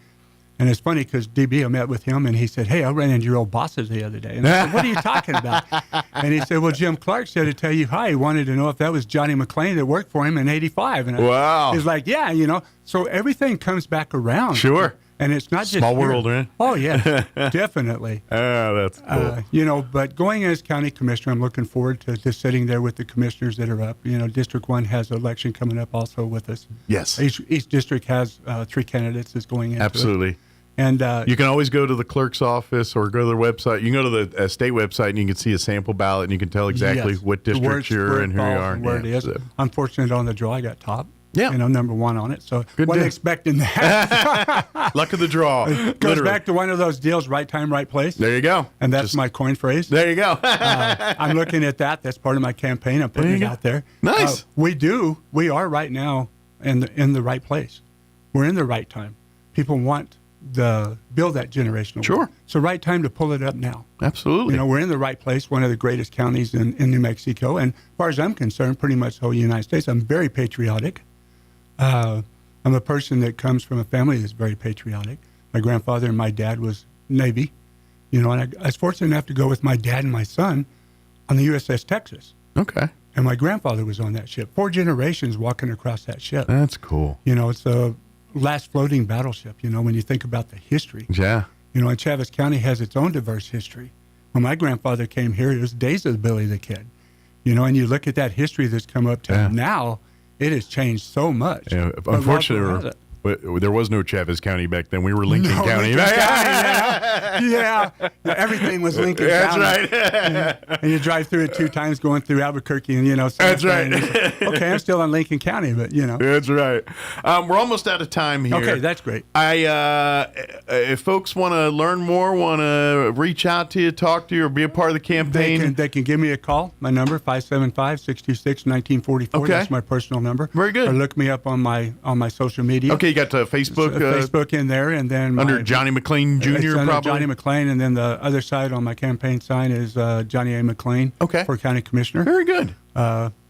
And it's funny because DB, I met with him, and he said, hey, I ran into your old bosses the other day. And I said, what are you talking about? And he said, well, Jim Clark said to tell you hi. He wanted to know if that was Johnny McClain that worked for him in 85. And wow. He's like, yeah, So everything comes back around. Sure. And it's not just small here. world, right? Oh, yeah, definitely. Oh, that's cool. But going as county commissioner, I'm looking forward to just sitting there with the commissioners that are up. District 1 has an election coming up also with us. Yes. Each district has 3 candidates that's going into Absolutely. it. And you can always go to the clerk's office or go to their website. You can go to the state website and you can see a sample ballot and you can tell exactly what district you're in, who you are. And where it is. I'm fortunate on the draw. I got top. Yeah. Number 1 on it. So wasn't expecting that. Luck of the draw. It goes back to one of those deals, right time, right place. There you go. And that's my coin phrase. There you go. I'm looking at that. That's part of my campaign. I'm putting it out there. Nice. We are right now in the right place. We're in the right time. People want build that generational. Sure. Wealth. It's the right time to pull it up now. Absolutely. We're in the right place, one of the greatest counties in New Mexico. And as far as I'm concerned, pretty much the whole United States. I'm very patriotic. I'm a person that comes from a family that's very patriotic. My grandfather and my dad was Navy, and I was fortunate enough to go with my dad and my son on the USS Texas. Okay. And my grandfather was on that ship. 4 generations walking across that ship. That's cool. It's a last floating battleship, when you think about the history. Yeah. And Chaves County has its own diverse history. When my grandfather came here, it was days of Billy the Kid. And you look at that history that's come up to now, it has changed so much. Yeah, unfortunately, there was no Chaves County back then. We were Lincoln County. Lincoln County, yeah. Everything was Lincoln County. That's right. And you drive through it 2 times going through Albuquerque, and That's right. Okay, I'm still in Lincoln County, but That's right. We're almost out of time here. Okay, that's great. If folks want to learn more, want to reach out to you, talk to you, or be a part of the campaign, they can give me a call. My number 575-626-1944. Okay. That's my personal number. Very good. Or look me up on my social media. Okay, you got Facebook. Facebook in there, and then under Johnny McClain Jr. Probably Johnny McClain, and then the other side on my campaign sign is Johnny A. McClain. Okay. For county commissioner. Very good.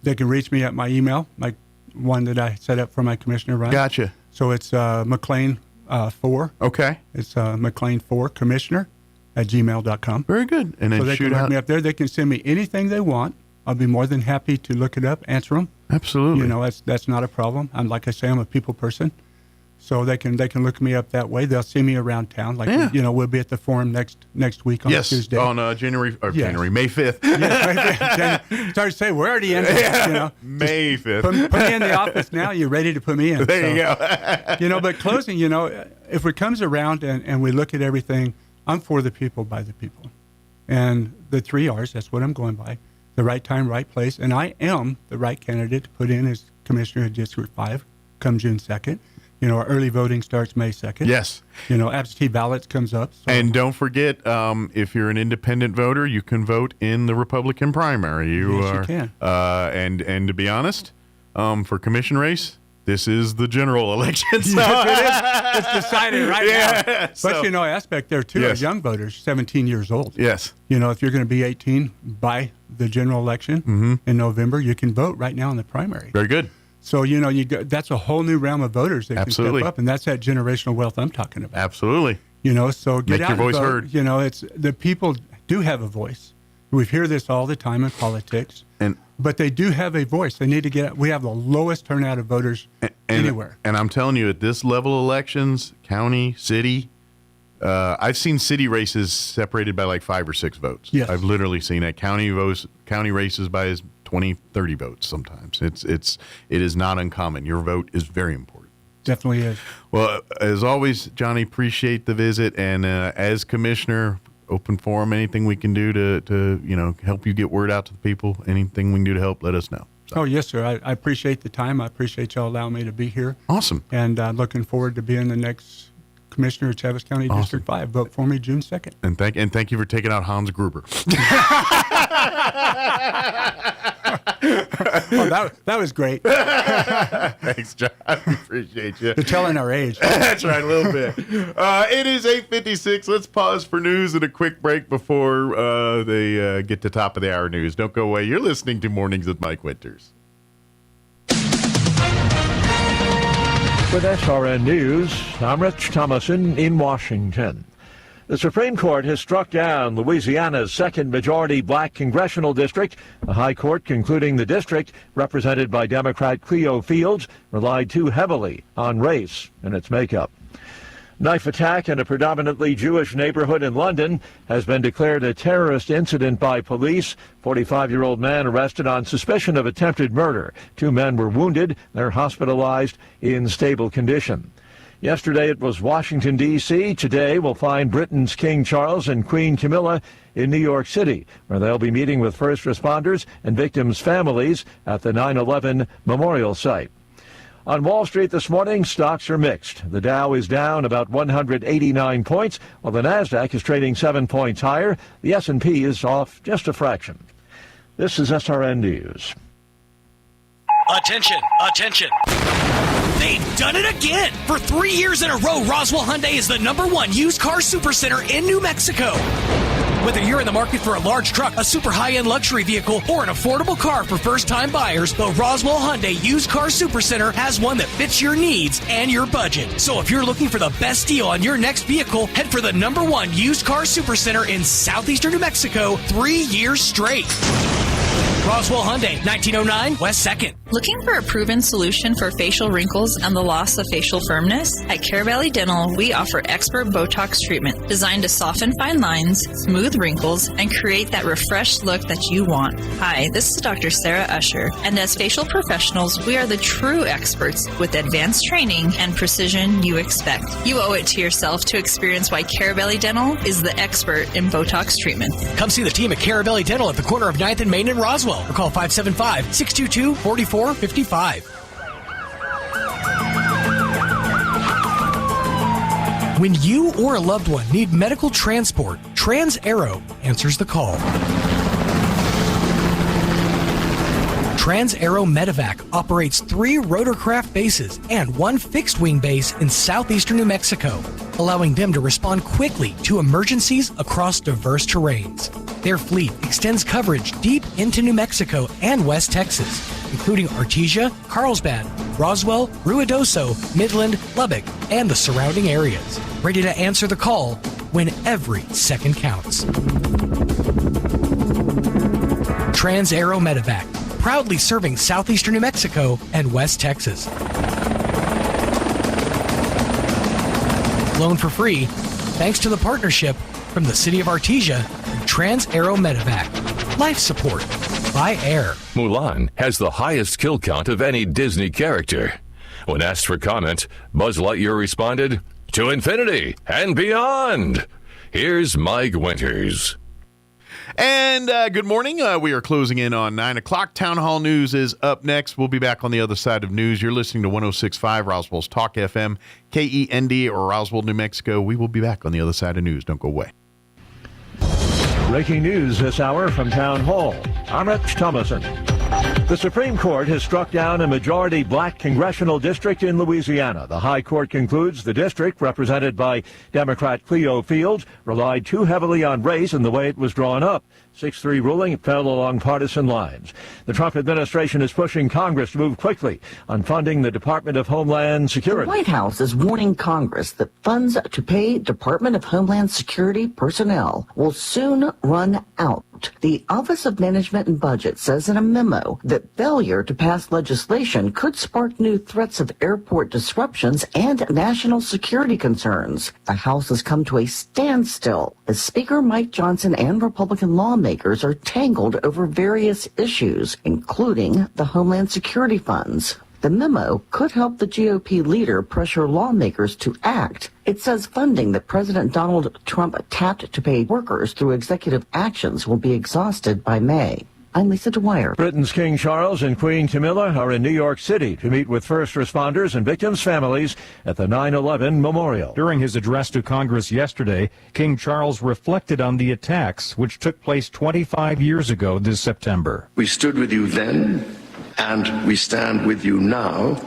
They can reach me at my email, like one that I set up for my commissioner run. Gotcha. So it's McLean4. Okay. It's McLean4commissioner@gmail.com. Very good. And then so they shoot can look out. me up there. They can send me anything they want. I'll be more than happy to look it up, answer them. Absolutely. You know, that's not a problem. Like I say, I'm a people person. So they can look me up that way. They'll see me around town. Like, you know, we'll be at the forum next week on Tuesday. On May 5th. Yes, Sorry to say, we're already in it, you know. May 5th. Put me in the office now. You're ready to put me in. There you go. You know, but closing, you know, if it comes around and we look at everything, I'm for the people, by the people. And the 3 R's, that's what I'm going by. The right time, right place. And I am the right candidate to put in as Commissioner of District 5 come June 2nd. You know, our early voting starts May 2nd. Yes. You know, absentee ballots comes up. So. And don't forget, if you're an independent voter, you can vote in the Republican primary. You can. And to be honest, for commission race, this is the general election. So. Yes, it is. It's decided right now. But, So, you know, aspect there, too, yes. are young voters, 17 years old. Yes. You know, if you're going to be 18 by the general election in November, you can vote right now in the primary. Very good. So, you know, that's a whole new realm of voters that Absolutely. can step up, and that's that generational wealth I'm talking about. Absolutely. You know, so get Make out your and voice vote. heard. You know, it's the people do have a voice. We hear this all the time in politics, but they do have a voice. They need to get. We have the lowest turnout of voters anywhere. And I'm telling you, at this level of elections, county, city, I've seen city races separated by like 5 or 6 votes. Yes. I've literally seen that county races by as 20, 30 votes sometimes. It is not uncommon. Your vote is very important. Definitely is. Well, as always, Johnny, appreciate the visit. And as commissioner, open forum, anything we can do to you know, help you get word out to the people, anything we can do to help, let us know. Oh, yes, sir. I appreciate the time. I appreciate y'all allowing me to be here. Awesome. And looking forward to being the next commissioner of Chaves County District 5. Vote for me June 2nd. And thank you for taking out Hans Gruber. Oh, that was great. Thanks, John. I appreciate you. You're telling our age. That's right, a little bit. It is 8:56. Let's pause for news and a quick break before they get to top of the hour news. Don't go away. You're listening to Mornings with Mike Winters. With SRN News, I'm Rich Thomason in Washington. The Supreme Court has struck down Louisiana's second majority black congressional district. The High Court concluding the district, represented by Democrat Cleo Fields, relied too heavily on race in its makeup. Knife attack in a predominantly Jewish neighborhood in London has been declared a terrorist incident by police. 45-year-old man arrested on suspicion of attempted murder. 2 men were wounded. They're hospitalized in stable condition. Yesterday it was Washington, D.C. Today we'll find Britain's King Charles and Queen Camilla in New York City, where they'll be meeting with first responders and victims' families at the 9/11 memorial site. On Wall Street this morning, stocks are mixed. The Dow is down about 189 points, while the Nasdaq is trading 7 points higher. The S&P is off just a fraction. This is SRN News. Attention, attention. They've done it again. For 3 years in a row, Roswell Hyundai is the #1 used car supercenter in New Mexico. Whether you're in the market for a large truck, a super high-end luxury vehicle, or an affordable car for first-time buyers, the Roswell Hyundai Used Car Supercenter has one that fits your needs and your budget. So if you're looking for the best deal on your next vehicle, head for the #1 Used Car Supercenter in southeastern New Mexico 3 years straight. Roswell Hyundai, 1909 West 2nd. Looking for a proven solution for facial wrinkles and the loss of facial firmness? At Care Valley Dental, we offer expert Botox treatment designed to soften fine lines, smooth wrinkles, and create that refreshed look that you want. Hi, this is Dr. Sarah Usher, and as facial professionals, we are the true experts with advanced training and precision you expect. You owe it to yourself to experience why Care Valley Dental is the expert in Botox treatment. Come see the team at Care Valley Dental at the corner of 9th and Main in Roswell, or call 575-622-4455. When you or a loved one need medical transport, Trans Aero answers the call. Trans-Aero Medevac operates 3 rotorcraft bases and 1 fixed-wing base in southeastern New Mexico, allowing them to respond quickly to emergencies across diverse terrains. Their fleet extends coverage deep into New Mexico and West Texas, including Artesia, Carlsbad, Roswell, Ruidoso, Midland, Lubbock, and the surrounding areas, ready to answer the call when every second counts. Trans-Aero Medevac, proudly serving southeastern New Mexico and West Texas. Flown for free, thanks to the partnership from the City of Artesia and Trans-Aero Medevac. Life support by air. Mulan has the highest kill count of any Disney character. When asked for comment, Buzz Lightyear responded, "To infinity and beyond." Here's Mike Winters. And good morning. We are closing in on 9 o'clock. Town Hall News is up next. We'll be back on the other side of news. You're listening to 106.5 Roswell's Talk FM, KEND, or Roswell, New Mexico. We will be back on the other side of news. Don't go away. Breaking news this hour from Town Hall. I'm Rich Thomason. The Supreme Court has struck down a majority black congressional district in Louisiana. The High Court concludes the district, represented by Democrat Cleo Fields, relied too heavily on race in the way it was drawn up. 6-3 ruling fell along partisan lines. The Trump administration is pushing Congress to move quickly on funding the Department of Homeland Security. The White House is warning Congress that funds to pay Department of Homeland Security personnel will soon run out. The Office of Management and Budget says in a memo that failure to pass legislation could spark new threats of airport disruptions and national security concerns. The House has come to a standstill as Speaker Mike Johnson and Republican lawmakers are tangled over various issues, including the Homeland Security funds. The memo could help the GOP leader pressure lawmakers to act. It says funding that President Donald Trump tapped to pay workers through executive actions will be exhausted by May. I'm Lisa Dwyer. Britain's King Charles and Queen Camilla are in New York City to meet with first responders and victims' families at the 9/11 memorial. During his address to Congress yesterday, King Charles reflected on the attacks which took place 25 years ago this September. We stood with you then, and we stand with you now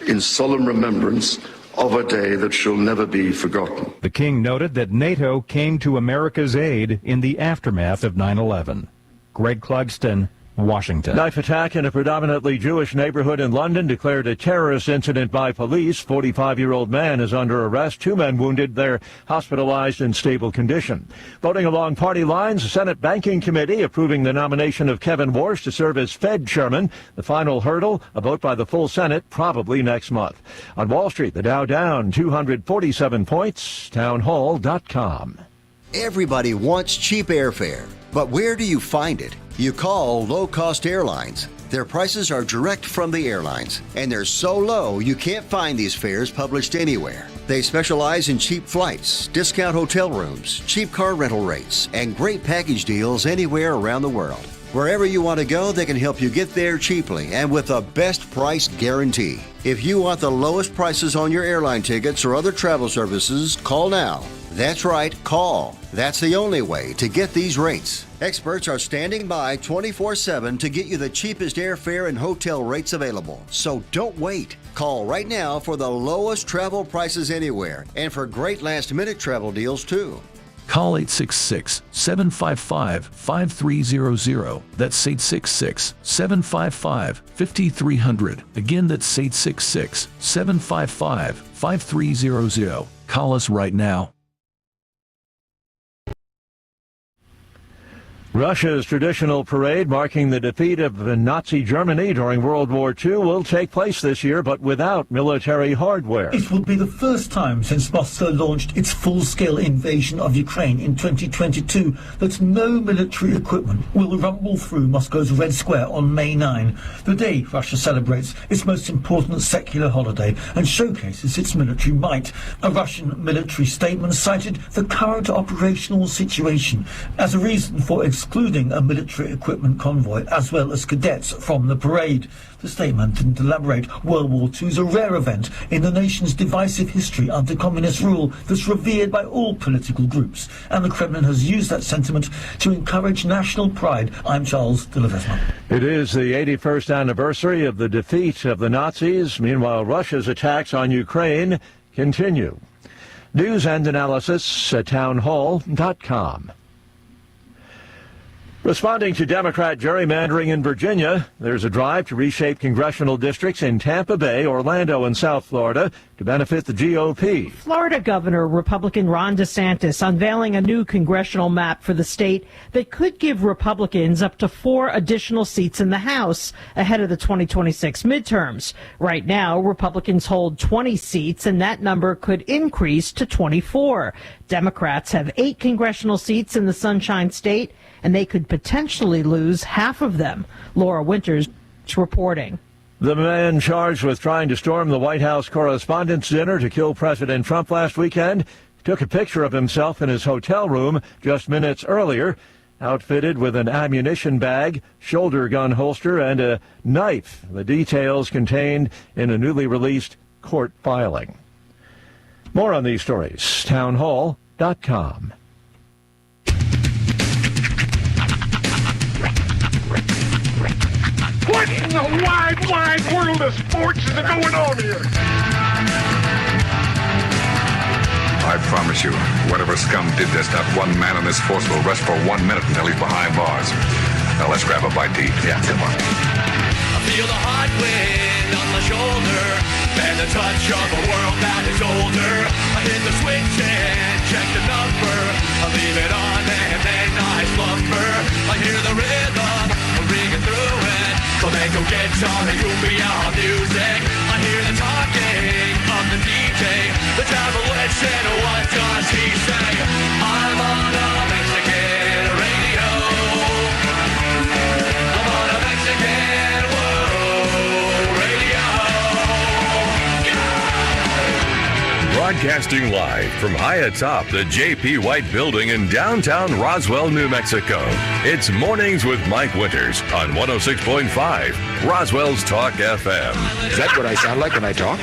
in solemn remembrance of a day that shall never be forgotten. The king noted that NATO came to America's aid in the aftermath of 9/11. Greg Clugston, Washington. Knife attack in a predominantly Jewish neighborhood in London declared a terrorist incident by police. 45-year-old man is under arrest. 2 men wounded. They're hospitalized in stable condition. Voting along party lines, the Senate Banking Committee approving the nomination of Kevin Warsh to serve as Fed chairman. The final hurdle, a vote by the full Senate, probably next month. On Wall Street, the Dow down 247 points. Townhall.com. Everybody wants cheap airfare, but where do you find it? You call low-cost airlines. Their prices are direct from the airlines, and they're so low you can't find these fares published anywhere. They specialize in cheap flights, discount hotel rooms, cheap car rental rates, and great package deals anywhere around the world. Wherever you want to go, they can help you get there cheaply and with a best price guarantee. If you want the lowest prices on your airline tickets or other travel services, call now. That's right, call. That's the only way to get these rates. Experts are standing by 24/7 to get you the cheapest airfare and hotel rates available. So don't wait. Call right now for the lowest travel prices anywhere and for great last-minute travel deals too. Call 866-755-5300. That's 866-755-5300. Again, that's 866-755-5300. Call us right now. Russia's traditional parade marking the defeat of Nazi Germany during World War II will take place this year, but without military hardware. It will be the first time since Moscow launched its full-scale invasion of Ukraine in 2022 that no military equipment will rumble through Moscow's Red Square on May 9, the day Russia celebrates its most important secular holiday and showcases its military might. A Russian military statement cited the current operational situation as a reason for excluding including a military equipment convoy, as well as cadets from the parade. The statement didn't elaborate. World War II is a rare event in the nation's divisive history under communist rule that's revered by all political groups, and the Kremlin has used that sentiment to encourage national pride. I'm Charles de Ledesma. It is the 81st anniversary of the defeat of the Nazis. Meanwhile, Russia's attacks on Ukraine continue. News and analysis at townhall.com. Responding to Democrat gerrymandering in Virginia, there's a drive to reshape congressional districts in Tampa Bay, Orlando, and South Florida to benefit the GOP. Florida Governor Republican Ron DeSantis unveiling a new congressional map for the state that could give Republicans up to 4 additional seats in the House ahead of the 2026 midterms. Right now, Republicans hold 20 seats, and that number could increase to 24. Democrats have 8 congressional seats in the Sunshine State, and they could potentially lose half of them. Laura Winters reporting. The man charged with trying to storm the White House Correspondents' Dinner to kill President Trump last weekend took a picture of himself in his hotel room just minutes earlier, outfitted with an ammunition bag, shoulder gun holster, and a knife. The details contained in a newly released court filing. More on these stories, townhall.com. What in the wide, wide world of sports is going on here? I promise you, whatever scum did this, not one man in this force will rest for 1 minute until he's behind bars. Now let's grab a bite to eat. Yeah, come on. I feel the hot wind on my shoulder and the touch of a world that is older. I hit the switch and check the number. I leave it on and then I slumber. I hear the rhythm ringing through it. Flamenco guitar and cumbia music. I hear the talking of the DJ. The travel witch said, what does he say? I'm on a Mexican radio. I'm on a Mexican world radio. Broadcasting live from high atop the J.P. White Building in downtown Roswell, New Mexico. It's Mornings with Mike Winters on 106.5 Roswell's Talk FM. Is that what I sound like when I talk?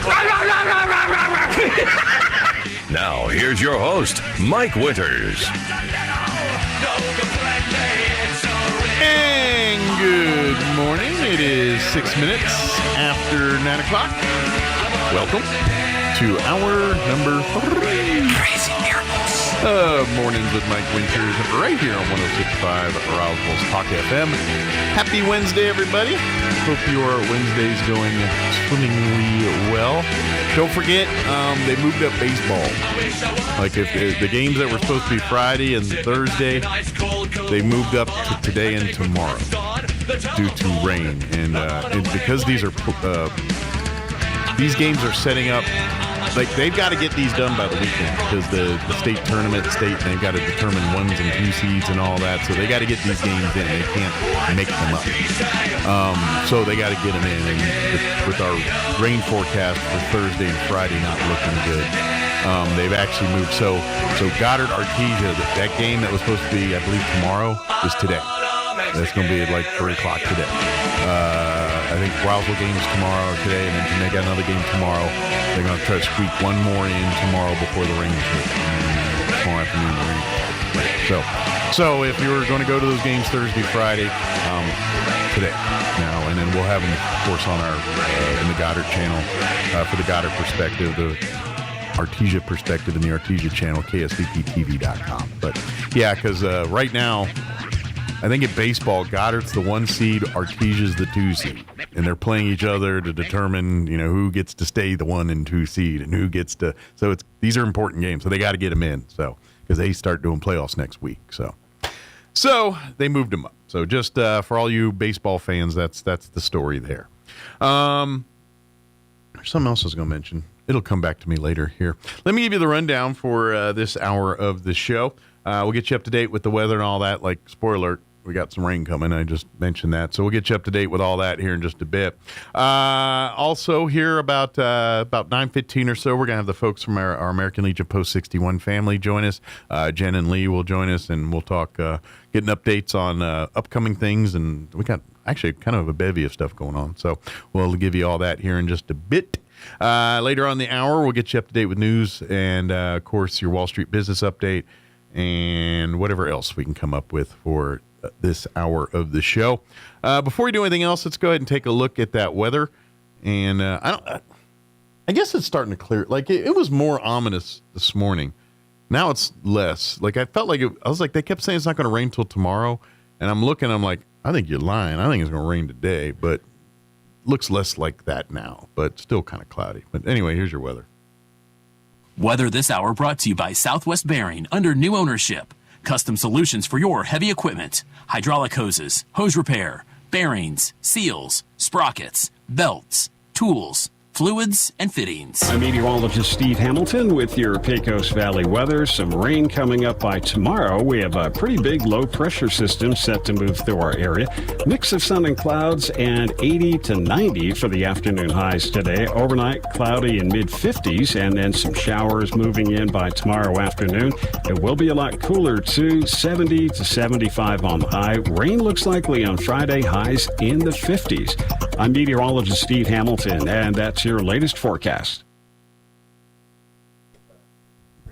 Now, here's your host, Mike Winters. And good morning. It is 6 minutes after 9 o'clock. Welcome to hour number 3. Crazy miracles. Mornings with Mike Winters right here on 106.5 Roswell's Talk FM. Happy Wednesday, everybody. Hope your Wednesday's going swimmingly well. Don't forget, they moved up baseball. Like if the games that were supposed to be Friday and Thursday, they moved up to today and tomorrow due to rain. And because these games are setting up, like they've got to get these done by the weekend because the state tournament, they've got to determine 1s and 2 seeds and all that. So they got to get these games in. They can't make them up. So they got to get them in. And with our rain forecast for Thursday and Friday not looking good, they've actually moved. So Goddard Artesia, that game that was supposed to be, I believe, tomorrow is today. That's going to be at like 3 o'clock today. I think Roswell game's tomorrow or today, and then they got another game tomorrow. They're going to try to squeak one more in tomorrow before the rain hits. Tomorrow afternoon, the rain. So if you were going to go to those games Thursday, Friday, today now, and then we'll have them, of course, on our in the Goddard channel for the Goddard perspective, the Artesia perspective, and the Artesia channel, ksvptv.com. But yeah, because right now, I think in baseball, Goddard's the 1 seed, Artesia's the 2 seed, and they're playing each other to determine, who gets to stay the 1 and 2 seed, and who gets to. So these are important games, so they got to get them in. So because they start doing playoffs next week, so they moved them up. So just for all you baseball fans, that's the story there. There's something else I was going to mention. It'll come back to me later here. Let me give you the rundown for this hour of the show. We'll get you up to date with the weather and all that. Like, spoiler alert, We got some rain coming. I just mentioned that. So we'll get you up to date with all that here in just a bit. Also here about 9:15 or so, we're going to have the folks from our American Legion Post 61 family join us. Jen and Lee will join us, and we'll talk, getting updates on upcoming things. And we got actually kind of a bevy of stuff going on. So we'll give you all that here in just a bit. Later on the hour, we'll get you up to date with news and, of course, your Wall Street business update and whatever else we can come up with for this hour of the show. Before we do anything else, let's go ahead and take a look at that weather. And I guess it's starting to clear. Like it was more ominous this morning. Now it's less. Like I felt like I was like, they kept saying it's not going to rain till tomorrow. And I'm looking, I'm like, I think you're lying. I think it's going to rain today, but looks less like that now, but still kind of cloudy. But anyway, here's your weather. Weather this hour brought to you by Southwest Bearing under new ownership. Custom solutions for your heavy equipment. Hydraulic hoses, hose repair, bearings, seals, sprockets, belts, tools, fluids, and fittings. I'm meteorologist Steve Hamilton with your Pecos Valley weather. Some rain coming up by tomorrow. We have a pretty big low pressure system set to move through our area. Mix of sun and clouds and 80 to 90 for the afternoon highs today. Overnight cloudy in mid 50s and then some showers moving in by tomorrow afternoon. It will be a lot cooler too, 70 to 75 on the high. Rain looks likely on Friday, highs in the 50s. I'm meteorologist Steve Hamilton, and that's your latest forecast.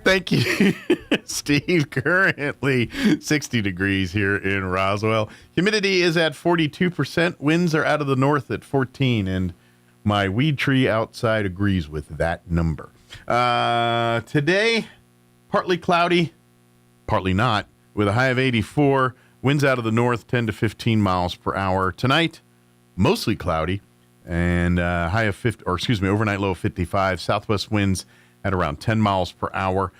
Thank you, Steve. Currently 60 degrees here in Roswell. Humidity is at 42%. Winds are out of the north at 14, and my weed tree outside agrees with that number. Today, partly cloudy, partly not, with a high of 84. Winds out of the north 10 to 15 miles per hour. Tonight, mostly cloudy and high of 50, or excuse me, overnight low of 55. Southwest winds at around 10 miles per hour.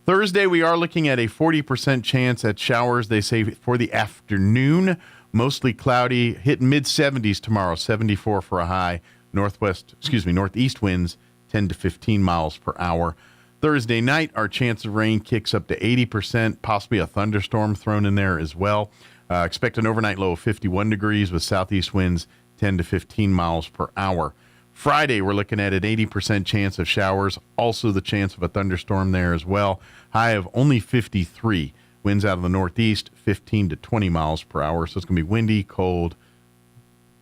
Thursday, we are looking at a 40% chance at showers, they say, for the afternoon. Mostly cloudy, hit mid 70s tomorrow, 74 for a high. Northeast winds 10 to 15 miles per hour. Thursday night, our chance of rain kicks up to 80%, possibly a thunderstorm thrown in there as well. Expect an overnight low of 51 degrees with southeast winds 10 to 15 miles per hour. Friday, we're looking at an 80% chance of showers. Also the chance of a thunderstorm there as well. High of only 53. Winds out of the northeast, 15 to 20 miles per hour. So it's going to be windy, cold.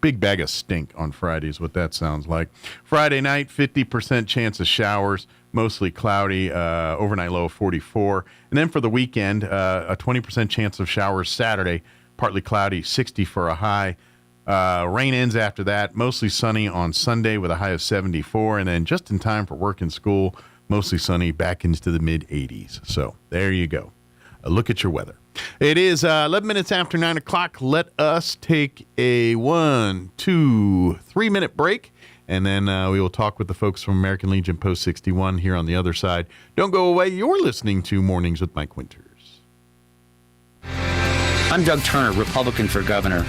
Big bag of stink on Friday is what that sounds like. Friday night, 50% chance of showers. Mostly cloudy, overnight low of 44. And then for the weekend, a 20% chance of showers Saturday. Partly cloudy, 60 for a high. Rain ends after that. Mostly sunny on Sunday with a high of 74. And then just in time for work and school, mostly sunny back into the mid-80s. So there you go. Look at your weather. It is 11 minutes after 9 o'clock. Let us take a 1, 2, 3 minute break. And then we will talk with the folks from American Legion Post 61 here on the other side. Don't go away. You're listening to Mornings with Mike Winters. I'm Doug Turner, Republican for governor.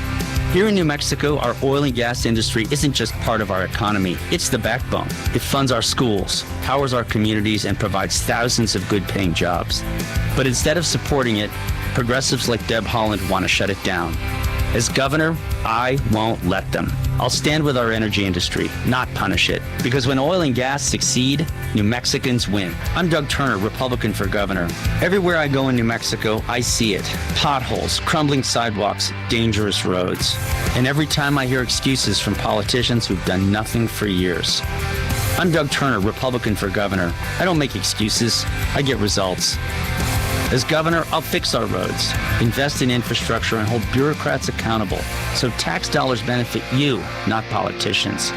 Here in New Mexico, our oil and gas industry isn't just part of our economy, it's the backbone. It funds our schools, powers our communities, and provides thousands of good-paying jobs. But instead of supporting it, progressives like Deb Haaland want to shut it down. As governor, I won't let them. I'll stand with our energy industry, not punish it. Because when oil and gas succeed, New Mexicans win. I'm Doug Turner, Republican for governor. Everywhere I go in New Mexico, I see it. Potholes, crumbling sidewalks, dangerous roads. And every time I hear excuses from politicians who've done nothing for years. I'm Doug Turner, Republican for governor. I don't make excuses. I get results. As governor, I'll fix our roads, invest in infrastructure, and hold bureaucrats accountable so tax dollars benefit you, not politicians.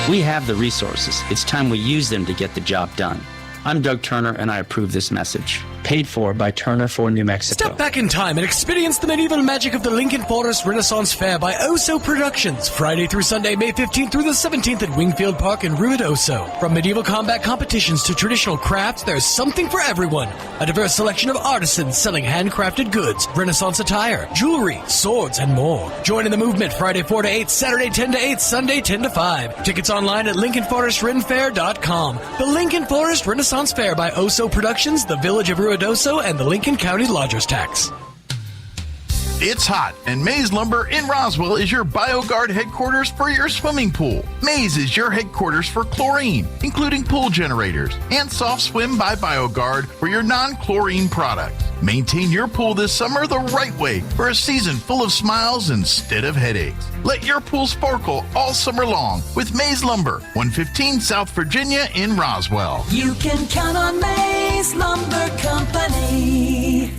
We have the resources. It's time we use them to get the job done. I'm Doug Turner, and I approve this message. Paid for by Turner for New Mexico. Step back in time and experience the medieval magic of the Lincoln Forest Renaissance Fair by Oso Productions. Friday through Sunday, May 15th through the 17th at Wingfield Park in Ruidoso. From medieval combat competitions to traditional crafts, there's something for everyone. A diverse selection of artisans selling handcrafted goods, Renaissance attire, jewelry, swords, and more. Join in the movement Friday 4 to 8, Saturday 10 to 8, Sunday 10 to 5. Tickets online at LincolnForestRenFair.com. The Lincoln Forest Renaissance Fair by Oso Productions, the Village of Ruidoso, and the Lincoln County Lodgers Tax. It's hot, and Maze Lumber in Roswell is your BioGuard headquarters for your swimming pool. Maze is your headquarters for chlorine, including pool generators, and Soft Swim by BioGuard for your non-chlorine products. Maintain your pool this summer the right way for a season full of smiles instead of headaches. Let your pool sparkle all summer long with Maze Lumber, 115 South Virginia in Roswell. You can count on Maze Lumber Company.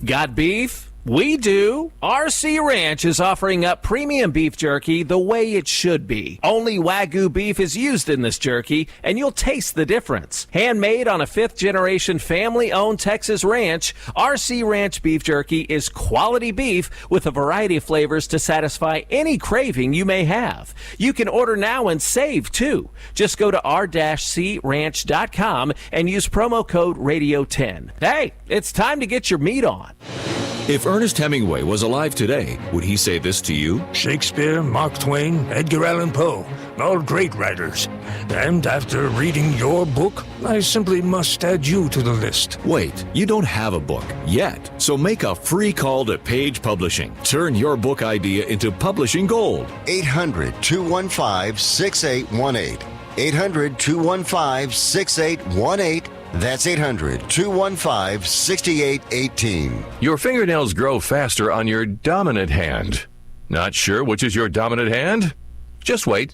Got beef? We do. RC Ranch is offering up premium beef jerky the way it should be. Only Wagyu beef is used in this jerky, and you'll taste the difference. Handmade on a fifth-generation family-owned Texas ranch, RC Ranch beef jerky is quality beef with a variety of flavors to satisfy any craving you may have. You can order now and save, too. Just go to r-cranch.com and use promo code Radio10. Hey, it's time to get your meat on. If Ernest Hemingway was alive today, would he say this to you? Shakespeare, Mark Twain, Edgar Allan Poe, all great writers. And after reading your book, I simply must add you to the list. Wait, you don't have a book yet. So make a free call to Page Publishing. Turn your book idea into publishing gold. 800-215-6818. 800-215-6818. That's 800-215-6818. Your fingernails grow faster on your dominant hand. Not sure which is your dominant hand? Just wait.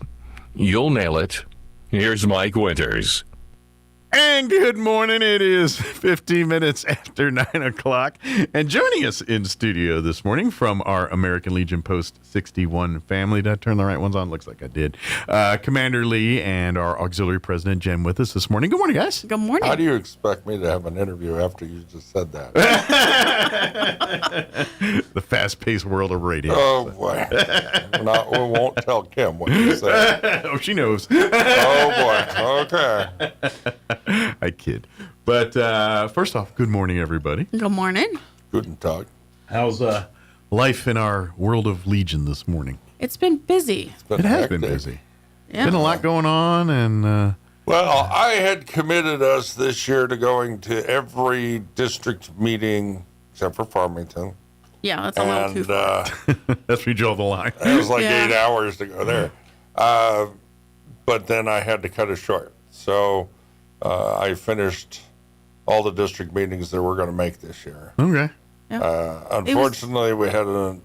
You'll nail it. Here's Mike Winters. And good morning. It is 15 minutes after 9 o'clock. And joining us in studio this morning from our American Legion Post 61 family. Did I turn the right ones on? Looks like I did. Commander Lee and our auxiliary president, Jen, with us this morning. Good morning, guys. Good morning. How do you expect me to have an interview after you just said that? The fast-paced world of radio. Oh, boy. We won't tell Kim what you said. Oh, she knows. Oh, boy. Okay. I kid. But first off, good morning, everybody. Good morning. Guten Tag. How's life in our world of Legion this morning? It's been busy. It has been busy. Yeah. Been a lot going on, and well, I had committed us this year to going to every district meeting except for Farmington. Yeah, that's a little too far. That's where you draw the line. It was like 8 hours to go there. But then I had to cut it short. So I finished all the district meetings that we're going to make this year. Okay. Unfortunately, we had an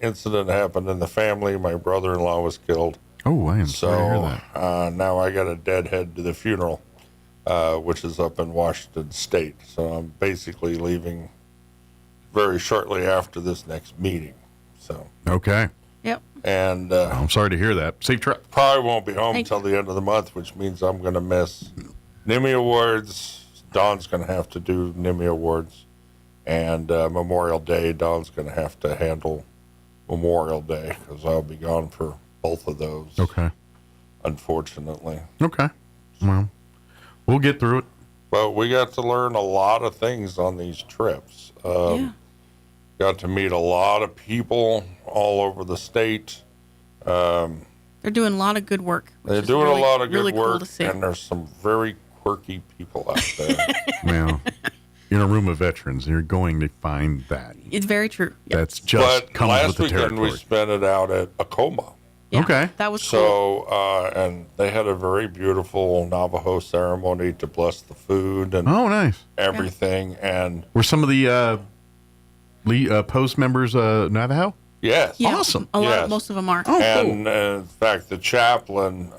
incident happen in the family. My brother-in-law was killed. Oh, I am sorry to hear that. Now I got a deadhead to the funeral, which is up in Washington State. So I'm basically leaving very shortly after this next meeting. So okay. Yep. And I'm sorry to hear that. Safe trip. Probably won't be home until the end of the month, which means I'm going to miss NIMI Awards. Dawn's going to have to do NIMI Awards. And Memorial Day, Dawn's going to have to handle Memorial Day because I'll be gone for both of those. Okay. Unfortunately. Okay. Well, we'll get through it. But we got to learn a lot of things on these trips. Got to meet a lot of people all over the state. They're doing a lot of good work. They're doing a lot of good cool work, to see. and there's some very quirky people out there. Well, in a room of veterans, you're going to find that. It's very true. Yeah. That's just comes last with the weekend territory. we spent it out at Acoma. Yeah, okay. That was cool. So, and they had a very beautiful Navajo ceremony to bless the food and nice everything. And were some of the post members Navajo? yes, Yeah, awesome. Most of them are. And in fact, the chaplain,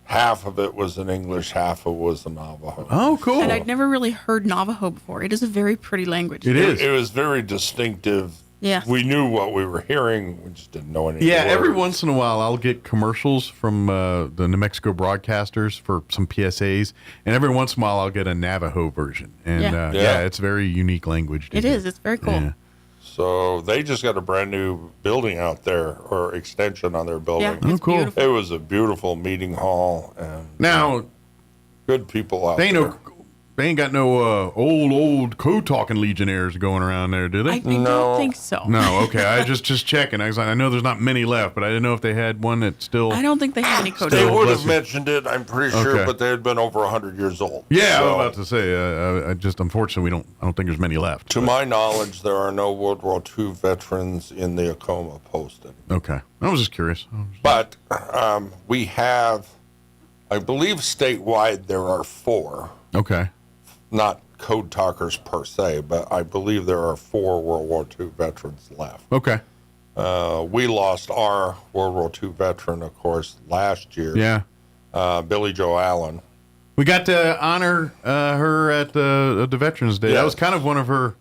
half of it was in English, half of it was in Navajo. Oh, cool. And I'd never really heard Navajo before. It is a very pretty language. It is. It was very distinctive. Yeah. We knew what we were hearing. We just didn't know any Yeah, words. every once in a while I'll get commercials from the New Mexico broadcasters for some PSAs, and every once in a while I'll get a Navajo version. And Yeah. it's a very unique language. It is. It's very cool. Yeah. So they just got a brand new building out there, or extension on their building. Yeah, it's cool. beautiful. It was a beautiful meeting hall, and Now, good people out they there. know They ain't got no old code talking Legionnaires going around there, do they? I don't think so. No, okay. I just checking. I know there's not many left, but I didn't know if they had one that still. I don't think they have any code. They would have mentioned it, I'm pretty sure, Okay. but they had been over 100 years old. Yeah, So, I was about to say. I just unfortunately I don't think there's many left. to my knowledge, there are no World War II veterans in the Acoma post anymore. Okay, I was just curious. But we have, I believe, statewide there are 4. Okay. Not code talkers per se, but I believe there are 4 World War II veterans left. Okay. We lost our World War II veteran, of course, last year. Yeah. Billy Joe Allen. We got to honor her at the Veterans Day. Yes. That was kind of one of her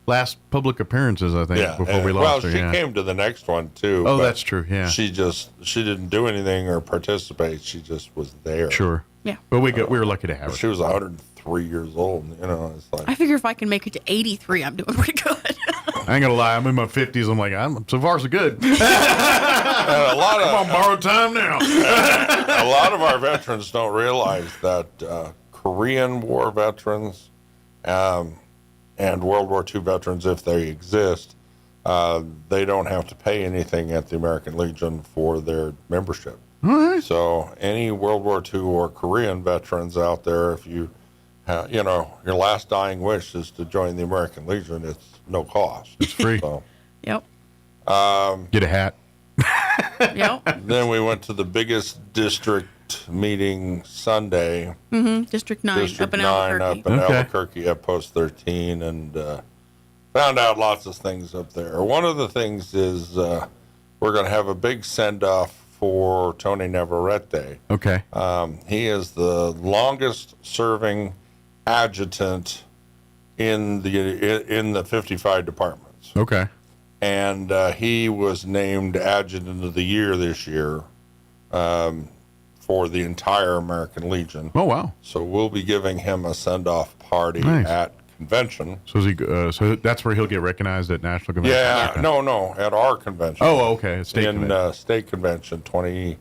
last public appearances, I think, before we lost her. Well, she yeah. came to the next one, too. Oh, but that's true, yeah. She didn't do anything or participate. She just was there. Sure. Yeah. But we were lucky to have her. She was 103 years old. You know, it's like. I figure if I can make it to 83, I'm doing pretty good. I ain't gonna lie, I'm in my 50s. I'm like, so far so good. And a lot of, I'm on borrowed time now. a lot of our veterans don't realize that Korean War veterans and World War II veterans, if they exist, they don't have to pay anything at the American Legion for their membership. All right. So any World War II or Korean veterans out there, if you, your last dying wish is to join the American Legion, it's no cost. It's free. So, Yep. Get a hat. Yep. then we went to the biggest district meeting Sunday. District 9 District up in 9 Albuquerque. up in Albuquerque at Post 13, and found out lots of things up there. One of the things is we're going to have a big send-off for Tony Navarrete. Okay. He is the longest-serving adjutant in the 55 departments. Okay. And he was named Adjutant of the Year this year for the entire American Legion. Oh, wow. So we'll be giving him a send-off party Nice. at convention. So is he? So that's where he'll get recognized at national convention. Yeah, Okay. no, at our convention. Oh, okay. State in convention. state convention, 25th,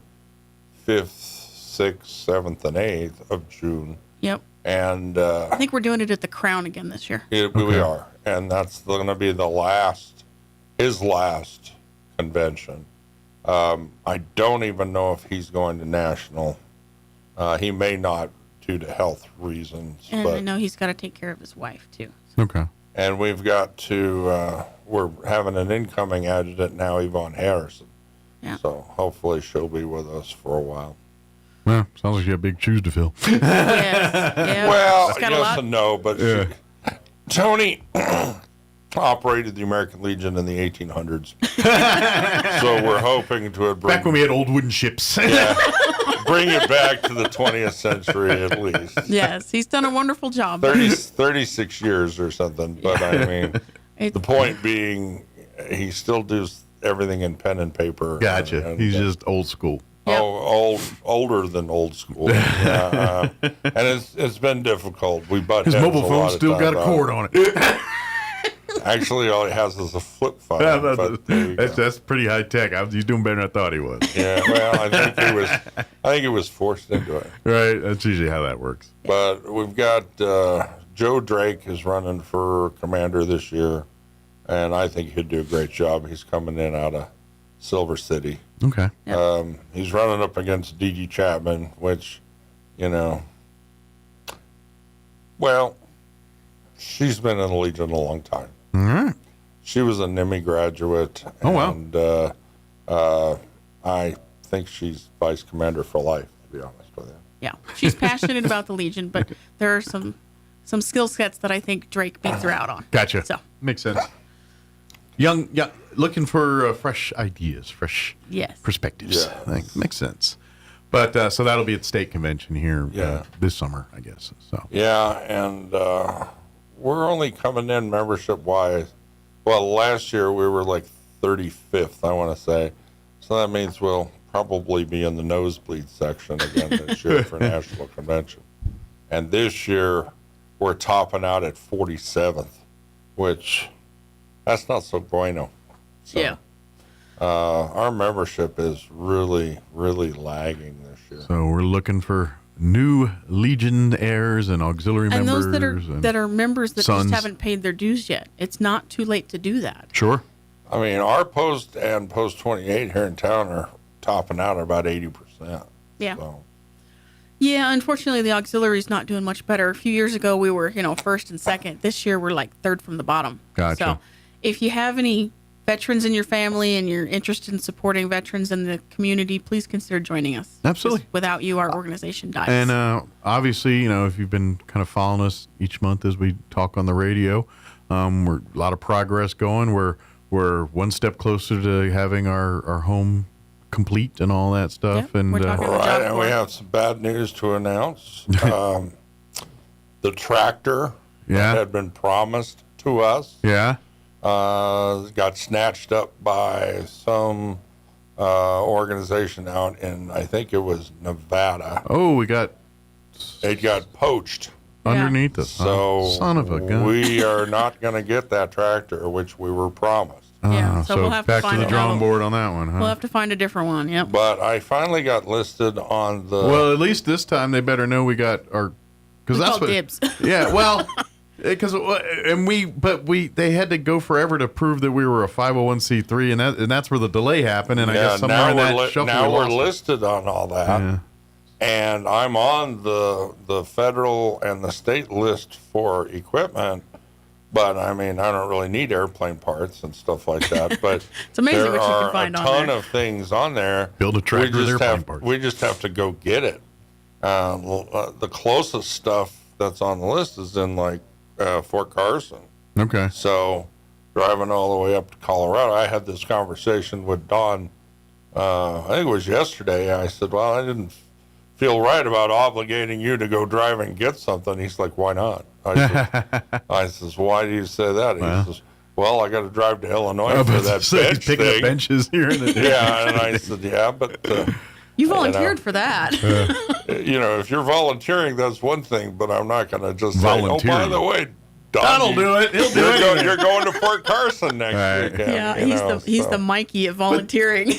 6th, 7th, and 8th of June. Yep. And I think we're doing it at the Crown again this year. we are, and that's going to be his last convention. I don't even know if he's going to national. He may not due to health reasons. And I know he's got to take care of his wife, too. Okay. And we've got to, we're having an incoming adjutant now, Yvonne Harrison. Yeah. So hopefully she'll be with us for a while. Well, sounds like you have big shoes to fill. Yes. Yeah. Well, She's got a yes lot. and no, but Tony operated the American Legion in the 1800s. So we're hoping to bring, Back when we had old wooden ships. bring it back to the 20th century at least. Yes, he's done a wonderful job. 36 years or something. But I mean, the point being, he still does everything in pen and paper. Gotcha. He's just old school. Older than old school. And it's been difficult. We butt His heads mobile a phone lot of still got a time cord on it. Actually, all he has is a flip phone. Yeah, but there you go. that's pretty high tech. He's doing better than I thought he was. Yeah, well, I think he was forced into it. Right, that's usually how that works. But we've got Joe Drake is running for commander this year, and I think he'd do a great job. He's coming in out of Silver City. Okay. He's running up against D.G. Chapman, which, well, she's been in the Legion a long time. All right. She was a NIMI graduate. Oh, wow. And I think she's vice commander for life, to be honest with you. Yeah, she's passionate about the Legion, but there are some skill sets that I think Drake beats her out on. Gotcha. So Makes sense. Young, looking for fresh ideas, fresh perspectives. Yeah. I think makes sense. But so that'll be at state convention here this summer, I guess. So Yeah, and we're only coming in membership-wise. Well, last year we were like 35th, I want to say. So that means we'll probably be in the nosebleed section again this year for National Convention. And this year we're topping out at 47th, which that's not so bueno. So, yeah. Our membership is really, really lagging this year. we're looking for new Legion heirs and auxiliary And members. those that are members that sons. just haven't paid their dues yet. It's not too late to do that. Sure. I mean, our post and post 28 here in town are topping out at about 80%. Yeah. So. Yeah, unfortunately, the auxiliary's not doing much better. A few years ago, we were, first and second. This year, we're like third from the bottom. Gotcha. So if you have any veterans in your family and you're interested in supporting veterans in the community, please consider joining us. Absolutely. Just without you, our organization dies. And obviously, if you've been kind of following us each month as we talk on the radio, we're a lot of progress going. We're one step closer to having our home complete and all that stuff. Yep, and we're talking to Right, and we have some bad news to announce. The tractor that had been promised to us got snatched up by some organization out in, I think it was Nevada. Oh, it got poached. Underneath us. So son of a gun. we are not going to get that tractor, which we were promised. Yeah, so we'll have to back find to the another drawing one. board on that one, huh? We'll have to find a different one, yep. But I finally got listed on the... Well, at least this time they better know we got our... Because We that's called what... dibs. Yeah, well... Because they had to go forever to prove that we were a 501c3, and that's where the delay happened. And I guess somewhere in that shuffle now we we're lost it. listed on all that, Yeah. and I'm on the federal and the state list for equipment. But I mean, I don't really need airplane parts and stuff like that. But It's amazing there what you can are find a on ton there. Uh, of things on there. Build a tractor with airplane parts. We just have to go get it. The closest stuff that's on the list is in like Fort Carson. Okay. So driving all the way up to Colorado, I had this conversation with Don. I think it was yesterday. I said, "Well, I didn't feel right about obligating you to go drive and get something." He's like, "Why not?" I says, "Why do you say that?" He says, "Well, I got to drive to Illinois for that bench picking thing." up benches here and there. Yeah, and I said, "Yeah, but." You volunteered for that. If you're volunteering, that's one thing, but I'm not going to just say, "Oh, by Volunteering. the way, Don'll do it. He'll do it. You're going to Fort Carson next weekend." Yeah, he's the Mikey of volunteering.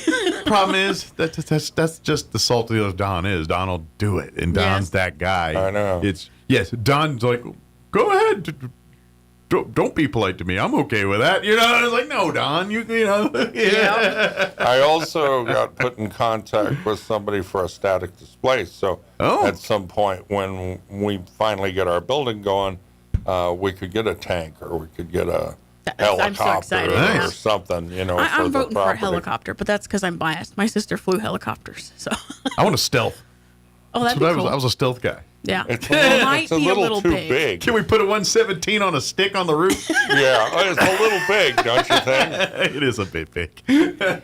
Problem is that's just the salty as Don is. Don will do it, and Don's that guy. I know. Don's like, go ahead. Don't be polite to me. I'm okay with that. I was like, no, Don, you know. Yeah. I also got put in contact with somebody for a static display. So at some point when we finally get our building going, we could get a tank or we could get a helicopter I'm so excited. or something, I'm voting for a property. helicopter, but that's because I'm biased. My sister flew helicopters, so. I want a stealth. Oh, that'd So be cool. I was a stealth guy. Yeah. It's It might be a little too big. big. Can we put a 117 on a stick on the roof? Yeah, it's a little big, don't you think? It is a bit big.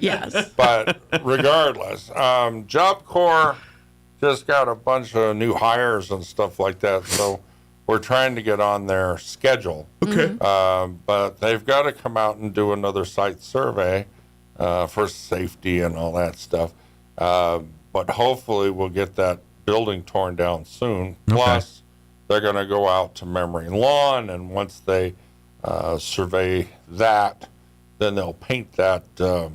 Yes. But regardless, Job Corps just got a bunch of new hires and stuff like that, so we're trying to get on their schedule. Okay. But they've got to come out and do another site survey for safety and all that stuff. But hopefully we'll get that building torn down soon. Plus, they're going to go out to Memory Lawn, and once they survey that, then they'll paint that The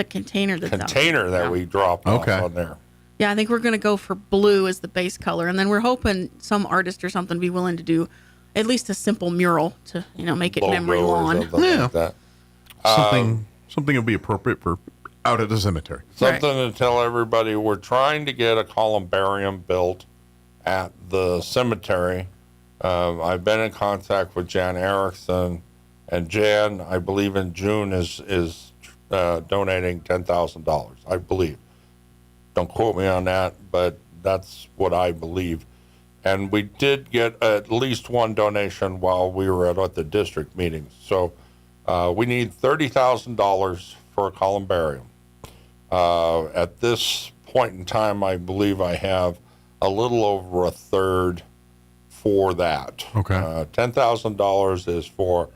container that's out. that we dropped off on there. Yeah, I think we're going to go for blue as the base color, and then we're hoping some artist or something be willing to do at least a simple mural to, make it Memory Logo or Lawn. something like that. Something will be appropriate for out at the cemetery. Something to tell everybody, we're trying to get a columbarium built at the cemetery. I've been in contact with Jan Erickson, and Jan, I believe in June, is donating $10,000, I believe. Don't quote me on that, but that's what I believe. And we did get at least one donation while we were at the district meetings. So we need $30,000 for a columbarium. At this point in time, I believe I have a little over a third for that. Okay. $10,000 is for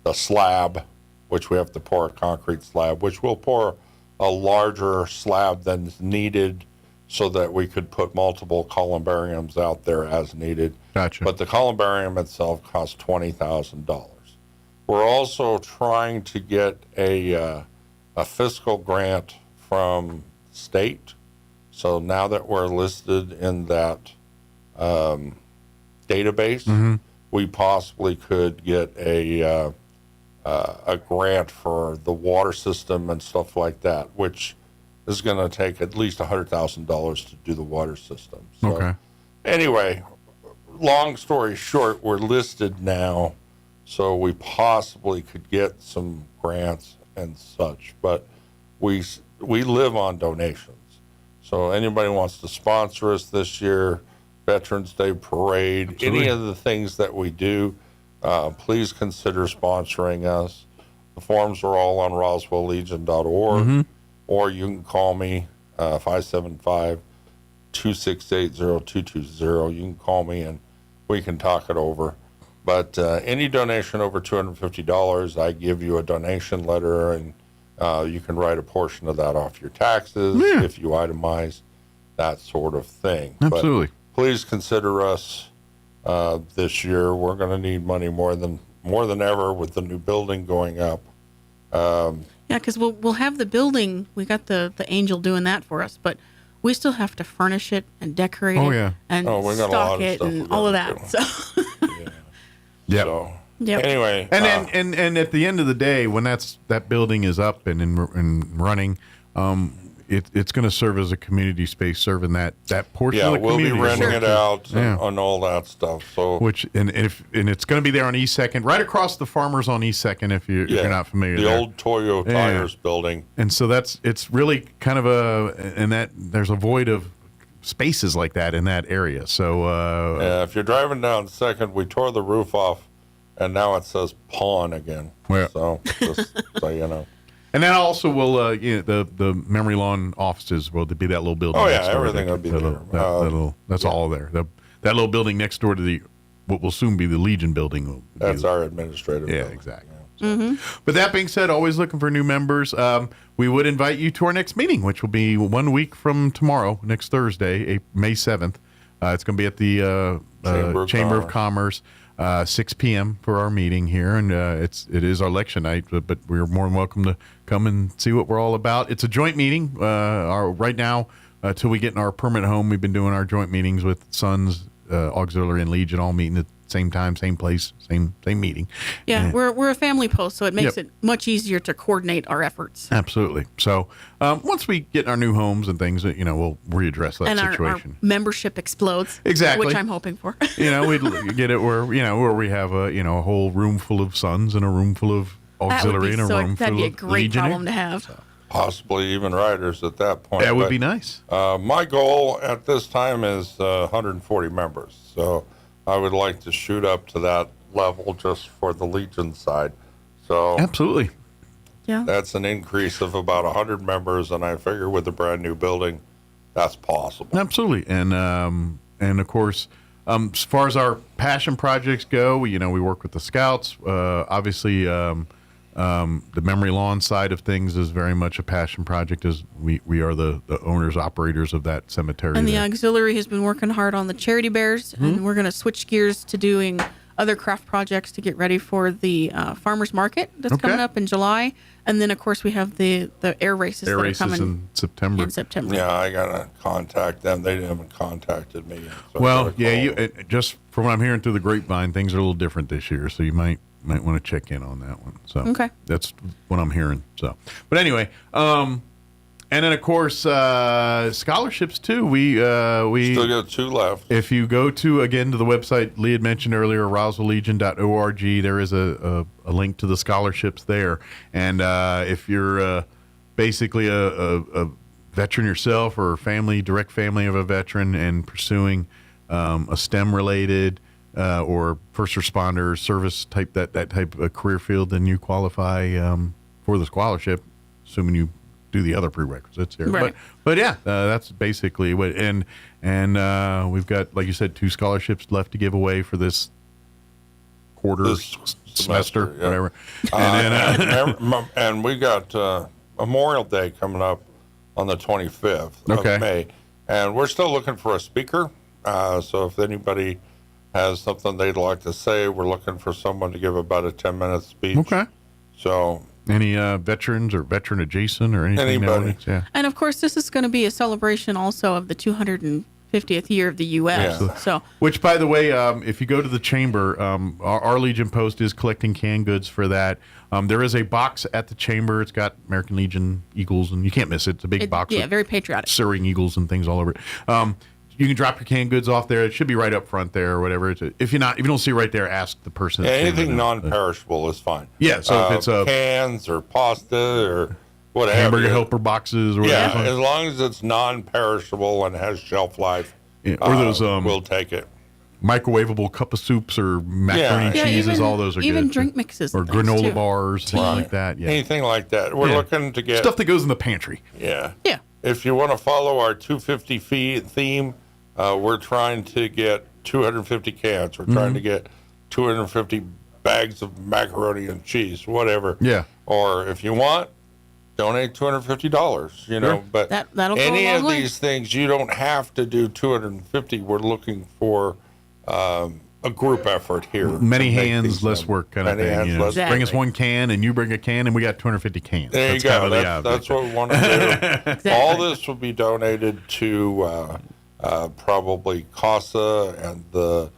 the slab, which we have to pour a concrete slab, which we'll pour a larger slab than is needed so that we could put multiple columbariums out there as needed. Gotcha. But the columbarium itself costs $20,000. We're also trying to get a fiscal grant from state. So now that we're listed in that database, we possibly could get a grant for the water system and stuff like that, which is going to take at least $100,000 to do the water system. So, anyway, long story short, we're listed now, so we possibly could get some grants and such, but we live on donations. So anybody wants to sponsor us this year, Veterans Day Parade, Absolutely. any of the things that we do, please consider sponsoring us. The forms are all on roswelllegion.org, or you can call me, 575-268-0220. You can call me and we can talk it over. But any donation over $250, I give you a donation letter, and you can write a portion of that off your taxes if you itemize, that sort of thing. Absolutely. But please consider us this year. We're going to need money more than ever with the new building going up. Yeah, because we'll have the building. We got the angel doing that for us, but we still have to furnish it and decorate it and we got a lot stock of it stuff and we all of gotta that. do. So Yep. Yep. Anyway, and at the end of the day, when that building is up and running, it's going to serve as a community space, serving that portion of the we'll community. be renting it out Yeah. and all that stuff. So and it's going to be there on East 2nd, right across the Farmers on East 2nd. If you're not familiar, the there. old Toyo Tires building. And so it's really kind of there's a void of spaces like that in that area. So if you're driving down 2nd, we tore the roof off, and now it says pawn again. So just so you know. And then also will the memory lawn offices will be that little building. Oh, yeah, next door. everything will be there. That's all there. That little building next door to what will soon be the Legion building. That's our administrative building. Exactly. But that being said, always looking for new members. We would invite you to our next meeting, which will be 1 week from tomorrow, next Thursday, May 7th. It's going to be at the Chamber of Commerce. 6 p.m. for our meeting here, and it is our election night, but we're more than welcome to come and see what we're all about. It's a joint meeting. Right now, till we get in our permanent home, we've been doing our joint meetings with Sons, Auxiliary, and Legion, all meeting at the same time, same place, same meeting. yeah, we're a family post, so it makes it much easier to coordinate our efforts. Absolutely. So once we get in our new homes and things, we'll readdress that And our situation. membership explodes. Exactly. Which I'm hoping for. We'd get it where we have a whole room full of Sons and a room full of Auxiliary and a room full of that'd be a great Legionnaire. problem to have. Possibly even riders at that point. That would be nice. My goal at this time is 140 members. So I would like to shoot up to that level just for the Legion side. So absolutely. Yeah. That's an increase of about 100 members, and I figure with a brand new building, that's possible. Absolutely. And of course, as far as our passion projects go, we work with the Scouts. Obviously, the memory lawn side of things is very much a passion project, as we are the owners, operators of that cemetery. And the auxiliary has been working hard on the charity bears, and we're going to switch gears to doing other craft projects to get ready for the farmers market that's coming up in July. And then, of course, we have the air races that are coming in September. Yeah, I got to contact them. They haven't contacted me yet. So Well, yeah, just from what I'm hearing through the grapevine, things are a little different this year, so you might want to check in on that one. So Okay. That's what I'm hearing. So, but anyway, and then of course scholarships too. We still got 2 left. If you go to the website Lee had mentioned earlier, roswelllegion.org, there is a link to the scholarships there. And if you're basically a veteran yourself or direct family of a veteran and pursuing a STEM related or first responder service type that type of career field, then you qualify for the scholarship, assuming you do the other prerequisites here. Right. But yeah, that's basically what. And we've got, like you said, 2 scholarships left to give away for this quarter, semester, yeah. whatever. And and we got Memorial Day coming up on the 25th of May, and we're still looking for a speaker. So if anybody has something they'd like to say, we're looking for someone to give about a 10-minute speech. Okay. So any veterans or veteran adjacent or anything? Anybody. Yeah. And of course, this is going to be a celebration also of the 250th 50th year of the U.S. Yeah. So, which, by the way, if you go to the chamber, our Legion post is collecting canned goods for that. There is a box at the chamber. It's got American Legion eagles, and you can't miss it. It's a big box. Yeah, with very patriotic. soaring eagles and things all over it. You can drop your canned goods off there. It should be right up front there or whatever. If you don't see it right there, ask the person. Yeah, anything non-perishable is fine. Yeah, so if it's cans or pasta or whatever, hamburger helper boxes or whatever. Yeah, as long as it's non-perishable and has shelf life, or those we'll take it. Microwavable cup of soups or macaroni and cheeses, even, all those are even good. drink mixes or and things, granola too. bars, things like that. Yeah, Anything like that. We're looking to get stuff that goes in the pantry. Yeah. Yeah. If you want to follow our 250 feet theme, we're trying to get 250 cans. We're trying to get 250 bags of macaroni and cheese, whatever. Yeah. Or if you want, donate $250. You know, Sure. but that'll go any a long of way. these things, you don't have to do 250. We're looking for a group effort here. Many to make hands, these less numbers. work kind of Many thing. hands, You know. less Bring us work. one can, and you bring a can, and we got 250 cans. There That's you go. kind of That's what we want to do. All this will be donated to probably CASA and the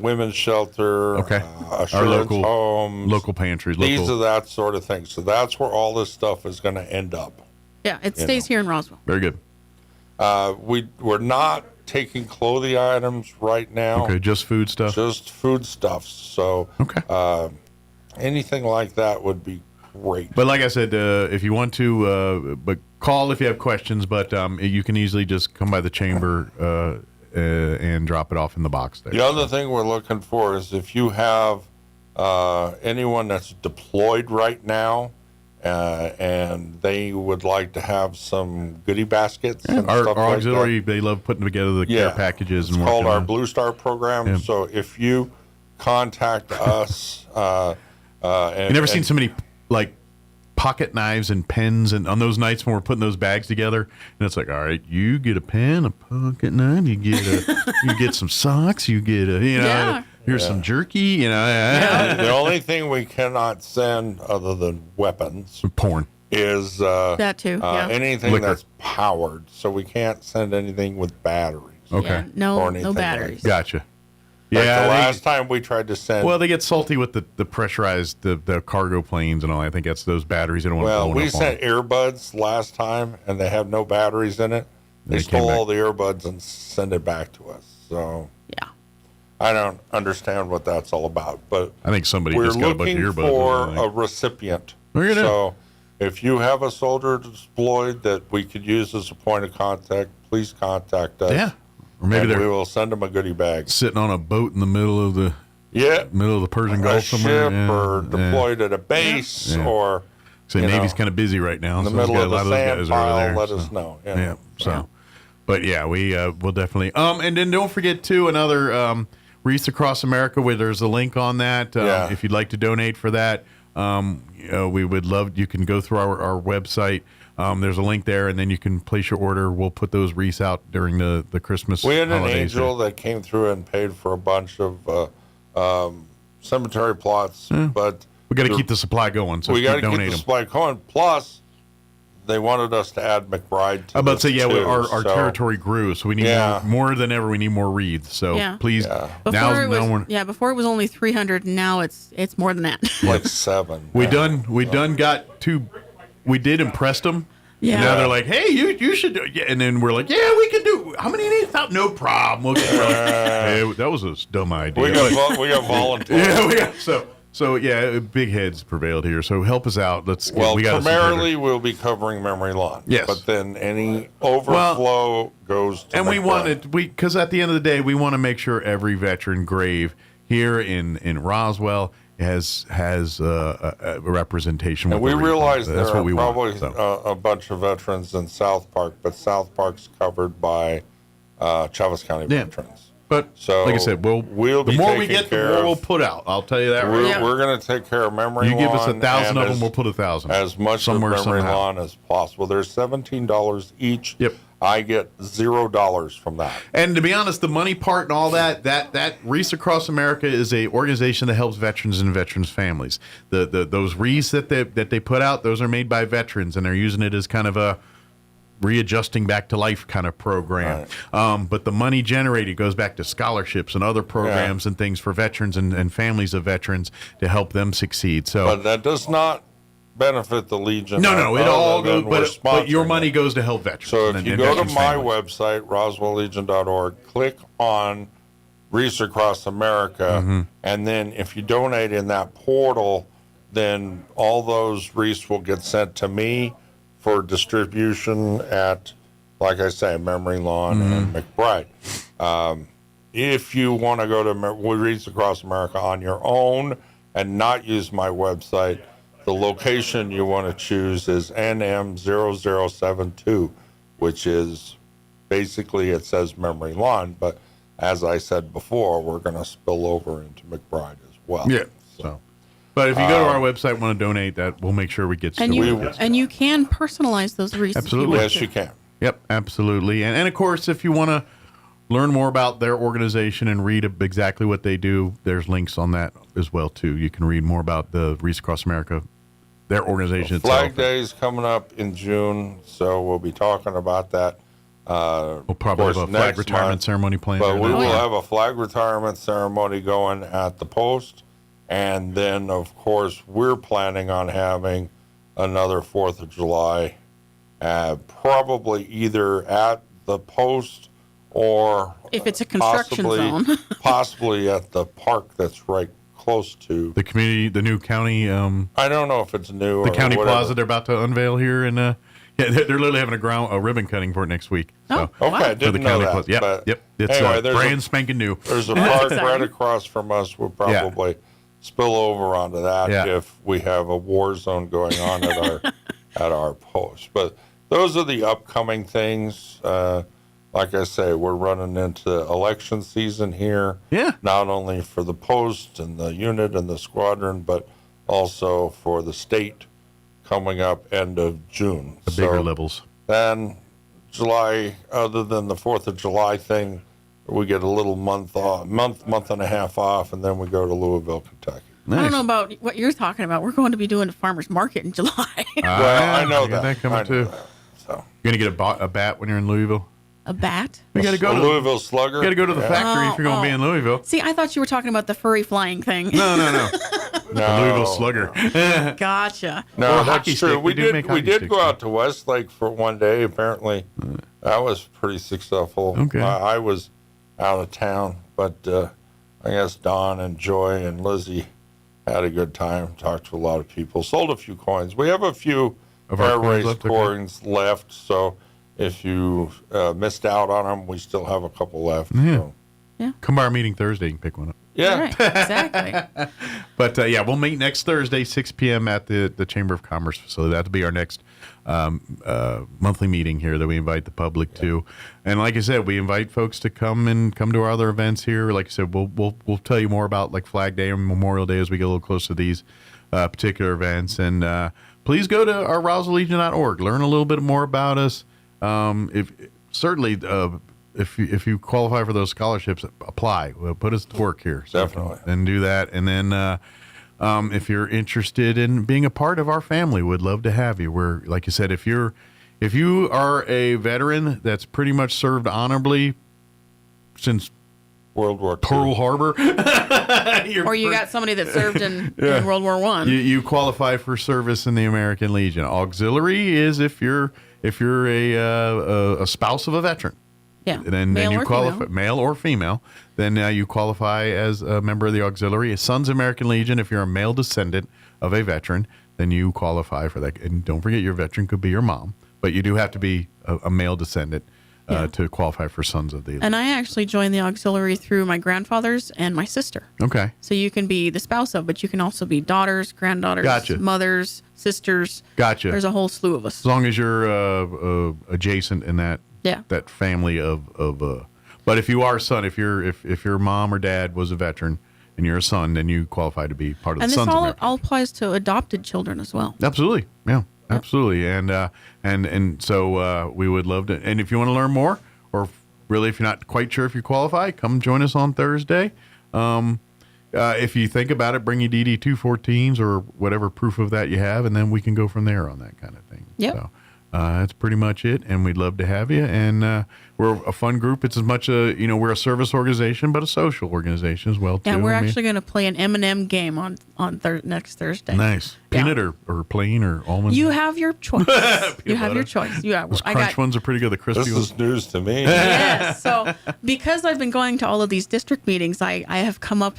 women's shelter, Our Assurance Homes, local pantries. These are that sort of thing. So that's where all this stuff is going to end up. Yeah, it stays here in Roswell. Very good. We're not taking clothing items right now. Okay, just food stuff. Just food stuff. So anything like that would be great. But like I said, if you want to, but call if you have questions. But you can easily just come by the chamber and drop it off in the box there. The other thing we're looking for is if you have anyone that's deployed right now and they would like to have some goodie baskets and Our stuff like auxiliary, that. they love putting together the care packages. It's and called working our on it. Blue Star program. Yeah. So if you contact us, You never seen so many like pocket knives and pens, and on those nights when we're putting those bags together, and it's like, all right, you get a pen, a pocket knife, you get some socks, you get here's some jerky, The only thing we cannot send other than weapons, porn, is that too. anything Liquor. that's powered. So we can't send anything with batteries. Okay. Yeah, no Or anything batteries. Gotcha. Like Yeah, the they- last time we tried to send. Well, they get salty with the pressurized the cargo planes and all. I think that's those batteries. They don't want to Well, blow we up on sent them. earbuds last time, and they have no batteries in it. They They came stole back. all the earbuds and sent it back to us. So yeah, I don't understand what that's all about. But I think somebody we're just got a bunch looking of earbuds. for I think. a recipient. Look at that. So if you have a soldier deployed that we could use as a point of contact, please contact us. Yeah. Or maybe and they're we will send them a goodie bag. sitting on a boat in the middle of the Persian a Gulf somewhere, ship or deployed at a base Yeah. or So you Navy's know, kind of busy right now. in the so there's middle got of a lot the those sand guys over pile. there, Let so. us know. Yeah. So, but yeah, we will definitely. And then don't forget too another Wreaths Across America, where there's a link on that. If you'd like to donate for that, we would love. You can go through our website. There's a link there, and then you can place your order. We'll put those wreaths out during the Christmas. We had an holidays angel that came through and paid for a bunch of cemetery plots, but we got to keep the supply going. So we got to keep donate the them. supply going. Plus, they wanted us to add McBride to I'm about to say, this, yeah, too, our so- territory grew, so we need more than ever. We need more wreaths. So Yeah. please, Before it was, before it was only 300, and now it's more than that. like 7. We done got 2. We did impress them. Yeah. And now they're like, hey, you should do it. Yeah. And then we're like, yeah, we can do. How many need? No problem. We'll get hey, that was a dumb idea. We got volunteers. Yeah, we got so yeah, big heads prevailed here. So help us out. Well, we got primarily we'll be covering memory lawn. Yes. But then any overflow goes to and we McBride. wanted because at the end of the day, we want to make sure every veteran grave here in Roswell has a representation. And with we the wreath. realize there That's are what we probably want. So. a bunch of veterans in South Park, but South Park's covered by Chavez County veterans. But so like I said, we'll the be more we taking get, the care more of- we'll put out. I'll tell you that right now. We're going to take care of memory You give us lawn 1,000 and of them, as- we'll put 1,000. as much somewhere of memory somehow. lawn as possible. There's $17 each. Yep. I get $0 from that. And to be honest, the money part and all that Wreaths Across America is a organization that helps veterans and veterans' families. Those wreaths that they put out, those are made by veterans, and they're using it as kind of a readjusting back to life kind of program. Right. But the money generated goes back to scholarships and other programs and things for veterans and families of veterans to help them succeed. So, but that does not benefit the Legion. No, it all goes, but your money goes to help veterans. So if you go to my families. website, roswelllegion.org, click on Wreaths Across America, and then if you donate in that portal, then all those wreaths will get sent to me for distribution at, like I say, Memory Lawn and McBride. If you want to go to Wreaths Across America on your own and not use my website, the location you want to choose is NM0072, which is basically, it says Memory Lawn, but as I said before, we're going to spill over into McBride as well. Yeah. So, but if you go to our website and want to donate, that we'll make sure we get and you. You can personalize those wreaths. Absolutely. Yes, you can. Yep, absolutely. And of course, if you want to learn more about their organization and read exactly what they do, there's links on that as well too. You can read more about the Wreaths Across America, their organization Flag itself. Day is coming up in June, so we'll be talking about that. We'll probably have a flag retirement ceremony planned. But we will have a flag retirement ceremony going at the post. And then, of course, we're planning on having another 4th of July, probably either at the post or if it's a construction zone. possibly at the park that's right close to the community, the new county. I don't know if it's new. The or county whatever. plaza they're about to unveil here in. Yeah, they're literally having a ribbon cutting for it next week. So, okay, I for didn't the know county that. plaza. Yep, but yep. It's anyway, there's brand spanking new. There's a park right across from us. We'll probably spill over onto that if we have a war zone going on at our post. But those are the upcoming things. Like I say, we're running into election season here. Yeah. Not only for the post and the unit and the squadron, but also for the state coming up end of June. The bigger levels. Then July, other than the 4th of July thing, we get a little month and a half off, and then we go to Louisville, Kentucky. I don't know about what you're talking about. We're going to be doing a farmer's market in July. Well, I know that. that. coming too. So. You're going to get a bat when you're in Louisville? A bat? You got to go a to Louisville Slugger. You got to go to the factory if you're going to be in Louisville. See, I thought you were talking about the furry flying thing. No. The Louisville Slugger. Gotcha. No, Or that's hockey true. stick. We They do make did hockey go sticks, out to Westlake for one day. Apparently, that was pretty successful. Okay. I was out of town, but I guess Don and Joy and Lizzie had a good time. Talked to a lot of people. Sold a few coins. We have a few Of our air coins race left, okay. coins left. So if you missed out on them, we still have a couple left. Yeah. So. Come by our meeting Thursday. You can pick one up. Yeah. Right, exactly. But we'll meet next Thursday, 6 p.m. at the Chamber of Commerce facility. That'll be our next monthly meeting here that we invite the public to. And like I said, we invite folks to come to our other events here. Like I said, we'll tell you more about like Flag Day and Memorial Day as we get a little closer to these particular events. And please go to our roswelllegion.org. Learn a little bit more about us. If you qualify for those scholarships, apply. We'll put us to work here. So Definitely. And do that. And then if you're interested in being a part of our family, we'd love to have you. We're, like you said, if you are a veteran that's pretty much served honorably since World War II. Pearl Harbor, or you got somebody that served in World War I. you qualify for service in the American Legion. Auxiliary is if you're a spouse of a veteran. Yeah. Then you qualify, male or female. Then you qualify as a member of the auxiliary. Sons of American Legion, if you're a male descendant of a veteran, then you qualify for that. And don't forget, your veteran could be your mom, but you do have to be a male descendant to qualify for Sons of the. And I actually joined the auxiliary through my grandfathers and my sister. Okay. So you can be the spouse of, but you can also be daughters, granddaughters, Gotcha. mothers, sisters. Gotcha. There's a whole slew of us. As long as you're adjacent in that. Yeah. That family of but if you are a son, if your mom or dad was a veteran and you're a son, then you qualify to be part of And the this Sons of America. all applies to adopted children as well. Absolutely. Yeah. Absolutely. And so we would love to, and if you want to learn more, or really if you're not quite sure if you qualify, come join us on Thursday. If you think about it, bring your DD-214s or whatever proof of that you have, and then we can go from there on that kind of thing. Yep. So, That's pretty much it, and we'd love to have you. And we're a fun group. It's as much we're a service organization, but a social organization as well, too. Yeah, we're actually going to play an M&M game on next Thursday. Nice. Peanut or plain or almond? You have your choice. You have your choice. Those crunch ones are pretty good. The crispy ones. This is news to me. Yes. So because I've been going to all of these district meetings, I have come up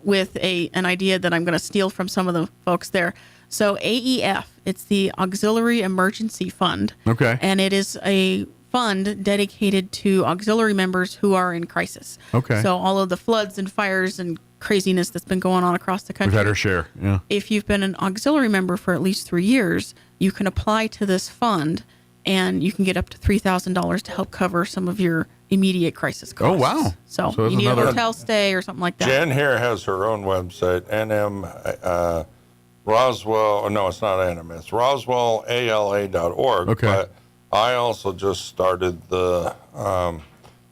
with an idea that I'm going to steal from some of the folks there. So AEF, it's the Auxiliary Emergency Fund. Okay. And it is a fund dedicated to auxiliary members who are in crisis. Okay. So all of the floods and fires and craziness that's been going on across the country. We've had our share, yeah. If you've been an auxiliary member for at least 3 years, you can apply to this fund, and you can get up to $3,000 to help cover some of your immediate crisis costs. Oh, wow. So So you need another- a hotel stay or something like that. Jen here has her own website, Roswell, no, it's not NM, it's roswellela.org. Okay. But I also just started the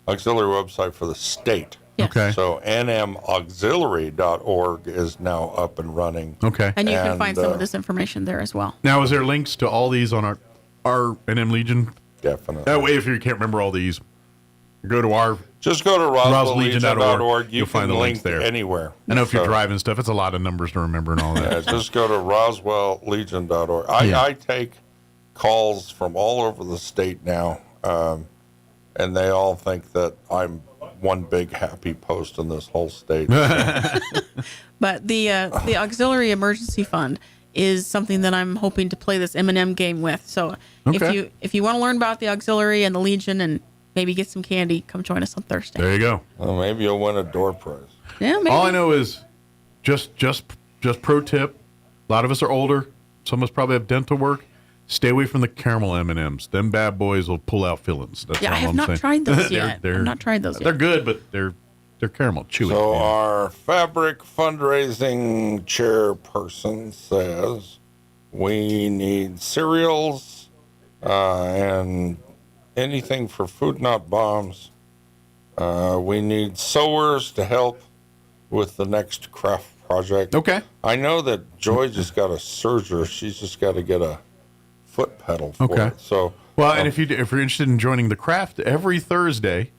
auxiliary website for the state. Yes. Okay. So nmauxiliary.org is now up and running. Okay. And you can find some of this information there as well. Now, is there links to all these on our NM Legion? Definitely. That way, if you can't remember all these, go to our Just go to roswelllegion.org. You You'll find can the links link there. anywhere. I know if you're So- driving stuff, it's a lot of numbers to remember and all that. Yeah, just go to roswelllegion.org. I take calls from all over the state now, and they all think that I'm one big happy post in this whole state. But the Auxiliary Emergency Fund is something that I'm hoping to play this M&M game with. So Okay. if you want to learn about the Auxiliary and the Legion and maybe get some candy, come join us on Thursday. There you go. Well, maybe you'll win a door prize. Yeah, maybe. All I know is just pro tip. A lot of us are older. Some of us probably have dental work. Stay away from the caramel M&Ms. Them bad boys will pull out fillings. That's Yeah, I all have I'm not saying. tried those They're- yet. they're- I've not tried those yet. They're good, but they're caramel chewy. So yeah. our fabric fundraising chairperson says we need cereals and anything for food not bombs. We need sewers to help with the next craft project. Okay. I know that Joy just got a serger. She's just got to get a foot pedal for Okay. it. So Well, and if you're interested in joining the craft, every Thursday,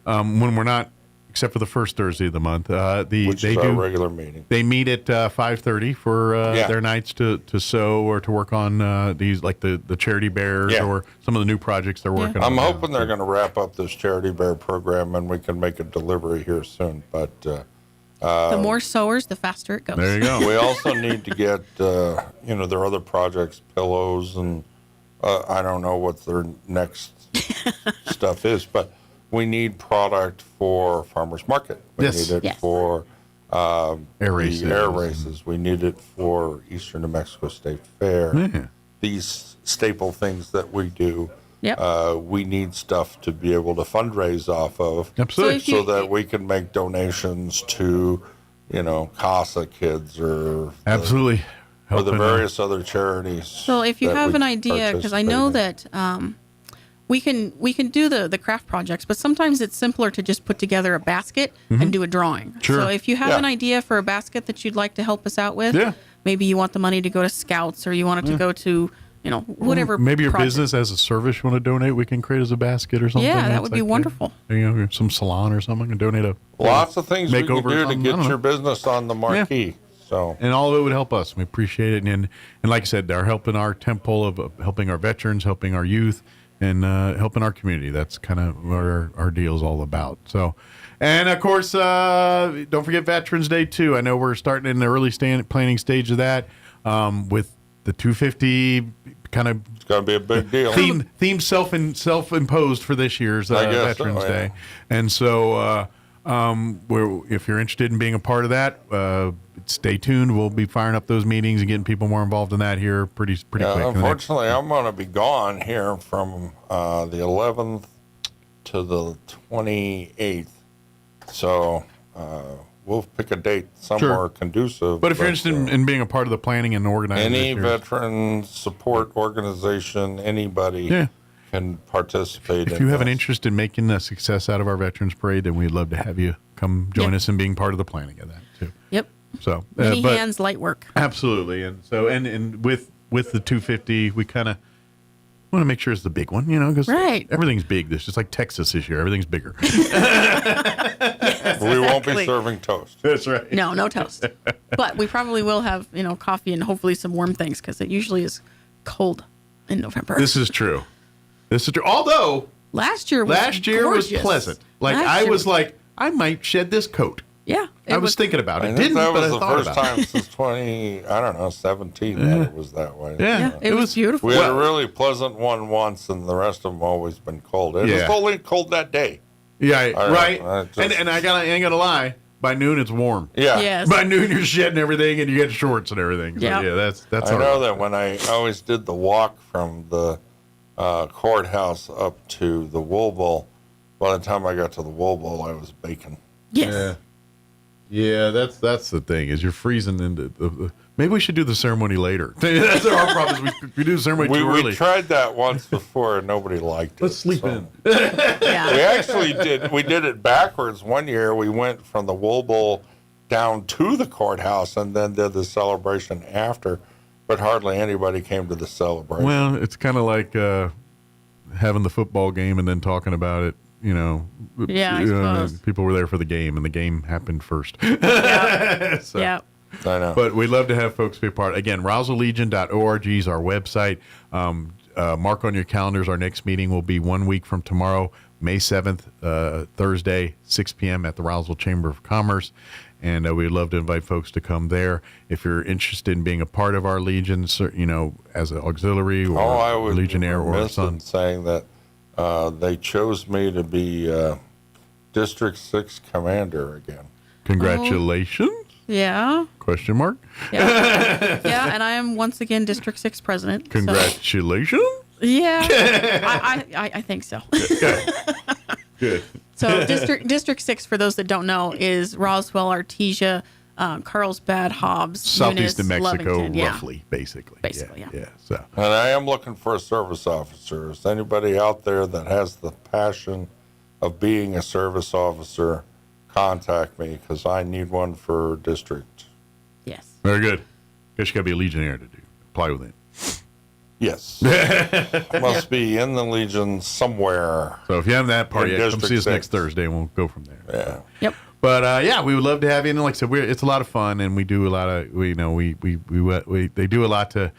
when we're not, except for the first Thursday of the month, which is our regular meeting. They meet at 5:30 for their nights to sew or to work on these, like the charity bears or some of the new projects they're working on. I'm now. hoping they're going to wrap up this charity bear program and we can make a delivery here soon. But The more sewers, the faster it goes. There you go. we also need to get, their other projects, pillows, and I don't know what their next stuff is, but we need product for farmers market. We Yes. need it Yes. for Air the races. air races. We need it for Eastern New Mexico State Fair. Yeah. These staple things that we do. Yep. We need stuff to be able to fundraise off of. Absolutely. So if So that we can make donations to, CASA kids or Absolutely. or the Helping, various other charities. So if you that have we an idea, because I know that we can do the craft projects, but sometimes it's simpler to just put together a basket and do a drawing. Sure. So if you have Yeah. an idea for a basket that you'd like to help us out with, Yeah. maybe you want the money to go to Scouts or you want it to go to, whatever. Maybe your project. business as a service you want to donate, we can create as a basket or something. Yeah, that That's would be like, wonderful. Some salon or something and donate a Lots of things we can makeover or do to something. I get don't know. your business on the marquee. So And all of it would help us. We appreciate it. And like I said, they're helping our temple of helping our veterans, helping our youth, and helping our community. That's kind of what our deal is all about. So, and of course, don't forget Veterans Day too. I know we're starting in the early planning stage of that with the 250 kind of. it's going to be a big deal. Theme self-imposed for this year's I guess Veterans so, yeah. Day, and so if you're interested in being a part of that, stay tuned. We'll be firing up those meetings and getting people more involved in that here pretty quick. Unfortunately, I'm going to be gone here from the 11th to the 28th. So we'll pick a date somewhere conducive. But if you're interested in being a part of the planning and organizing, any this year's- veteran support organization, anybody can participate. if you have an interest in making a success out of our Veterans Parade, then we'd love to have you come join us in being part of the planning of that too. Yep. So Many but- hands, light work. Absolutely, and so and with the 250, we kind of want to make sure it's the big one, because Right. everything's big. It's just like Texas this year. Everything's bigger. We won't be serving toast. That's right. No toast. But we probably will have, coffee and hopefully some warm things because it usually is cold in November. This is true. Although last year was gorgeous. pleasant. Like Last I year was like, I might shed this coat. Yeah. I was thinking about it. I think Didn't, that but was I the thought first about time it. since 17 that it was that way. Yeah, it was beautiful. We had a really pleasant one once, and the rest of them always been cold. It was Yeah. only cold that day. Yeah, right. just- and I ain't gonna lie. By noon, it's warm. Yeah. Yes. By noon, you're shedding everything, and you get shorts and everything. So, Yep. yeah, that's. I all know right. that when I always did the walk from the courthouse up to the Wool Bowl, by the time I got to the Wool Bowl, I was baking. Yes. Yeah, that's the thing is you're freezing into the maybe we should do the ceremony later. That's our problem. Is we do the ceremony too early. We tried that once before and nobody liked it. Let's sleep in. Yeah. We actually did. We did it backwards. One year we went from the Wool Bowl down to the courthouse and then did the celebration after, but hardly anybody came to the celebration. Well, it's kind of like having the football game and then talking about it. Yeah, I suppose. People were there for the game, and the game happened first. Yeah. So- Yeah. I know. But we'd love to have folks be a part. Again, RoswellLegion.org is our website. Mark on your calendars. Our next meeting will be 1 week from tomorrow, May 7th, Thursday, 6 p.m. at the Roswell Chamber of Commerce. And we'd love to invite folks to come there. If you're interested in being a part of our Legion, as an auxiliary or I would Legionnaire or remiss son. in saying that they chose me to be District 6 commander again. Congratulations? Yeah. Question mark? Yeah. Yeah. And I am once again District 6 president. so- Congratulations? Yeah. I think so. Good. So District 6, for those that don't know, is Roswell, Artesia, Carlsbad, Hobbs, Southeast Eunice, New Mexico, Lovington. Yeah. roughly, basically. Basically, yeah. Yeah, so. And I am looking for a service officer. Is anybody out there that has the passion of being a service officer, contact me because I need one for district. Yes. Very good. Guess you got to be a Legionnaire to apply with it. Yes. Must be in the Legion somewhere. So if you have that part In yet, come District see us 6. next Thursday, and we'll go from there. Yeah. Yep. But we would love to have you. And like I said, it's a lot of fun, and we do a lot of they do a lot to.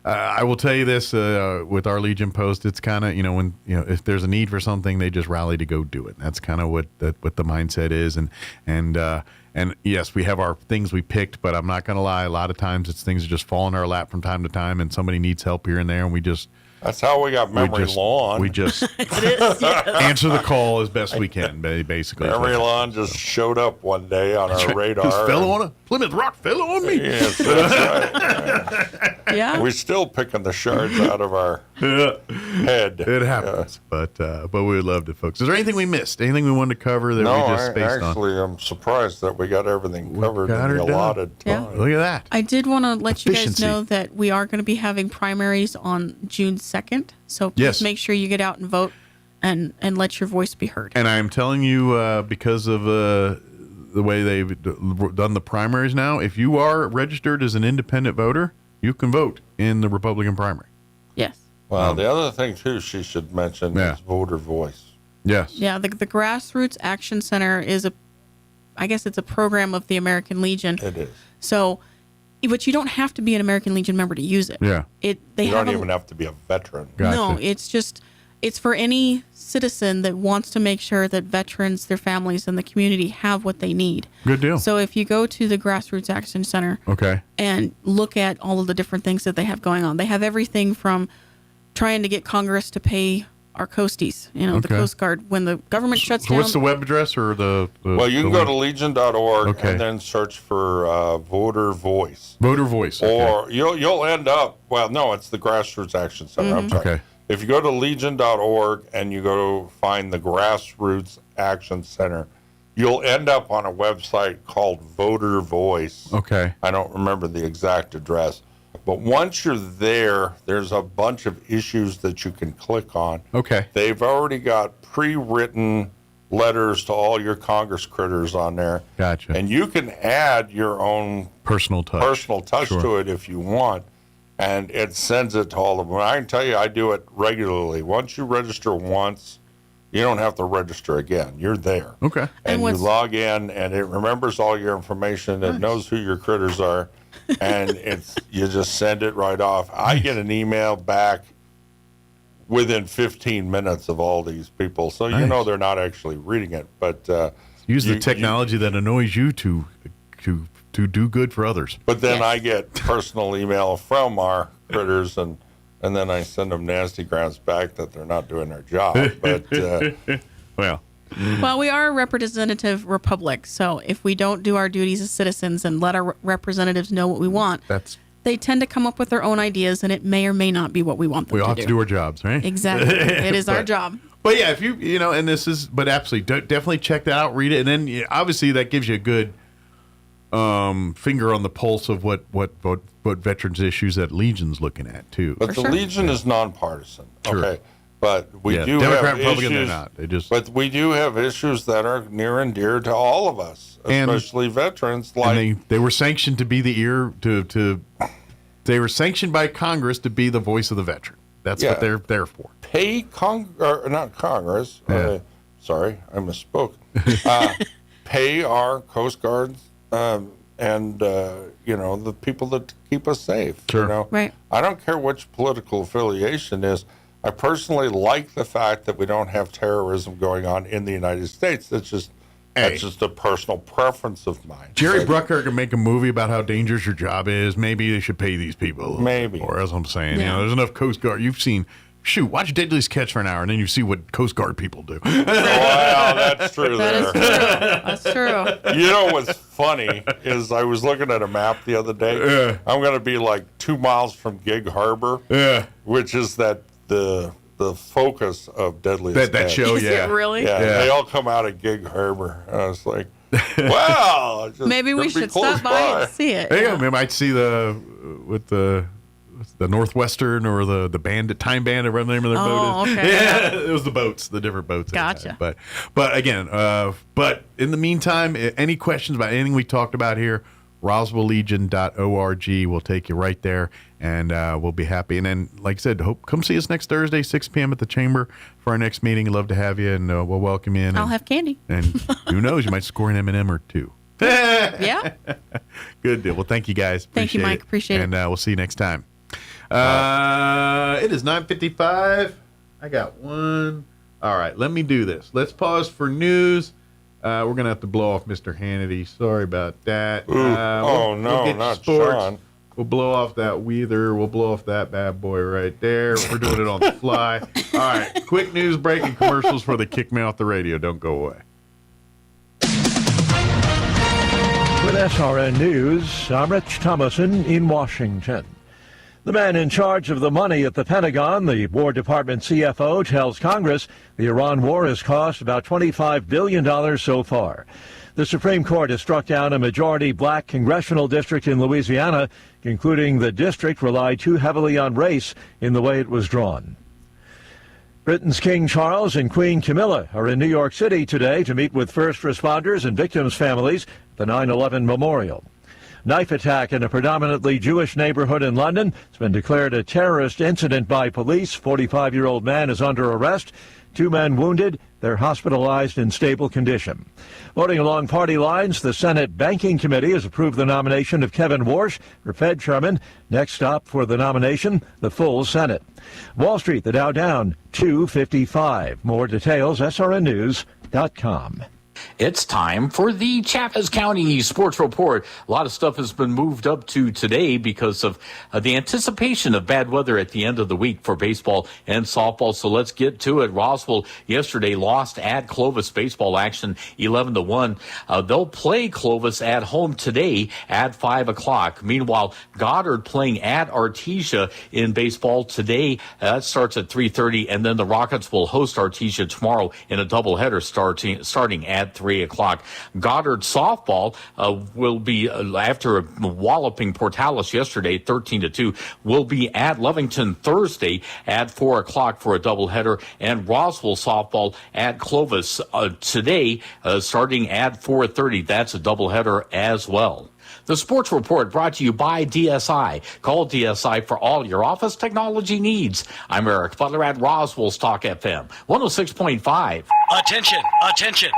I will tell you this with our Legion Post, it's kind of when if there's a need for something, they just rally to go do it. That's kind of what the mindset is, and yes, we have our things we picked, but I'm not going to lie, a lot of times it's things that just fall in our lap from time to time, and somebody needs help here and there, and we just. That's how we got Memory Lawn. We just answer the call as best we can, basically. Memory Lawn just showed up one day on our radar. Just fell on a Plymouth Rock fell on me. Yes, that's right. Yeah. We're still picking the shards out of our head. It happens, but we would love to, folks. Is there anything we missed? Anything we wanted to cover that No, we just spaced on? actually, I'm surprised that we got everything covered got in her the done. allotted Yeah. time. Look at that. I did want to let you guys Efficiency. know that we are going to be having primaries on June 2nd. So please Yes. make sure you get out and vote and let your voice be heard. And I'm telling you, because of the way they've done the primaries now, if you are registered as an independent voter, you can vote in the Republican primary. Yes. Well, the other thing, too, she should mention is voter voice. Yes. Yeah, the Grassroots Action Center is I guess it's a program of the American Legion. It is. So, but you don't have to be an American Legion member to use it. Yeah. They You don't have even have to be a veteran. No, it's for any citizen that wants to make sure that veterans, their families, and the community have what they need. Good deal. So if you go to the Grassroots Action Center Okay. and look at all of the different things that they have going on, they have everything from trying to get Congress to pay our coasties, the Okay. Coast Guard, when the government shuts So down. what's the web address or the Well, you can the go to link? legion.org Okay. and then search for voter voice. Voter voice. Okay. Or you'll end up, well, no, it's the Grassroots Action Center. I'm sorry. Okay. If you go to legion.org and you go to find the Grassroots Action Center, you'll end up on a website called Voter Voice. Okay. I don't remember the exact address. But once you're there, there's a bunch of issues that you can click on. Okay. They've already got pre-written letters to all your Congress critters on there. Gotcha. And you can add your own personal touch Sure. to it if you want. and it sends it to all of them. I can tell you, I do it regularly. Once you register once, you don't have to register again. You're there. Okay. And you log in, and it remembers all your information. It knows who your critters are, and you just send it right off. I get an email back within 15 minutes of all these people, so you know they're not actually reading it. But use the technology that annoys you to do good for others. But then I get personal email from our critters, and then I send them nasty grants back that they're not doing their job. But well, we are a representative republic, so if we don't do our duties as citizens and let our representatives know what we want, they tend to come up with their own ideas, and it may or may not be what we want them to do. We all have to do our jobs, right? Exactly. It is our job. But yeah, if you know, and this is, but absolutely, definitely check that out, read it, and then obviously that gives you a good finger on the pulse of what veterans issues that Legion's looking at too. But the Legion is nonpartisan. Sure. Okay. But we do Democrat, have Republican, issues. they're not. They just. But we do have issues that are near and dear to all of us, especially veterans. Like and they were sanctioned to be the ear to. They were sanctioned by Congress to be the voice of the veteran. That's what they're there for. Pay not Congress. Sorry, I misspoke. Pay our Coast Guards and the people that keep us safe. Sure. You know? Right. I don't care which political affiliation is. I personally like the fact that we don't have terrorism going on in the United States. That's just a personal preference of mine. Jerry Bruckheimer can make a movie about how dangerous your job is. Maybe they should pay these people. Maybe. Or as I'm saying, there's enough Coast Guard. You've seen. Shoot, watch Deadliest Catch for an hour, and then you see what Coast Guard people do. Well, that's true. That's true. You know what's funny is I was looking at a map the other day. I'm going to be like 2 miles from Gig Harbor, which is the focus of Deadliest that Catch. show. Is it really? Yeah, they all come out of Gig Harbor. And I was like, wow. Maybe we should stop by and see it. Yeah, we might see the Northwestern or the bandit, time bandit, whatever the name of their boat is. Okay. Yeah, it was the different boats. Gotcha. But again, but in the meantime, any questions about anything we talked about here, RoswellLegion.org will take you right there, and we'll be happy. And then, like I said, come see us next Thursday, 6 p.m. at the Chamber for our next meeting. I'd love to have you, and we'll welcome you in. I'll have candy. And who knows, you might score an M&M or two. Yeah. Good deal. Well, thank you guys. Thank you, Mike. Appreciate it. And we'll see you next time. It is 9:55. I got one. All right, let me do this. Let's pause for news. We're going to have to blow off Mr. Hannity. Sorry about that. No, not Sean. We'll blow off that Weather. We'll blow off that bad boy right there. We're doing it on the fly. All right, quick news break and commercials for the Kick Me Off the Radio. Don't go away. With SRN News, I'm Rich Thomason in Washington. The man in charge of the money at the Pentagon, the War Department CFO, tells Congress the Iran war has cost about $25 billion so far. The Supreme Court has struck down a majority black congressional district in Louisiana, concluding the district relied too heavily on race in the way it was drawn. Britain's King Charles and Queen Camilla are in New York City today to meet with first responders and victims' families at the 9/11 memorial. Knife attack in a predominantly Jewish neighborhood in London has been declared a terrorist incident by police. 45-year-old man is under arrest. 2 men wounded. They're hospitalized in stable condition. Voting along party lines, the Senate Banking Committee has approved the nomination of Kevin Warsh for Fed chairman. Next stop for the nomination, the full Senate. Wall Street, the Dow down 255. More details, srnnews.com. It's time for the Chaffetz County Sports Report. A lot of stuff has been moved up to today because of the anticipation of bad weather at the end of the week for baseball and softball. So let's get to it. Roswell yesterday lost at Clovis baseball action 11-1. They'll play Clovis at home today at 5 o'clock. Meanwhile, Goddard playing at Artesia in baseball today. That starts at 3:30, and then the Rockets will host Artesia tomorrow in a doubleheader starting at 3 o'clock. Goddard softball will be, after walloping Portales yesterday, 13-2, will be at Lovington Thursday at 4 o'clock for a doubleheader, and Roswell softball at Clovis today starting at 4:30. That's a doubleheader as well. The Sports Report brought to you by DSI. Call DSI for all your office technology needs. I'm Eric Butler at Roswell's Talk FM, 106.5. Attention, attention.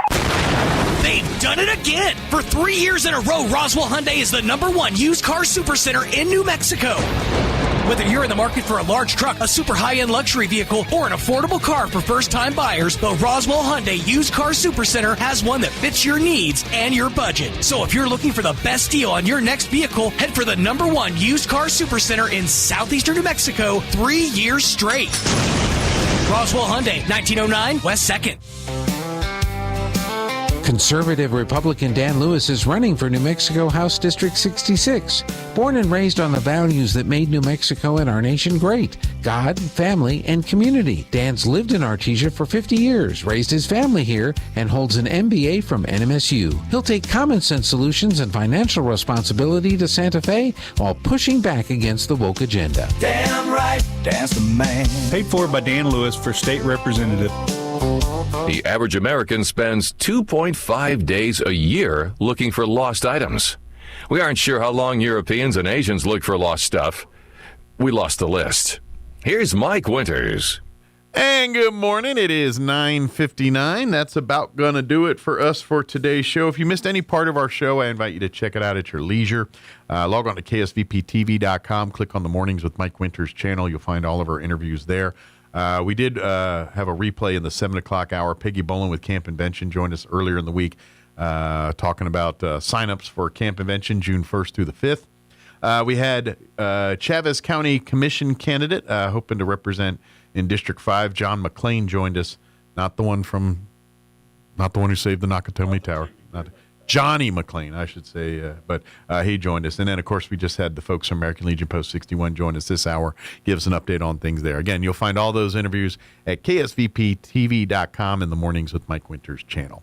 They've done it again. For 3 years in a row, Roswell Hyundai is the #1 used car supercenter in New Mexico. Whether you're in the market for a large truck, a super high-end luxury vehicle, or an affordable car for first-time buyers, the Roswell Hyundai Used Car Supercenter has one that fits your needs and your budget. So if you're looking for the best deal on your next vehicle, head for the #1 Used Car Supercenter in southeastern New Mexico 3 years straight. Roswell Hyundai, 1909 West 2nd. Conservative Republican Dan Lewis is running for New Mexico House District 66. Born and raised on the values that made New Mexico and our nation great: God, family, and community. Dan's lived in Artesia for 50 years, raised his family here, and holds an MBA from NMSU. He'll take common sense solutions and financial responsibility to Santa Fe while pushing back against the woke agenda. Damn right, Dan's the man. Paid for by Dan Lewis for state representative. The average American spends 2.5 days a year looking for lost items. We aren't sure how long Europeans and Asians look for lost stuff. We lost the list. Here's Mike Winters. And good morning. It is 9:59. That's about going to do it for us for today's show. If you missed any part of our show, I invite you to check it out at your leisure. Log on to ksvptv.com. Click on the Mornings with Mike Winters channel. You'll find all of our interviews there. We did have a replay in the 7 o'clock hour. Peggy Bolin with Camp Invention joined us earlier in the week talking about signups for Camp Invention June 1st through the 5th. We had Chavez County Commission candidate hoping to represent in District 5. John McClain joined us, not the one who saved the Nakatomi Tower. Johnny McClain, I should say, but he joined us. And then, of course, we just had the folks from American Legion Post 61 join us this hour, give us an update on things there. Again, you'll find all those interviews at ksvptv.com in the Mornings with Mike Winters channel.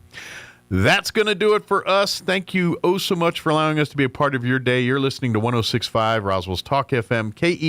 That's going to do it for us. Thank you so much for allowing us to be a part of your day. You're listening to 106.5 Roswell's Talk FM, KE.